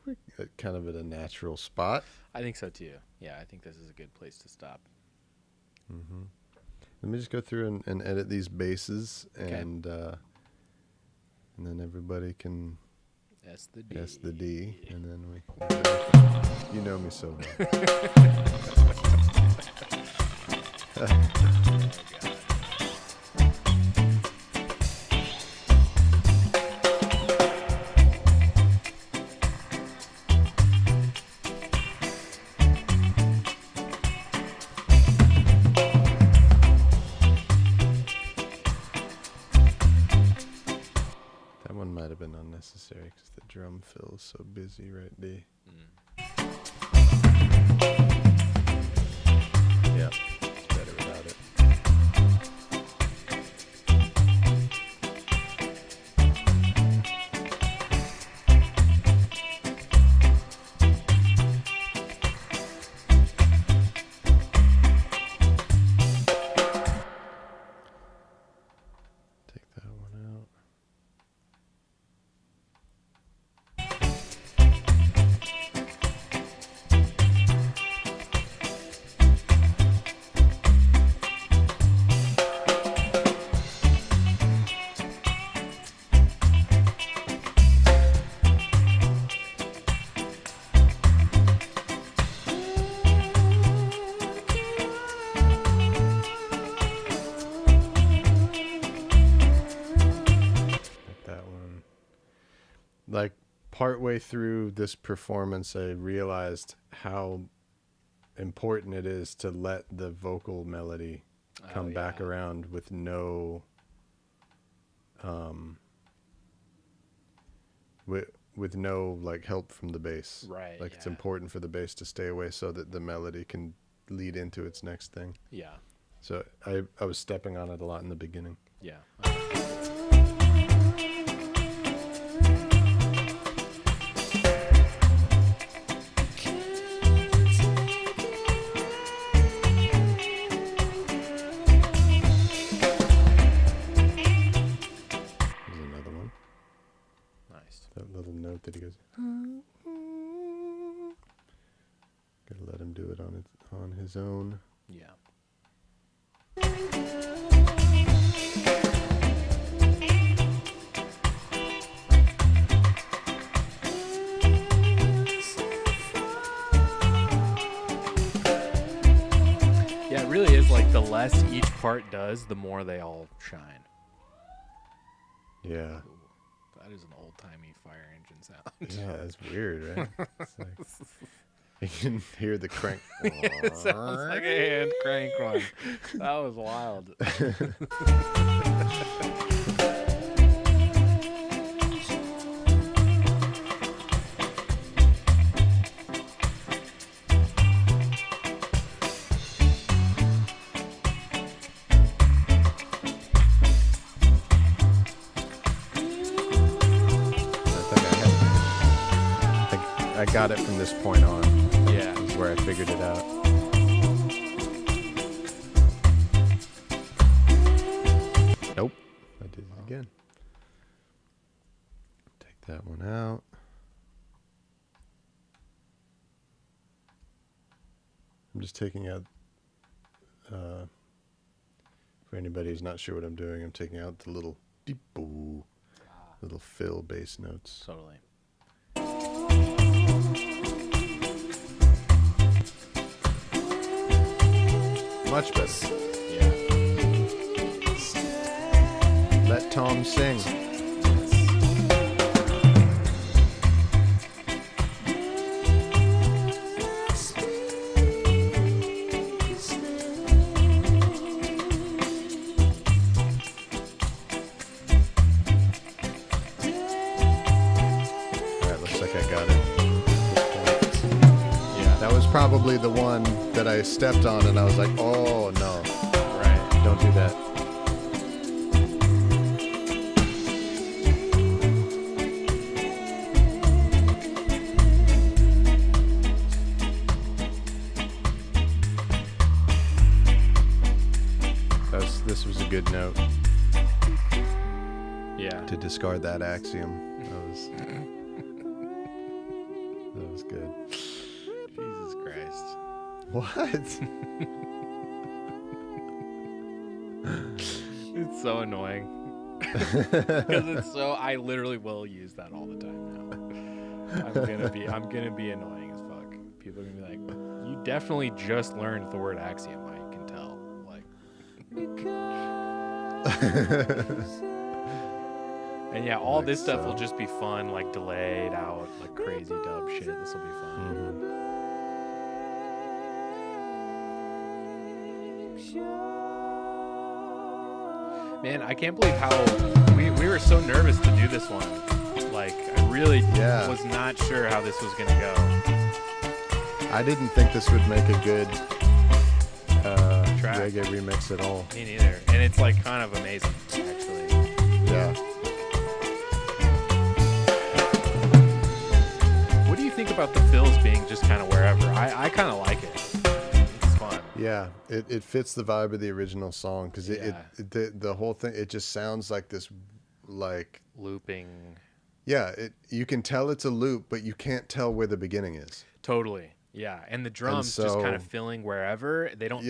we're kind of at a natural spot. I think so too. Yeah, I think this is a good place to stop. Mm-hmm. Let me just go through and edit these basses, okay. and then everybody can S the D. S the D, and then we. You know me so well. Oh, God. That one might have been unnecessary because the drum fill is so busy right there. Yeah, it's better without it. Take that one out. Like partway through this performance, I realized how important it is to let the vocal melody come back around with no, with no like help from the bass. Right. Like it's important for the bass to stay away so that the melody can lead into its next thing. Yeah. So I was stepping on it a lot in the beginning. Yeah. That little note that he goes. Gotta let him do it on his own. Yeah. Yeah, it really is like the less each part does, the more they all shine. Yeah. Ooh, that is an old-timey fire engine sound. Yeah, it's weird, right? It's like, you can hear the crank. It sounds like a hand crank one. That was wild. I got it from this point on. Yeah. This is where I figured it out. Nope. I did it again. Take that one out. I'm just taking out, for anybody who's not sure what I'm doing, I'm taking out the little deep-boo, little fill bass notes. Totally. Much better. Yeah. Let Tom sing. Probably the one that I stepped on and I was like, oh no. Right. Don't do that. This was a good note. Yeah. To discard that axiom. That was good. Jesus Christ. What? It's so annoying. Because it's so, I literally will use that all the time now. I'm gonna be annoying as fuck. People are gonna be like, you definitely just learned the word axiom, I can tell. Like and yeah, all this stuff will just be fun, like delayed out, like crazy dub shit. This will be fun. Mm-hmm. Man, I can't believe how we were so nervous to do this one. Like, I really was not sure how this was going to go. I didn't think this would make a good reggae remix at all. Me neither. And it's, like, kind of amazing, actually. Yeah. What do you think about the fills being just kind of wherever? I kind of like it. Yeah, it fits the vibe of the original song because the whole thing, it just sounds like this, like looping. Yeah, you can tell it's a loop, but you can't tell where the beginning is. Totally. Yeah, and the drums just kind of filling wherever. They don't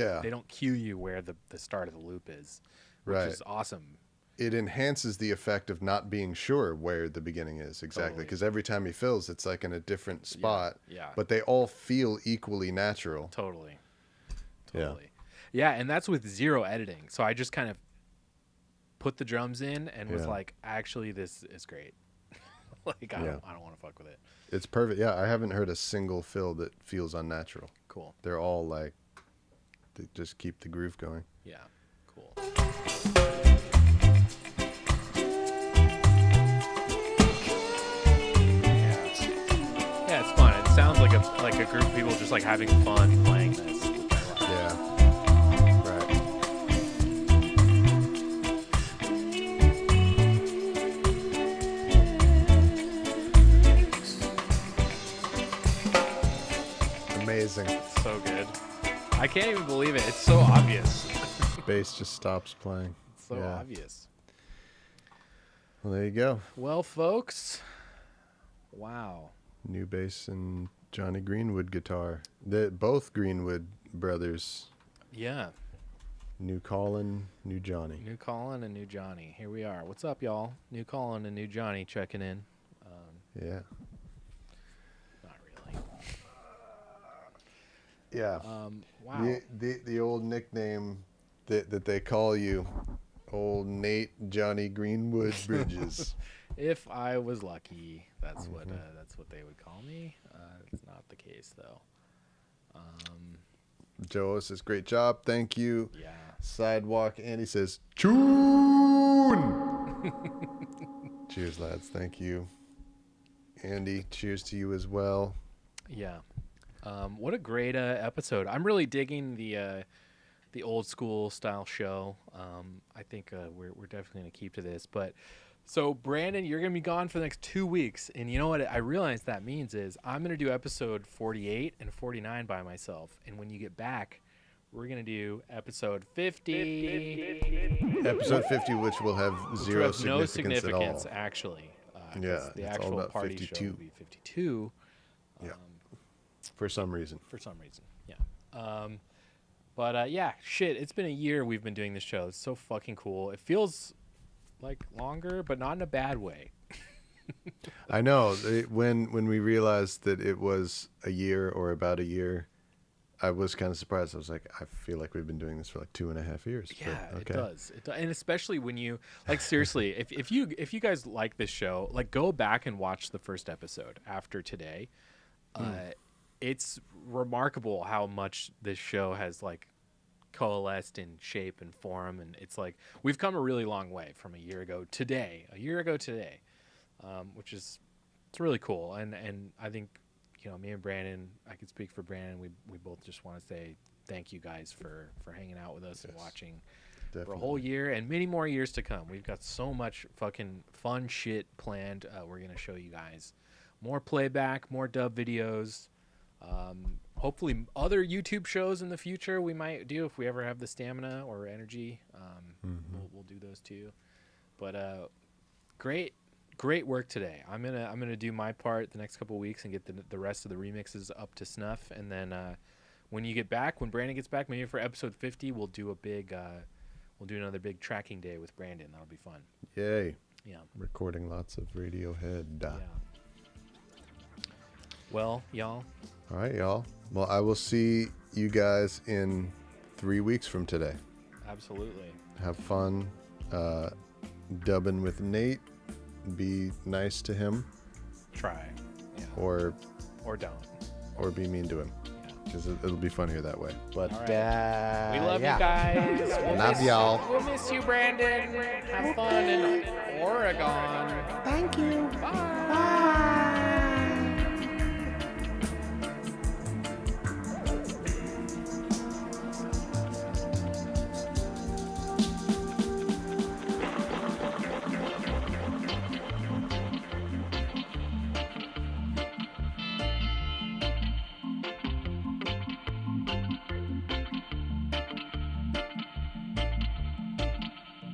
cue you where the start of the loop is, which is awesome. It enhances the effect of not being sure where the beginning is exactly because every time he fills, it's like in a different spot. Yeah. But they all feel equally natural. Totally. Yeah, and that's with zero editing. So I just kind of put the drums in and was like, actually, this is great. Like, I don't want to fuck with it. It's perfect. Yeah, I haven't heard a single fill that feels unnatural. Cool. They're all like, they just keep the groove going. Yeah, cool. Yeah, it's fun. It sounds like a group of people just like having fun playing this. Yeah. Right. Amazing. It's so good. I can't even believe it. It's so obvious. Bass just stops playing. It's so obvious. Well, there you go. Well, folks. Wow. New bass and Johnny Greenwood guitar. Both Greenwood brothers. Yeah. New Colin, new Johnny. New Colin and new Johnny. Here we are. What's up, y'all? New Colin and new Johnny checking in. Yeah. Not really. Yeah. Wow. The old nickname that they call you, old Nate Johnny Greenwood Bridges. If I was lucky, that's what they would call me. It's not the case though. Joe says, great job, thank you. Yeah. Sidewalk Andy says, Choon! Cheers, lads, thank you. Andy, cheers to you as well. Yeah. What a great episode. I'm really digging the old school style show. I think we're definitely going to keep to this. But so, Brandon, you're going to be gone for the next 2 weeks. And you know what I realize that means is I'm going to do episode 48 and 49 by myself. And when you get back, we're going to do episode 50. Episode 50, which will have zero no significance at all. Actually. Yeah, the it's actual all about party 52. show will be 52. Yeah. For some reason. Yeah. But yeah, shit, it's been a year we've been doing this show. It's so fucking cool. It feels like longer, but not in a bad way. I know. When we realized that it was a year or about a year, I was kind of surprised. I was like, I feel like we've been doing this for like 2.5 years. Yeah, but, okay. it does. And especially when you like seriously, if you guys like this show, like go back and watch the first episode after today. It's remarkable how much this show has like coalesced in shape and form, and it's like we've come a really long way from a year ago today, which is it's really cool. And I think, you know, me and Brandon, I could speak for Brandon, we both just want to say thank you guys for hanging out with us and watching for a whole year and many more years to come. We've got so much fucking fun shit planned. We're gonna show you guys more playback, more dub videos, hopefully other YouTube shows in the future we might do if we ever have the stamina or energy. We'll do those too. But great work today. I'm gonna do my part the next couple of weeks and get the rest of the remixes up to snuff, and then when Brandon gets back, maybe for episode 50, we'll do another big tracking day with Brandon. That'll be fun. Yay. Yeah. Recording lots of Radiohead. Yeah. Well, y'all. All right, y'all. Well, I will see you guys in 3 weeks from today. Absolutely. Have fun dubbing with Nate. Be nice to him. Try. Yeah. Or don't. Or be mean to him. Because it'll be funnier that way. But right. We love you guys. Love y'all. We'll miss you, Brandon. Have fun in Oregon. Thank you. Bye.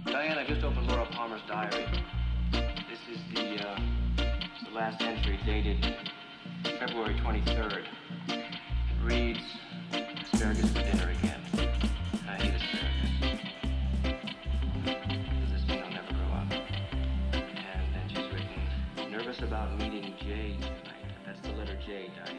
Diane, I just opened Laura Palmer's diary. This is the last entry dated February 23rd. It reads, asparagus for dinner again. I hate asparagus. Does this mean I'll never grow up? And then she's written, nervous about meeting Jade tonight. That's the letter J, Diane.